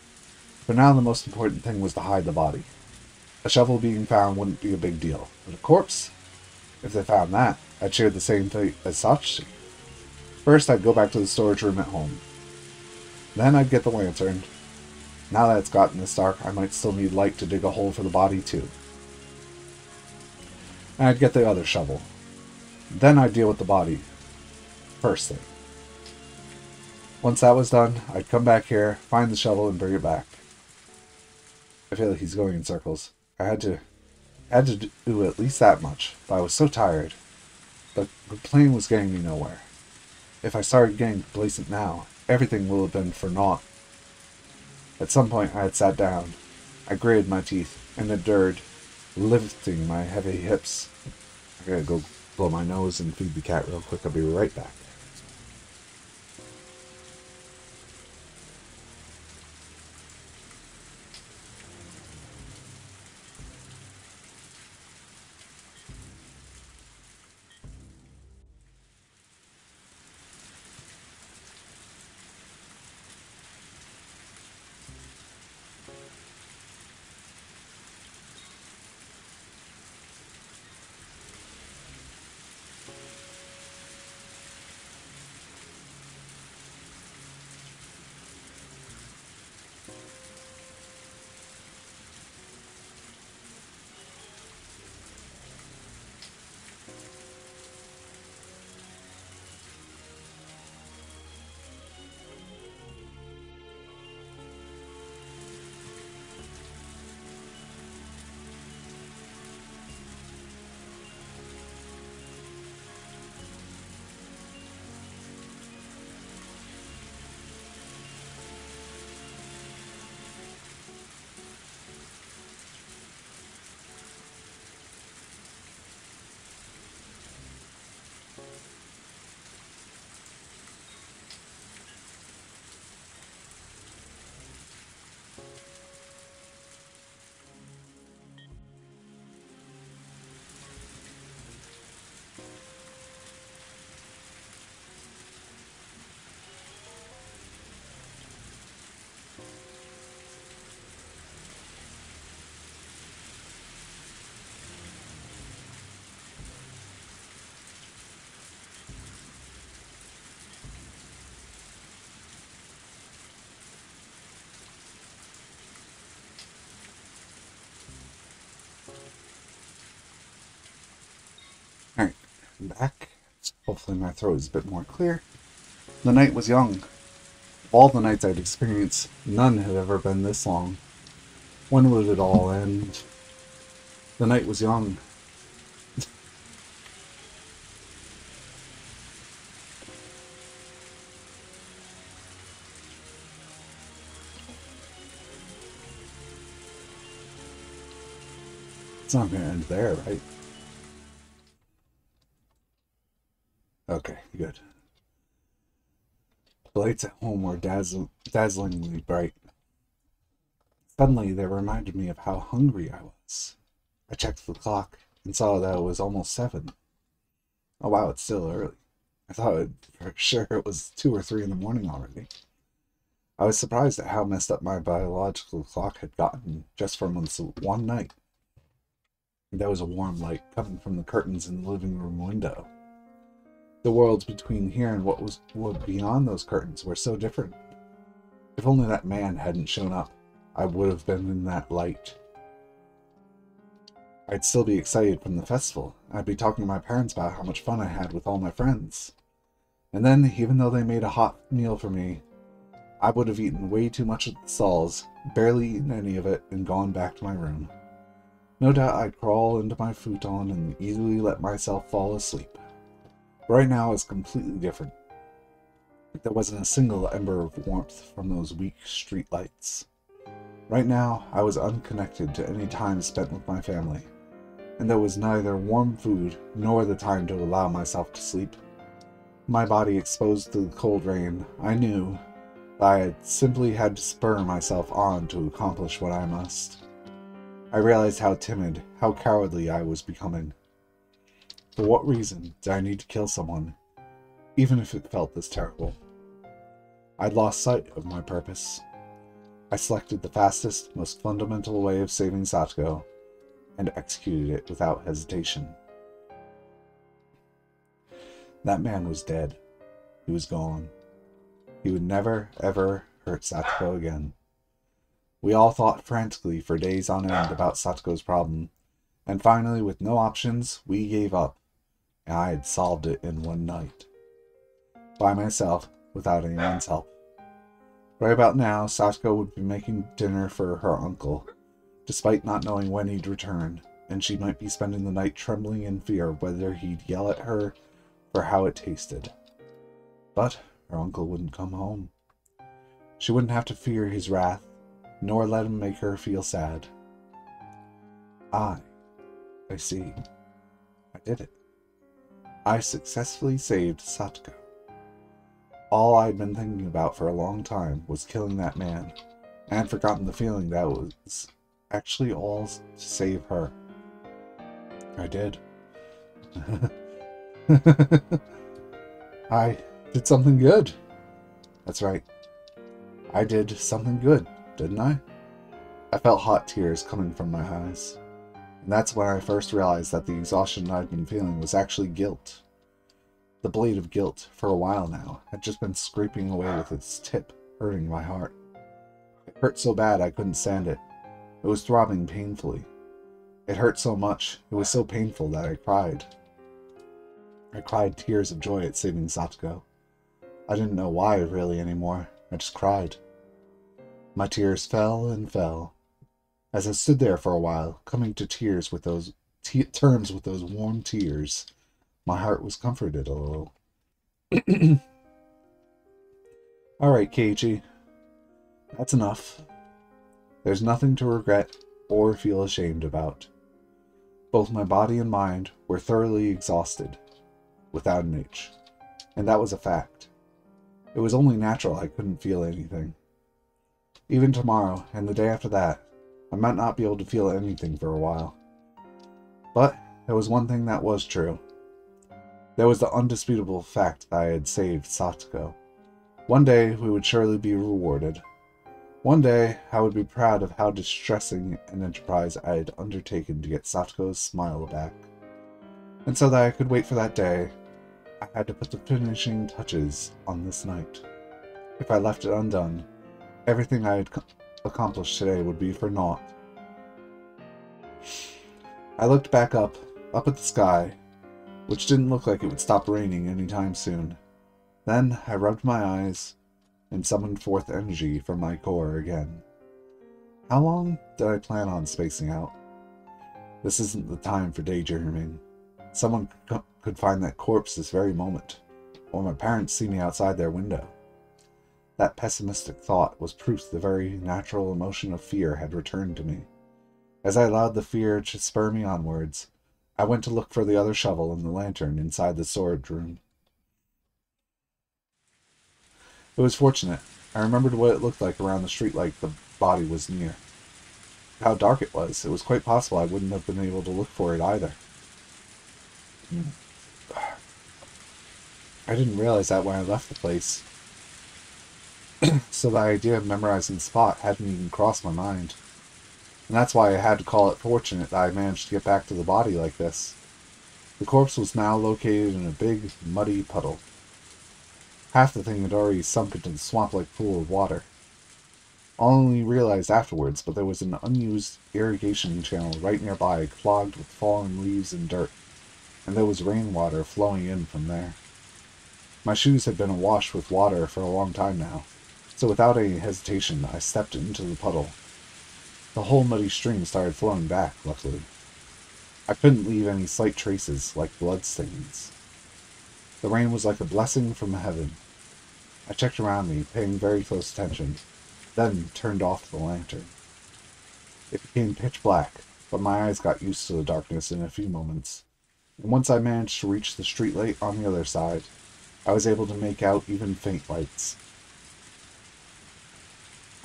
the most important thing was to hide the body. A shovel being found wouldn't be a big deal, but a corpse? If they found that, I'd share the same fate as Satoshi. First, I'd go back to the storage room at home. Then I'd get the lantern. Now that it's gotten this dark, I might still need light to dig a hole for the body too. And I'd get the other shovel. Then I'd deal with the body first thing. Once that was done, I'd come back here, find the shovel, and bring it back. I feel like he's going in circles. I had to do at least that much, but I was so tired. But complaining was getting me nowhere. If I started getting complacent now, everything will have been for naught. At some point I had sat down. I gritted my teeth and endured, lifting my heavy hips. I gotta go blow my nose and feed the cat real quick. I'll be right back. I'm back. Hopefully my throat is a bit more clear. The night was young. Of all the nights I'd experienced, none had ever been this long. When would it all end? The night was young. It's not going to end there, right? Okay, good. The lights at home were dazzlingly bright. Suddenly, they reminded me of how hungry I was. I checked the clock and saw that it was almost 7. Oh wow, it's still early. I thought for sure it was 2 or 3 in the morning already. I was surprised at how messed up my biological clock had gotten just from one night. There was a warm light coming from the curtains in the living room window. The worlds between here and what was beyond those curtains were so different. If only that man hadn't shown up, I would have been in that light. I'd still be excited from the festival. I'd be talking to my parents about how much fun I had with all my friends. And then, even though they made a hot meal for me, I would have eaten way too much at the stalls, barely eaten any of it, and gone back to my room. No doubt I'd crawl into my futon and easily let myself fall asleep. Right now it's completely different. There wasn't a single ember of warmth from those weak street lights. Right now I was unconnected to any time spent with my family, and there was neither warm food nor the time to allow myself to sleep. My body exposed to the cold rain, I knew that I had simply had to spur myself on to accomplish what I must. I realized how timid, how cowardly I was becoming. For what reason did I need to kill someone, even if it felt this terrible? I'd lost sight of my purpose. I selected the fastest, most fundamental way of saving Satoko, and executed it without hesitation. That man was dead. He was gone. He would never, ever hurt Satoko again. We all thought frantically for days on end about Satoko's problem, and finally, with no options, we gave up, and I had solved it in one night. By myself, without anyone's help. Right about now, Satoko would be making dinner for her uncle, despite not knowing when he'd return, and she might be spending the night trembling in fear whether he'd yell at her for how it tasted. But her uncle wouldn't come home. She wouldn't have to fear his wrath, nor let him make her feel sad. I see. I did it. I successfully saved Satoko. All I'd been thinking about for a long time was killing that man, and forgotten the feeling that was actually all to save her. I did. I did something good. That's right. I did something good, didn't I? I felt hot tears coming from my eyes. And that's when I first realized that the exhaustion I'd been feeling was actually guilt. The blade of guilt, for a while now, had just been scraping away with its tip, hurting my heart. It hurt so bad I couldn't stand it. It was throbbing painfully. It hurt so much, it was so painful that I cried. I cried tears of joy at saving Satoko. I didn't know why really anymore. I just cried. My tears fell and fell. As I stood there for a while, coming to tears with those terms with those warm tears, my heart was comforted a little. Alright, Keiichi. That's enough. There's nothing to regret or feel ashamed about. Both my body and mind were thoroughly exhausted, without an H, and that was a fact. It was only natural I couldn't feel anything. Even tomorrow, and the day after that, I might not be able to feel anything for a while. But there was one thing that was true. There was the undisputable fact that I had saved Satoko. One day we would surely be rewarded. One day I would be proud of how distressing an enterprise I had undertaken to get Satoko's smile back. And so that I could wait for that day, I had to put the finishing touches on this night. If I left it undone, everything I had accomplished today would be for naught. I looked back up at the sky, which didn't look like it would stop raining anytime soon. Then I rubbed my eyes and summoned forth energy from my core again. How long did I plan on spacing out? This isn't the time for daydreaming. Someone could find that corpse this very moment, or my parents see me outside their window. That pessimistic thought was proof the very natural emotion of fear had returned to me. As I allowed the fear to spur me onwards, I went to look for the other shovel and the lantern inside the storage room. It was fortunate. I remembered what it looked like around the street like the body was near. How dark it was quite possible I wouldn't have been able to look for it either. I didn't realize that when I left the place, so the idea of memorizing the spot hadn't even crossed my mind. And that's why I had to call it fortunate that I managed to get back to the body like this. The corpse was now located in a big, muddy puddle. Half the thing had already sunk into the swamp-like pool of water. I only realized afterwards, but there was an unused irrigation channel right nearby, clogged with fallen leaves and dirt, and there was rainwater flowing in from there. My shoes had been awash with water for a long time now, so without any hesitation I stepped into the puddle. The whole muddy stream started flowing back, luckily. I couldn't leave any slight traces, like bloodstains. The rain was like a blessing from heaven. I checked around me, paying very close attention, then turned off the lantern. It became pitch black, but my eyes got used to the darkness in a few moments, and once I managed to reach the streetlight on the other side, I was able to make out even faint lights.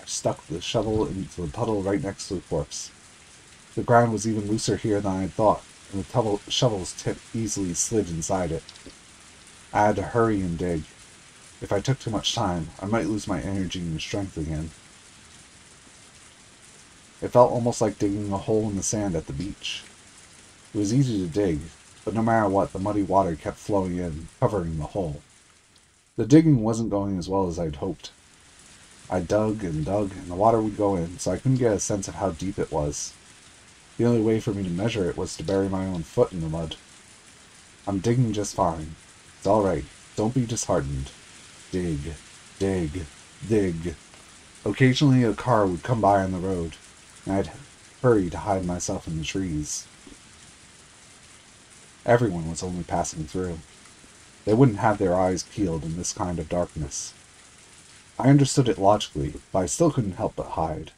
I stuck the shovel into the puddle right next to the corpse. The ground was even looser here than I had thought, and the shovel's tip easily slid inside it. I had to hurry and dig. If I took too much time, I might lose my energy and strength again. It felt almost like digging a hole in the sand at the beach. It was easy to dig, but no matter what, the muddy water kept flowing in, covering the hole. The digging wasn't going as well as I'd hoped. I dug, and the water would go in, so I couldn't get a sense of how deep it was. The only way for me to measure it was to bury my own foot in the mud. I'm digging just fine. It's all right. Don't be disheartened. Dig, dig, dig. Occasionally a car would come by on the road, and I'd hurry to hide myself in the trees. Everyone was only passing through. They wouldn't have their eyes peeled in this kind of darkness. I understood it logically, but I still couldn't help but hide.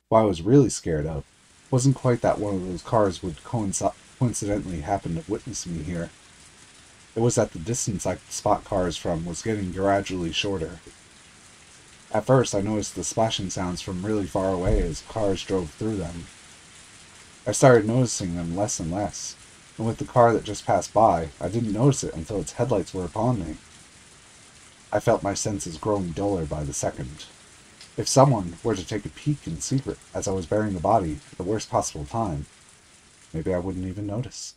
What I was really scared of wasn't quite that one of those cars would coincidentally happen to witness me here. It was that the distance I could spot cars from was getting gradually shorter. At first, I noticed the splashing sounds from really far away as cars drove through them. I started noticing them less and less, and with the car that just passed by, I didn't notice it until its headlights were upon me. I felt my senses growing duller by the second. If someone were to take a peek in secret as I was burying the body at the worst possible time, maybe I wouldn't even notice.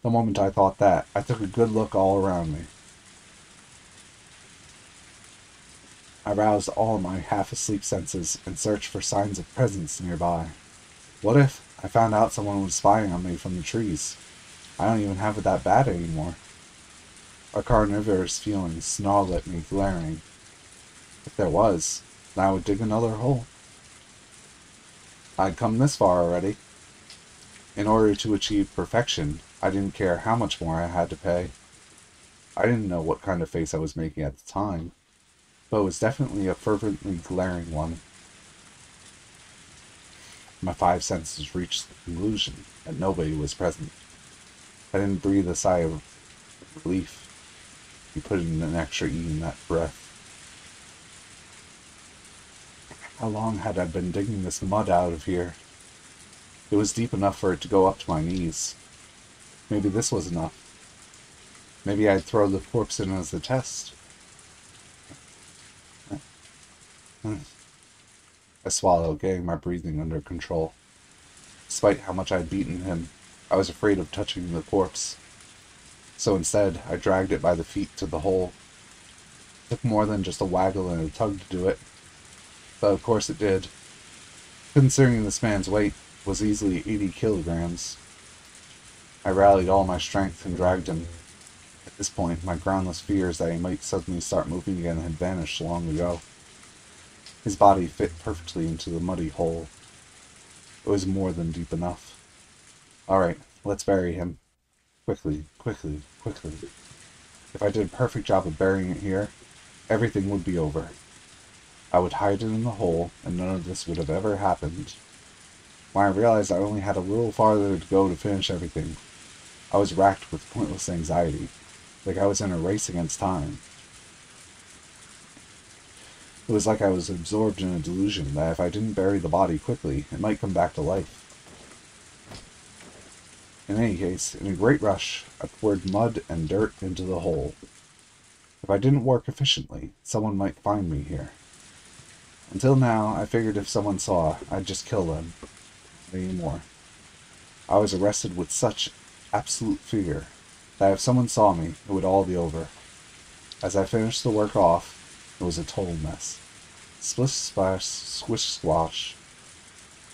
The moment I thought that, I took a good look all around me. I roused all my half-asleep senses and searched for signs of presence nearby. What if I found out someone was spying on me from the trees? I don't even have it that bad anymore. A carnivorous feeling snarled at me, glaring. If there was, then I would dig another hole. I'd come this far already. In order to achieve perfection, I didn't care how much more I had to pay. I didn't know what kind of face I was making at the time, but it was definitely a fervently glaring one. My 5 senses reached the conclusion that nobody was present. I didn't breathe a sigh of relief. You put in an extra E in that breath. How long had I been digging this mud out of here? It was deep enough for it to go up to my knees. Maybe this was enough. Maybe I'd throw the corpse in as a test. I swallowed, getting my breathing under control. Despite how much I'd beaten him, I was afraid of touching the corpse. So instead, I dragged it by the feet to the hole. It took more than just a waggle and a tug to do it. But of course it did. Considering this man's weight was easily 80 kilograms. I rallied all my strength and dragged him. At this point, my groundless fears that he might suddenly start moving again had vanished long ago. His body fit perfectly into the muddy hole. It was more than deep enough. Alright, let's bury him. Quickly, quickly, quickly. If I did a perfect job of burying it here, everything would be over. I would hide it in the hole, and none of this would have ever happened. When I realized I only had a little farther to go to finish everything, I was racked with pointless anxiety, like I was in a race against time. It was like I was absorbed in a delusion that if I didn't bury the body quickly, it might come back to life. In any case, in a great rush, I poured mud and dirt into the hole. If I didn't work efficiently, someone might find me here. Until now, I figured if someone saw, I'd just kill them. Not anymore. I was arrested with such absolute fear that if someone saw me, it would all be over. As I finished the work off, it was a total mess. Splish splash, squish squash.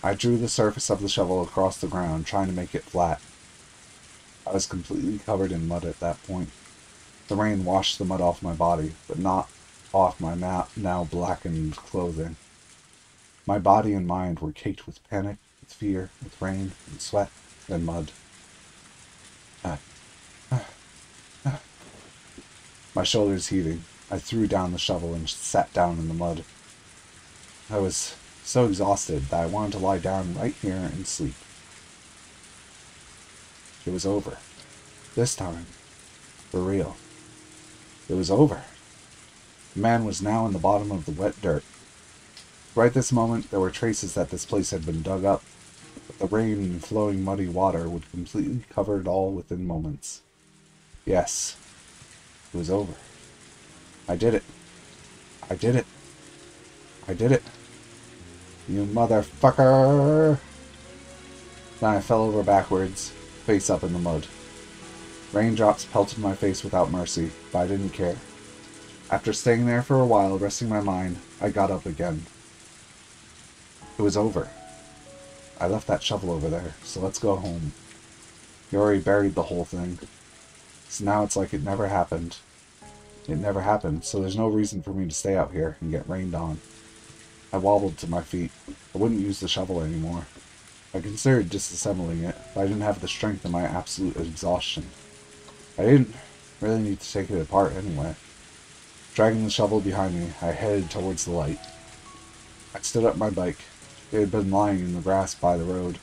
I drew the surface of the shovel across the ground, trying to make it flat. I was completely covered in mud at that point. The rain washed the mud off my body, but not off my now blackened clothing. My body and mind were caked with panic, with fear, with rain, and sweat, and mud. My shoulders heaving, I threw down the shovel and sat down in the mud. I was so exhausted that I wanted to lie down right here and sleep. It was over. This time. For real. It was over. The man was now in the bottom of the wet dirt. Right this moment, there were traces that this place had been dug up, but the rain and flowing muddy water would completely cover it all within moments. Yes. It was over. I did it. I did it. I did it. You motherfucker! Then I fell over backwards, face up in the mud. Raindrops pelted my face without mercy, but I didn't care. After staying there for a while, resting my mind, I got up again. It was over. I left that shovel over there, so let's go home. You already buried the whole thing. So now it's like it never happened. It never happened, so there's no reason for me to stay out here and get rained on. I wobbled to my feet. I wouldn't use the shovel anymore. I considered disassembling it, but I didn't have the strength in my absolute exhaustion. I didn't really need to take it apart anyway. Dragging the shovel behind me, I headed towards the light. I stood up my bike. It had been lying in the grass by the road.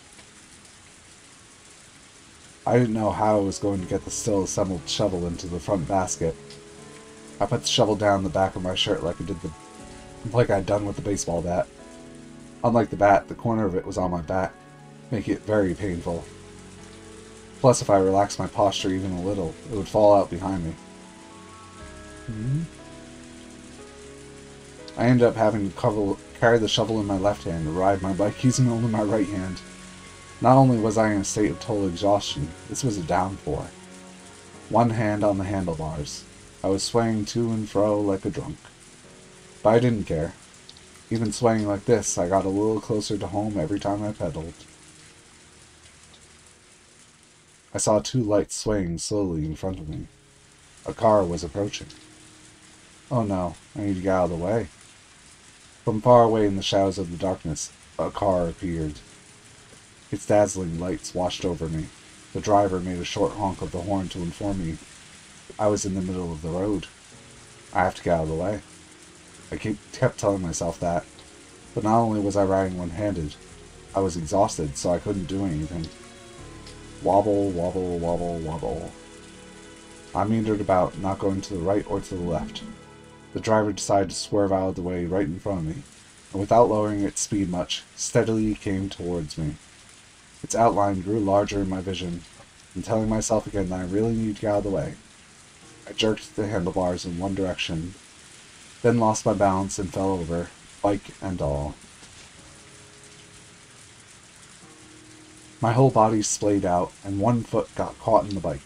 I didn't know how I was going to get the still assembled shovel into the front basket. I put the shovel down the back of my shirt like I'd done with the baseball bat. Unlike the bat, the corner of it was on my back, making it very painful. Plus, if I relaxed my posture even a little, it would fall out behind me. I ended up having to carry the shovel in my left hand and ride my bike using only my right hand. Not only was I in a state of total exhaustion, this was a downpour. One hand on the handlebars. I was swaying to and fro like a drunk. But I didn't care. Even swaying like this, I got a little closer to home every time I pedaled. I saw two lights swaying slowly in front of me. A car was approaching. Oh no, I need to get out of the way. From far away in the shadows of the darkness, a car appeared. Its dazzling lights washed over me. The driver made a short honk of the horn to inform me I was in the middle of the road. I have to get out of the way. I kept telling myself that, but not only was I riding one-handed, I was exhausted, so I couldn't do anything. Wobble, wobble, wobble, wobble. I meandered about, not going to the right or to the left. The driver decided to swerve out of the way right in front of me, and without lowering its speed much, steadily came towards me. Its outline grew larger in my vision, and telling myself again that I really needed to get out of the way, I jerked the handlebars in one direction, then lost my balance and fell over, bike and all. My whole body splayed out, and one foot got caught in the bike.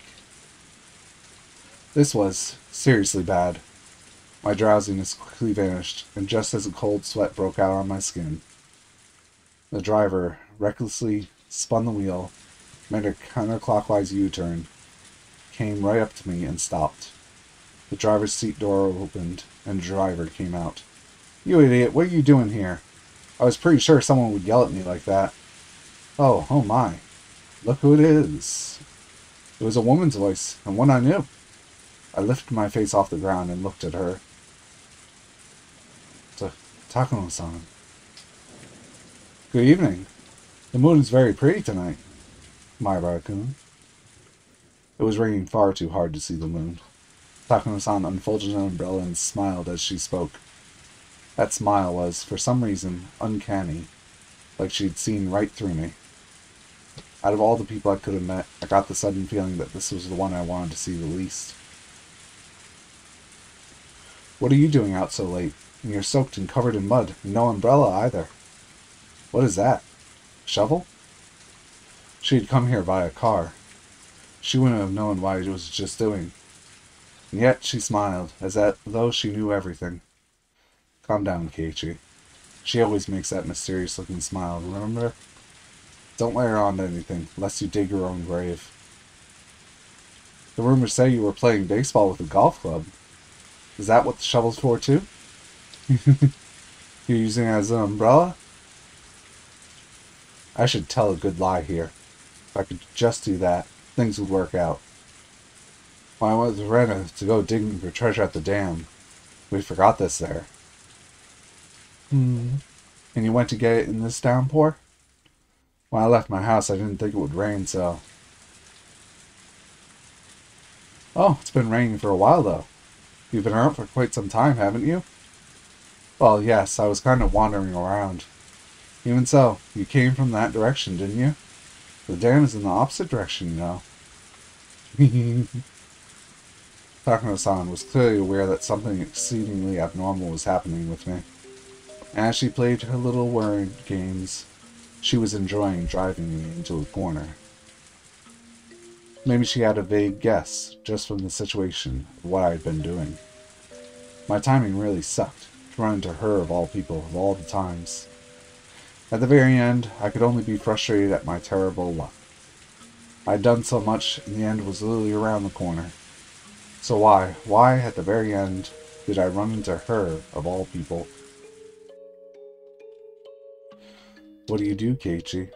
This was seriously bad. My drowsiness quickly vanished, and just as a cold sweat broke out on my skin, the driver recklessly spun the wheel made a counterclockwise U-turn, came right up to me, and stopped. The driver's seat door opened, and the driver came out. "You idiot, what are you doing here? I was pretty sure someone would yell at me like that." Oh my. Look who it is. It was a woman's voice, and one I knew. I lifted my face off the ground and looked at her. Takano-san. "Good evening. The moon is very pretty tonight, Moirder-kun." It was raining far too hard to see the moon. Takano-san unfolded an umbrella and smiled as she spoke. That smile was, for some reason, uncanny, like she'd seen right through me. Out of all the people I could have met, I got the sudden feeling that this was the one I wanted to see the least. "What are you doing out so late? And you're soaked and covered in mud, and no umbrella either." "What is that? Shovel?" She had come here by a car. She wouldn't have known what I was just doing. And yet she smiled, as though she knew everything. "Calm down, Keiichi. She always makes that mysterious-looking smile, remember? Don't let her on to anything, lest you dig your own grave." "The rumors say you were playing baseball with a golf club. Is that what the shovel's for, too?" "You're using it as an umbrella?" I should tell a good lie here. If I could just do that, things would work out. When I went with Rena to go digging for treasure at the dam, we forgot this there. And you went to get it in this downpour?" "When I left my house, I didn't think it would rain, so..." "Oh, it's been raining for a while, though. You've been out for quite some time, haven't you?" "Well, yes, I was kind of wandering around." "Even so, you came from that direction, didn't you? The dam is in the opposite direction, you know." Takano-san was clearly aware that something exceedingly abnormal was happening with me. As she played her little word games, she was enjoying driving me into a corner. Maybe she had a vague guess, just from the situation, of what I had been doing. My timing really sucked, to run into her of all people, of all the times. At the very end, I could only be frustrated at my terrible luck. I had done so much, and the end was literally around the corner. So why, at the very end, did I run into her, of all people? What do you do, Keiichi?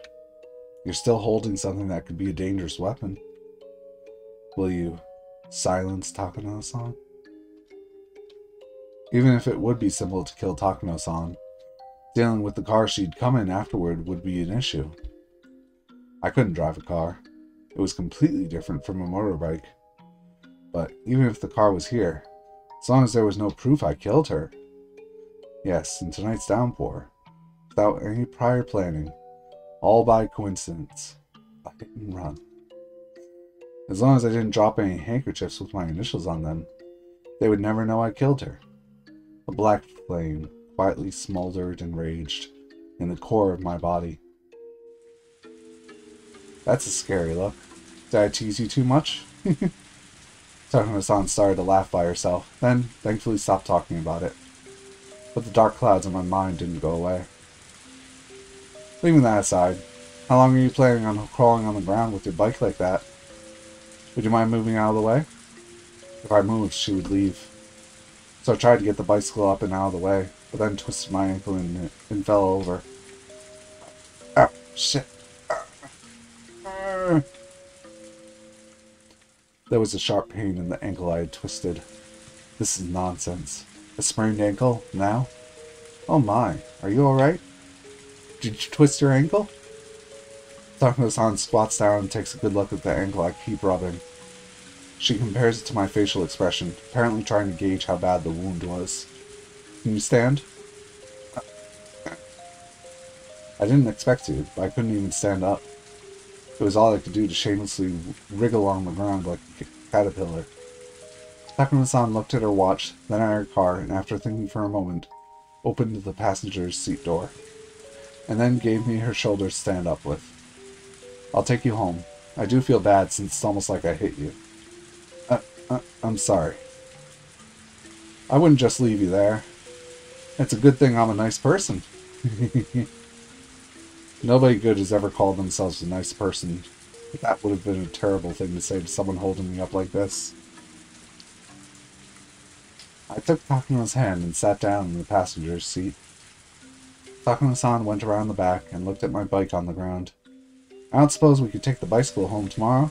You're still holding something that could be a dangerous weapon. Will you silence Takano-san? Even if it would be simple to kill Takano-san, dealing with the car she'd come in afterward would be an issue. I couldn't drive a car. It was completely different from a motorbike. But even if the car was here, as long as there was no proof I killed her. Yes, in tonight's downpour, without any prior planning, all by coincidence, a hit and run. As long as I didn't drop any handkerchiefs with my initials on them, they would never know I killed her. A black flame quietly smoldered and raged in the core of my body. That's a scary look. Did I tease you too much? Takano-san started to laugh by herself, then thankfully stopped talking about it. But the dark clouds in my mind didn't go away. Leaving that aside, how long are you planning on crawling on the ground with your bike like that? Would you mind moving out of the way? If I moved, she would leave. So I tried to get the bicycle up and out of the way, but then twisted my ankle and fell over. Ow, shit. There was a sharp pain in the ankle I had twisted. This is nonsense. A sprained ankle, now? Oh my, are you alright? Did you twist your ankle? Takano-san squats down and takes a good look at the ankle I keep rubbing. She compares it to my facial expression, apparently trying to gauge how bad the wound was. Can you stand? I didn't expect to, but I couldn't even stand up. It was all I could do to shamelessly wriggle along the ground like a caterpillar. Takano-san looked at her watch, then at her car, and after thinking for a moment, opened the passenger's seat door, and then gave me her shoulder to stand up with. I'll take you home. I do feel bad since it's almost like I hit you. I'm sorry. I wouldn't just leave you there. It's a good thing I'm a nice person. Nobody good has ever called themselves a nice person. That would have been a terrible thing to say to someone holding me up like this. I took Takuma's hand and sat down in the passenger's seat. Takuma-san went around the back and looked at my bike on the ground. I don't suppose we could take the bicycle home tomorrow?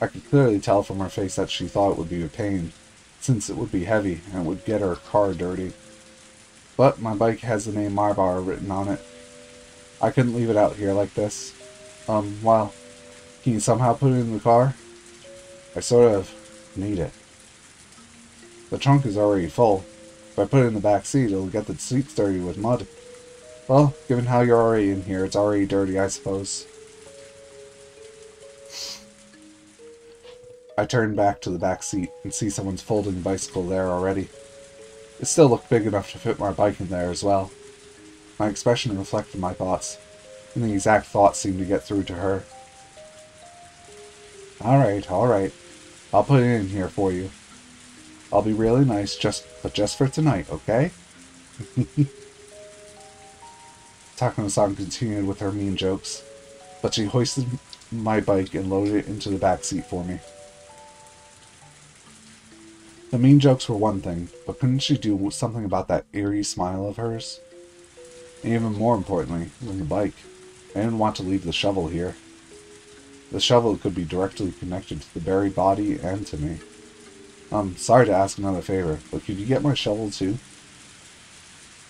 I could clearly tell from her face that she thought it would be a pain, since it would be heavy and it would get her car dirty. But my bike has the name Moirder written on it. I couldn't leave it out here like this. Well, can you somehow put it in the car? I sort of need it. The trunk is already full. If I put it in the back seat, it'll get the seats dirty with mud. Well, given how you're already in here, it's already dirty, I suppose. I turn back to the back seat and see someone's folding bicycle there already. It still looked big enough to fit my bike in there as well. My expression reflected my thoughts, and the exact thoughts seemed to get through to her. Alright. I'll put it in here for you. I'll be really nice, but just for tonight, okay? Takuma-san continued with her mean jokes, but she hoisted my bike and loaded it into the back seat for me. The mean jokes were one thing, but couldn't she do something about that eerie smile of hers? And even more importantly, than the bike, I didn't want to leave the shovel here. The shovel could be directly connected to the buried body and to me. Sorry to ask another favor, but could you get my shovel too?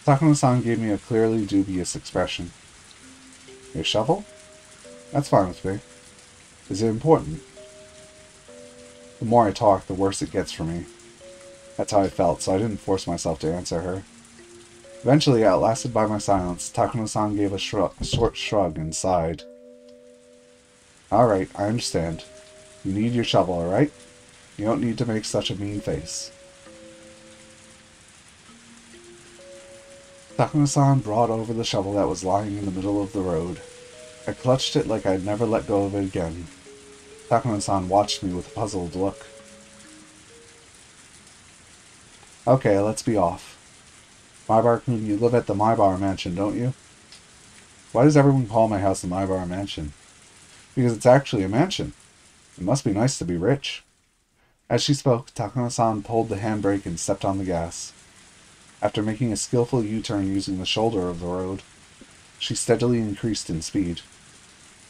Takuma-san gave me a clearly dubious expression. Your shovel? That's fine with me. Is it important? The more I talk, the worse it gets for me. That's how I felt, so I didn't force myself to answer her. Eventually, outlasted by my silence, Takuma-san gave a short shrug and sighed. Alright, I understand. You need your shovel, alright? You don't need to make such a mean face. Takuma-san brought over the shovel that was lying in the middle of the road. I clutched it like I'd never let go of it again. Takuma-san watched me with a puzzled look. Okay, let's be off. Moirder-kun, you live at the Moirder Mansion, don't you? Why does everyone call my house the Moirder Mansion? Because it's actually a mansion. It must be nice to be rich. As she spoke, Takuma-san pulled the handbrake and stepped on the gas. After making a skillful U-turn using the shoulder of the road, she steadily increased in speed.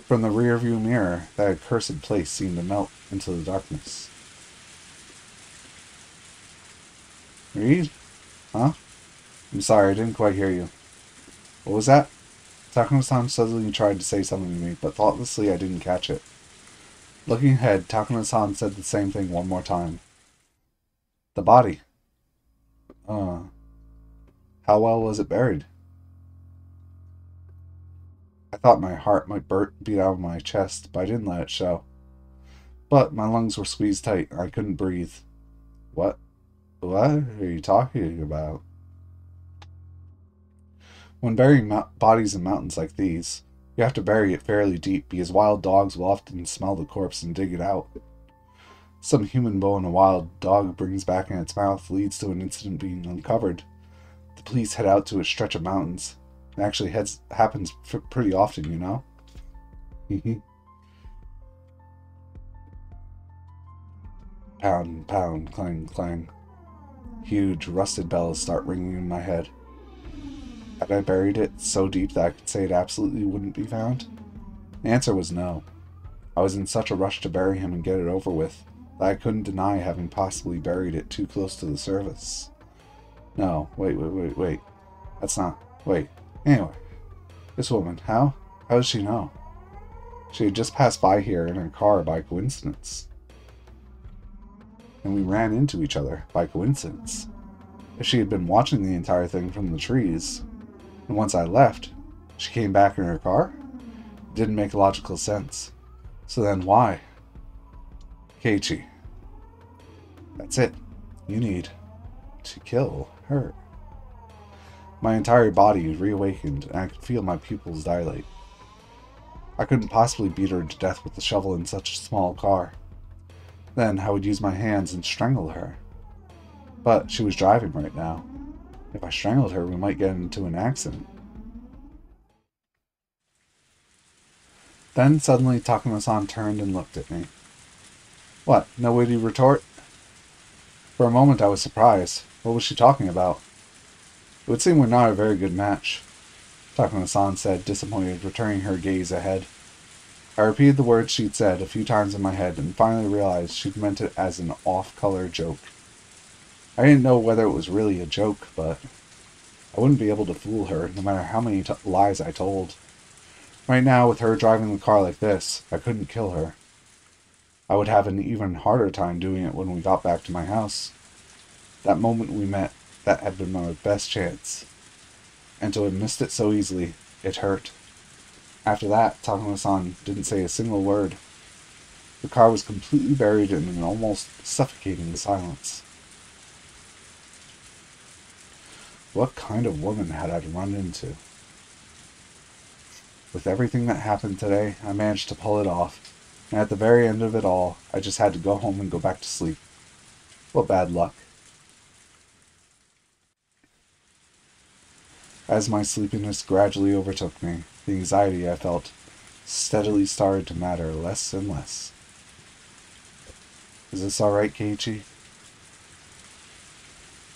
From the rear-view mirror, that accursed place seemed to melt into the darkness. Reed? Huh? I'm sorry, I didn't quite hear you. What was that? Takuma-san suddenly tried to say something to me, but thoughtlessly I didn't catch it. Looking ahead, Takuma-san said the same thing one more time. The body. How well was it buried? I thought my heart might beat out of my chest, but I didn't let it show. But my lungs were squeezed tight, and I couldn't breathe. What are you talking about? When burying bodies in mountains like these, you have to bury it fairly deep because wild dogs will often smell the corpse and dig it out. Some human bone a wild dog brings back in its mouth leads to an incident being uncovered. The police head out to a stretch of mountains. It actually happens pretty often, you know? Pound, pound, clang, clang. Huge, rusted bells start ringing in my head. Had I buried it so deep that I could say it absolutely wouldn't be found? The answer was no. I was in such a rush to bury him and get it over with that I couldn't deny having possibly buried it too close to the surface. No, wait. That's not... Wait. Anyway. This woman, how does she know? She had just passed by here in her car by coincidence. And we ran into each other by coincidence. If she had been watching the entire thing from the trees, and once I left, she came back in her car? It didn't make logical sense. So then why? Keiichi. That's it. You need to kill her. My entire body reawakened, and I could feel my pupils dilate. I couldn't possibly beat her to death with the shovel in such a small car. Then I would use my hands and strangle her. But she was driving right now. If I strangled her, we might get into an accident. Then suddenly Takuma-san turned and looked at me. What, no witty retort? For a moment I was surprised. What was she talking about? It would seem we're not a very good match, Takuma-san said, disappointed, returning her gaze ahead. I repeated the words she'd said a few times in my head and finally realized she'd meant it as an off-color joke. I didn't know whether it was really a joke, but I wouldn't be able to fool her, no matter how many lies I told. Right now, with her driving the car like this, I couldn't kill her. I would have an even harder time doing it when we got back to my house. That moment we met, that had been my best chance. And to have missed it so easily, it hurt. After that, Takuma-san didn't say a single word. The car was completely buried in an almost suffocating silence. What kind of woman had I run into? With everything that happened today, I managed to pull it off, and at the very end of it all, I just had to go home and go back to sleep. What bad luck. As my sleepiness gradually overtook me, the anxiety I felt steadily started to matter less and less. Is this alright, Keiichi?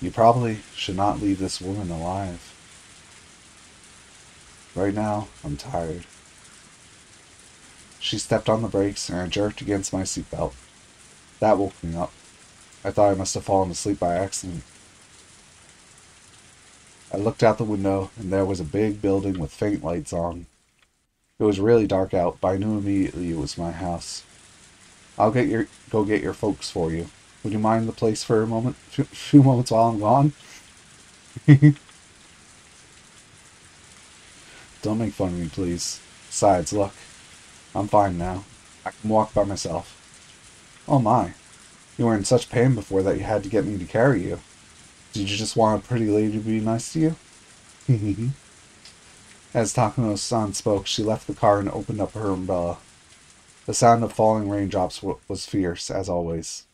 You probably should not leave this woman alive. Right now, I'm tired. She stepped on the brakes and I jerked against my seatbelt. That woke me up. I thought I must have fallen asleep by accident. I looked out the window and there was a big building with faint lights on. It was really dark out, but I knew immediately it was my house. I'll go get your folks for you. Would you mind the place for a moment, few moments while I'm gone? Don't make fun of me, please. Besides, look, I'm fine now. I can walk by myself. Oh my, you were in such pain before that you had to get me to carry you. Did you just want a pretty lady to be nice to you? As Takuma-san spoke, she left the car and opened up her umbrella. The sound of falling raindrops was fierce, as always.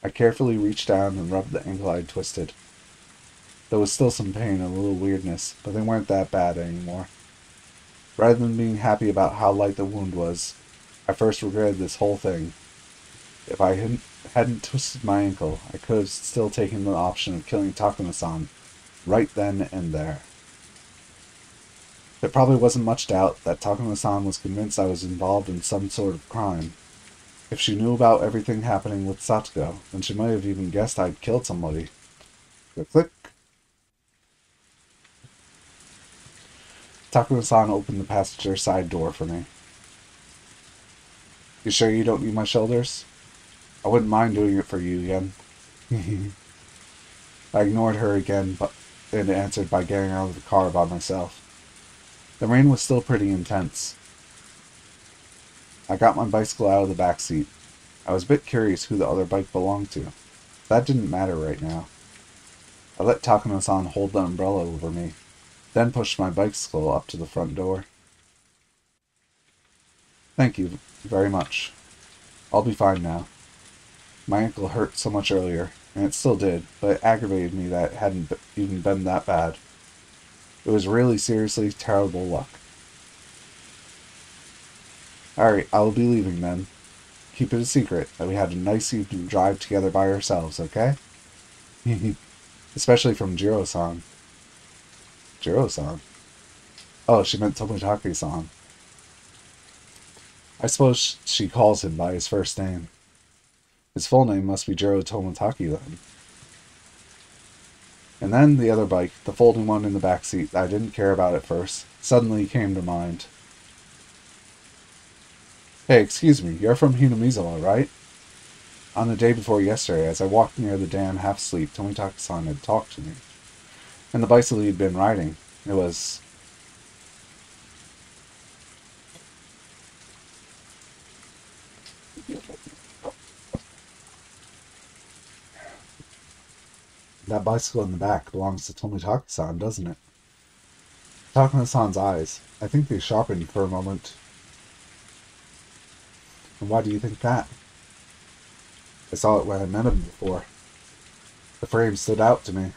I carefully reached down and rubbed the ankle I'd twisted. There was still some pain and a little weirdness, but they weren't that bad anymore. Rather than being happy about how light the wound was, I first regretted this whole thing. If I hadn't twisted my ankle, I could have still taken the option of killing Takuma-san right then and there. There probably wasn't much doubt that Takuma-san was convinced I was involved in some sort of crime. If she knew about everything happening with Satsuko, then she might have even guessed I'd killed somebody. Click, click. Takuma-san opened the passenger side door for me. You sure you don't need my shoulders? I wouldn't mind doing it for you again. I ignored her again, and answered by getting out of the car by myself. The rain was still pretty intense. I got my bicycle out of the back seat. I was a bit curious who the other bike belonged to. That didn't matter right now. I let Takuma-san hold the umbrella over me, then pushed my bicycle up to the front door. Thank you very much. I'll be fine now. My ankle hurt so much earlier, and it still did, but it aggravated me that it hadn't even been that bad. It was really seriously terrible luck. Alright, I will be leaving then. Keep it a secret that we had a nice evening drive together by ourselves, okay? Especially from Jiro-san. Jiro-san? Oh, she meant Tomotaki-san. I suppose she calls him by his first name. His full name must be Jiro Tomotaki then. And then the other bike, the folding one in the back seat that I didn't care about at first, suddenly came to mind. Hey, excuse me, you're from Hinamizawa, right? On the day before yesterday, as I walked near the dam half-asleep, Tomitaki-san had talked to me. And the bicycle he'd been riding, it was... That bicycle in the back belongs to Tomitaki-san, doesn't it? Takuma-san's eyes, I think they sharpened for a moment. And why do you think that? I saw it when I met him before. The frame stood out to me.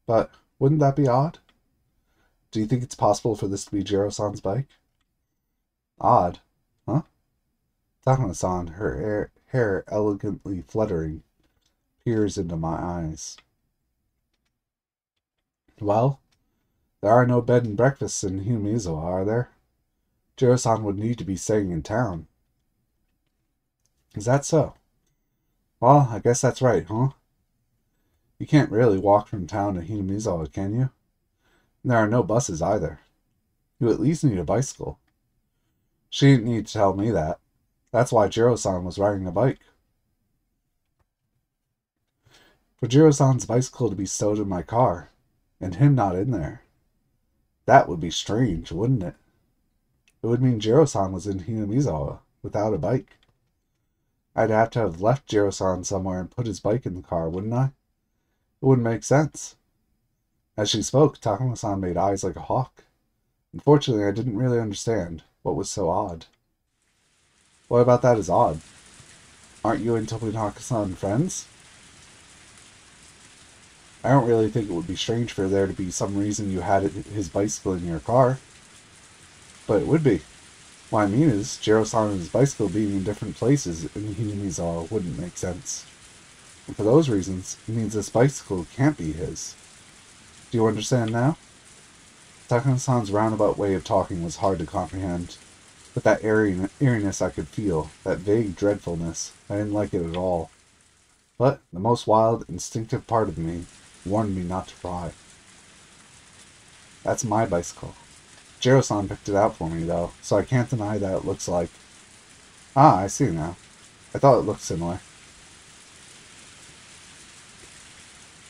But wouldn't that be odd? Do you think it's possible for this to be Jiro-san's bike? Odd. Huh? Takuma-san, her hair elegantly fluttering, peers into my eyes. Well, there are no bed and breakfasts in Himizuo, are there? Jiro-san would need to be staying in town. Is that so? Well, I guess that's right, huh? You can't really walk from town to Himizuo, can you? And there are no buses either. You at least need a bicycle. She didn't need to tell me that. That's why Jiro-san was riding a bike. For Jiro-san's bicycle to be stowed in my car, and him not in there. That would be strange, wouldn't it? It would mean Jiro-san was in Hinamizawa without a bike. I'd have to have left Jiro-san somewhere and put his bike in the car, wouldn't I? It wouldn't make sense. As she spoke, Takuma-san made eyes like a hawk. Unfortunately, I didn't really understand what was so odd. What about that is odd? Aren't you and Tobinaka-san friends? I don't really think it would be strange for there to be some reason you had his bicycle in your car. But it would be. What I mean is, Jiro-san and his bicycle being in different places in Hinamizawa wouldn't make sense. And for those reasons, it means this bicycle can't be his. Do you understand now? Takuma-san's roundabout way of talking was hard to comprehend. But that eeriness I could feel, that vague dreadfulness, I didn't like it at all. But the most wild, instinctive part of me warned me not to pry. That's my bicycle. Jiro-san picked it out for me, though, so I can't deny that it looks like... Ah, I see now. I thought it looked similar.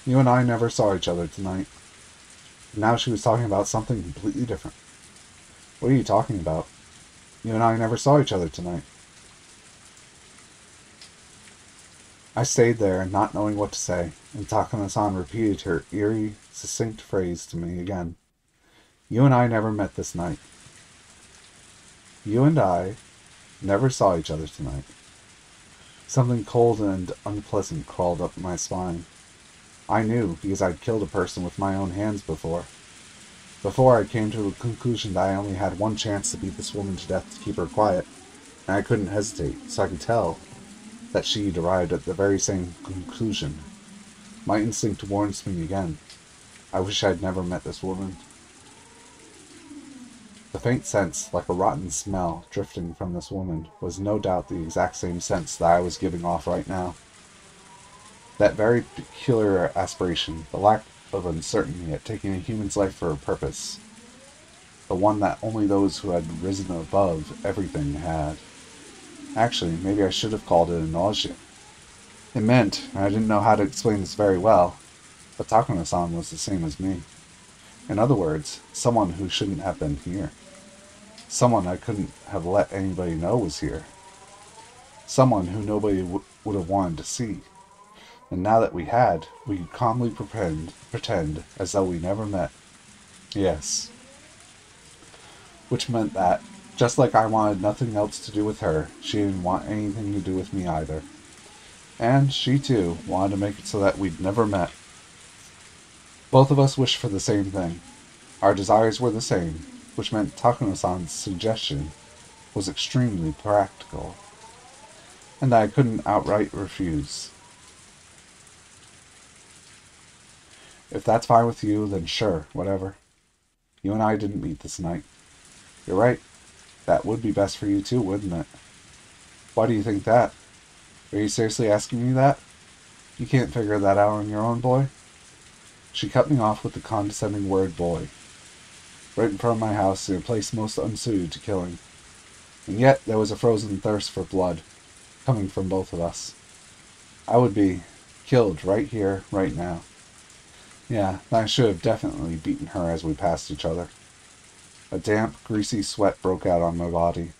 You and I never saw each other tonight. Now she was talking about something completely different. What are you talking about? You and I never saw each other tonight. I stayed there, not knowing what to say, and Takuma-san repeated her eerie, succinct phrase to me again. You and I never met this night. You and I never saw each other tonight. Something cold and unpleasant crawled up my spine. I knew, because I'd killed a person with my own hands before. Before I came to the conclusion that I only had one chance to beat this woman to death to keep her quiet, and I couldn't hesitate, so I could tell that she'd arrived at the very same conclusion. My instinct warns me again. I wish I'd never met this woman. The faint sense, like a rotten smell, drifting from this woman, was no doubt the exact same sense that I was giving off right now. That very peculiar aspiration, the lack of uncertainty at taking a human's life for a purpose. The one that only those who had risen above everything had. Actually, maybe I should have called it a nausea. It meant, and I didn't know how to explain this very well, but Takuma-san was the same as me. In other words, someone who shouldn't have been here. Someone I couldn't have let anybody know was here. Someone who nobody would have wanted to see. And now that we had, we could calmly pretend as though we never met. Yes. Which meant that, just like I wanted nothing else to do with her, she didn't want anything to do with me either. And she, too, wanted to make it so that we'd never met. Both of us wished for the same thing. Our desires were the same, which meant Takuma-san's suggestion was extremely practical, and I couldn't outright refuse. If that's fine with you, then sure, whatever. You and I didn't meet this night. You're right. That would be best for you too, wouldn't it? Why do you think that? Are you seriously asking me that? You can't figure that out on your own, boy? She cut me off with the condescending word boy. Right in front of my house, in a place most unsuited to killing. And yet there was a frozen thirst for blood, coming from both of us. I would be killed right here, right now. Yeah, I should have definitely beaten her as we passed each other. A damp, greasy sweat broke out on my body.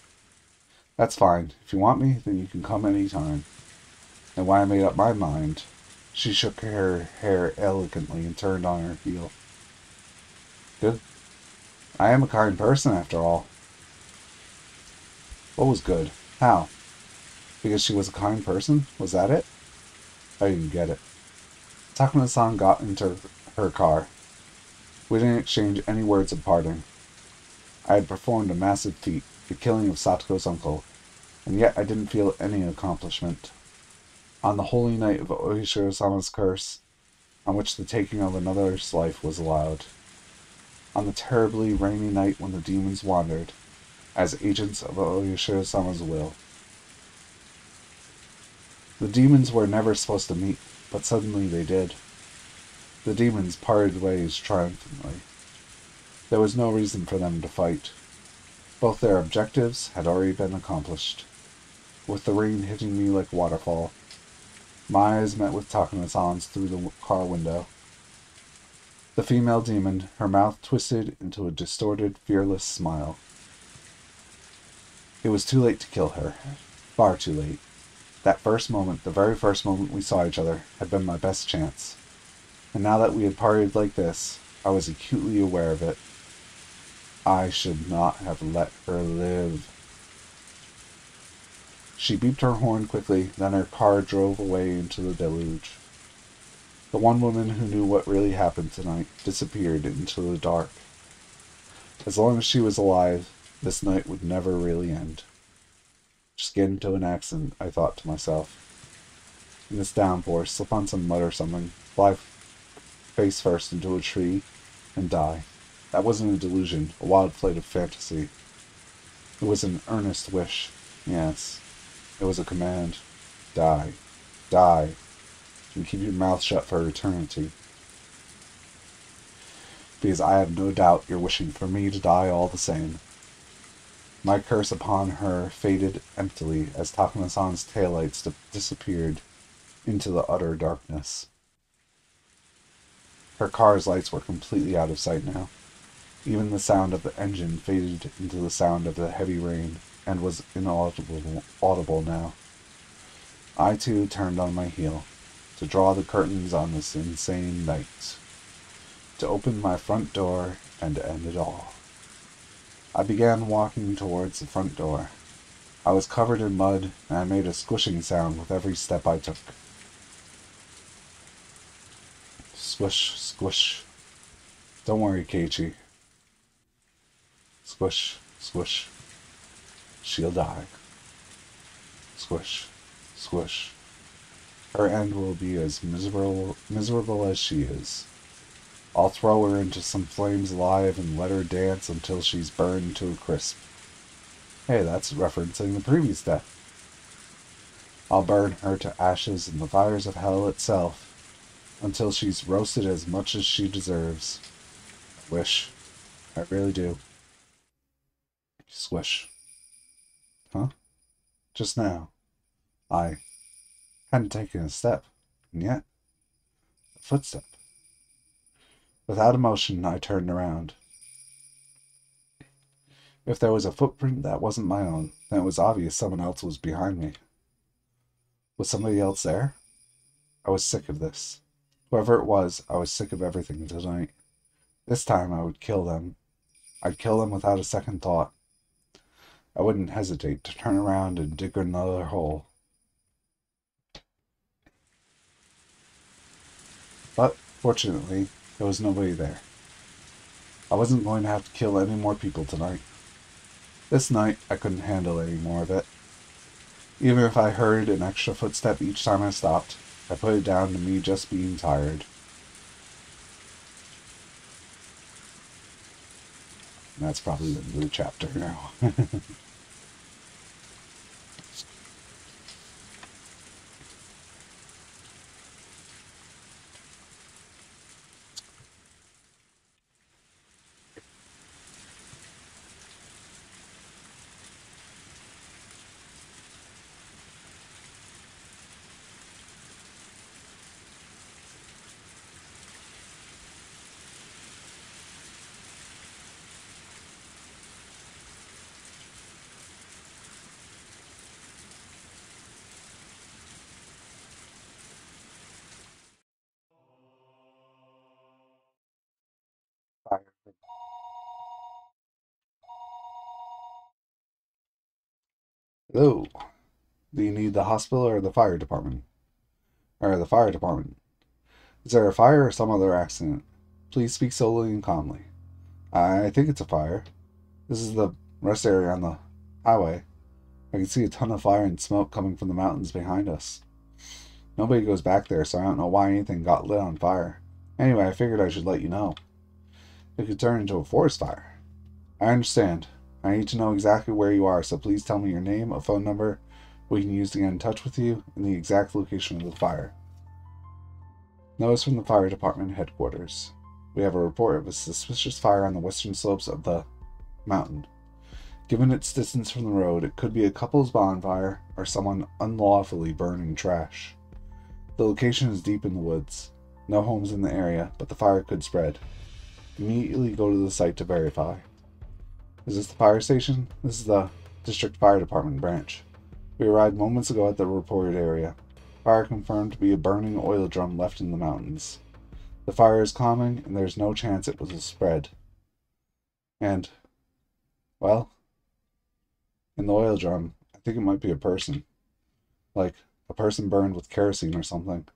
That's fine. If you want me, then you can come any time. And when I made up my mind, she shook her hair elegantly and turned on her heel. Good. I am a kind person, after all. What was good? How? Because she was a kind person? Was that it? I didn't get it. Takuma-san got into her car. We didn't exchange any words of parting. I had performed a massive feat, the killing of Satoko's uncle, and yet I didn't feel any accomplishment. On the holy night of Oishiro-sama's curse, on which the taking of another's life was allowed. On the terribly rainy night when the demons wandered, as agents of Oishiro-sama's will. The demons were never supposed to meet, but suddenly they did. The demons parted ways triumphantly. There was no reason for them to fight. Both their objectives had already been accomplished. With the rain hitting me like a waterfall, my eyes met with Takuma-san's through the car window. The female demon, her mouth twisted into a distorted, fearless smile. It was too late to kill her. Far too late. That first moment, the very first moment we saw each other, had been my best chance. And now that we had parted like this, I was acutely aware of it. I should not have let her live. She beeped her horn quickly, then her car drove away into the deluge. The one woman who knew what really happened tonight disappeared into the dark. As long as she was alive, this night would never really end. Just get into an accident, I thought to myself. In this downpour, slip on some mud or something, fly face first into a tree, and die. That wasn't a delusion, a wild flight of fantasy. It was an earnest wish. Yes, it was a command. Die. Die. And keep your mouth shut for eternity. Because I have no doubt you're wishing for me to die all the same. My curse upon her faded emptily as Takuma-san's taillights disappeared into the utter darkness. Her car's lights were completely out of sight now. Even the sound of the engine faded into the sound of the heavy rain and was inaudible now. I too turned on my heel, to draw the curtains on this insane night, to open my front door and end it all. I began walking towards the front door. I was covered in mud, and I made a squishing sound with every step I took. Squish, squish. Don't worry, Keiichi. Squish, squish. She'll die. Squish, squish. Her end will be as miserable as she is. I'll throw her into some flames alive and let her dance until she's burned to a crisp. Hey, that's referencing the previous death. I'll burn her to ashes in the fires of hell itself, until she's roasted as much as she deserves. I wish. I really do. Swish. Huh? Just now. I hadn't taken a step, and yet, a footstep. Without emotion, I turned around. If there was a footprint that wasn't my own, then it was obvious someone else was behind me. Was somebody else there? I was sick of this. Whoever it was, I was sick of everything tonight. This time I would kill them. I'd kill them without a second thought. I wouldn't hesitate to turn around and dig another hole. But, fortunately, there was nobody there. I wasn't going to have to kill any more people tonight. This night, I couldn't handle any more of it. Even if I heard an extra footstep each time I stopped, I put it down to me just being tired. And that's probably the end of the chapter now. Hello. Do you need the hospital or the fire department? Or the fire department. Is there a fire or some other accident? Please speak slowly and calmly. I think it's a fire. This is the rest area on the highway. I can see a ton of fire and smoke coming from the mountains behind us. Nobody goes back there, so I don't know why anything got lit on fire. Anyway, I figured I should let you know. It could turn into a forest fire. I understand. I need to know exactly where you are, so please tell me your name, a phone number we can use to get in touch with you, and the exact location of the fire. Notice from the fire department headquarters. We have a report of a suspicious fire on the western slopes of the mountain. Given its distance from the road, it could be a couple's bonfire or someone unlawfully burning trash. The location is deep in the woods. No homes in the area, but the fire could spread. Immediately go to the site to verify. Is this the fire station? This is the District Fire Department branch. We arrived moments ago at the reported area. Fire confirmed to be a burning oil drum left in the mountains. The fire is calming, and there's no chance it will spread. And, well, in the oil drum, I think it might be a person. Like, a person burned with kerosene or something.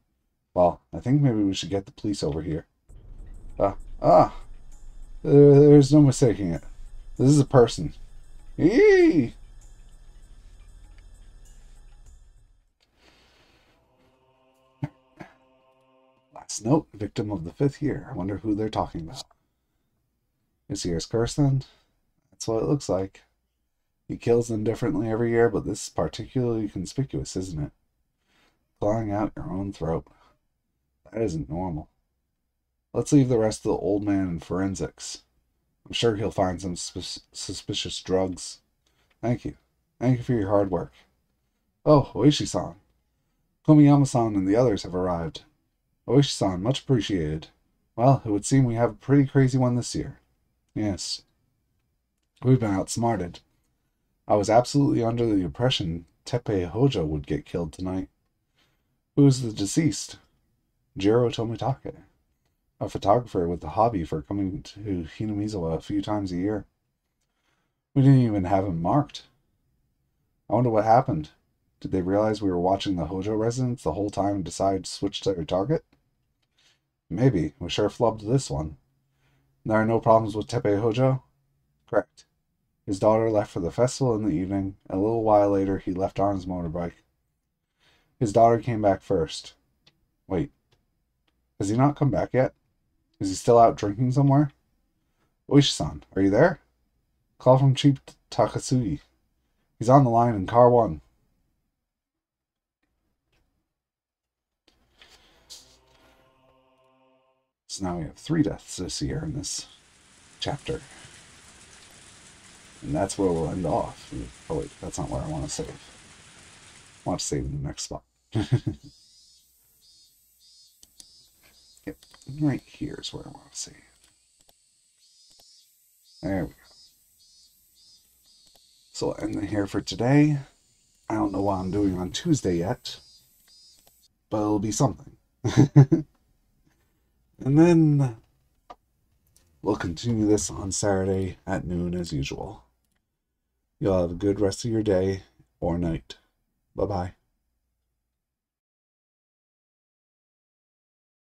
Well, I think maybe we should get the police over here. There's no mistaking it. This is a person. Eee! Last note, victim of the 5th year. I wonder who they're talking about. This year's curse, then? That's what it looks like. He kills them differently every year, but this is particularly conspicuous, isn't it? Clawing out your own throat. That isn't normal. Let's leave the rest of the old man in forensics. I'm sure he'll find some suspicious drugs. Thank you. Thank you for your hard work. Oh, Oishi-san. Komiyama-san and the others have arrived. Oishi-san, much appreciated. Well, it would seem we have a pretty crazy one this year. Yes. We've been outsmarted. I was absolutely under the impression Teppei Hojo would get killed tonight. Who is the deceased? Jiro Tomitake, a photographer with a hobby for coming to Hinamizawa a few times a year. We didn't even have him marked. I wonder what happened. Did they realize we were watching the Hojo residence the whole time and decide to switch their target? Maybe. We sure flubbed this one. There are no problems with Teppei Hojo? Correct. His daughter left for the festival in the evening, and a little while later he left on his motorbike. His daughter came back first. Wait. Has he not come back yet? Is he still out drinking somewhere? Oishi-san, are you there? Call from Chief Takatsugi. He's on the line in car 1. So now we have 3 deaths this year in this chapter. And that's where we'll end off. Oh wait, that's not where I want to save. I want to save in the next spot. Yep, right here is where I want to save. There we go. So I'll end it here for today. I don't know what I'm doing on Tuesday yet, but it'll be something. And then we'll continue this on Saturday at noon as usual. You'll have a good rest of your day or night. Bye-bye.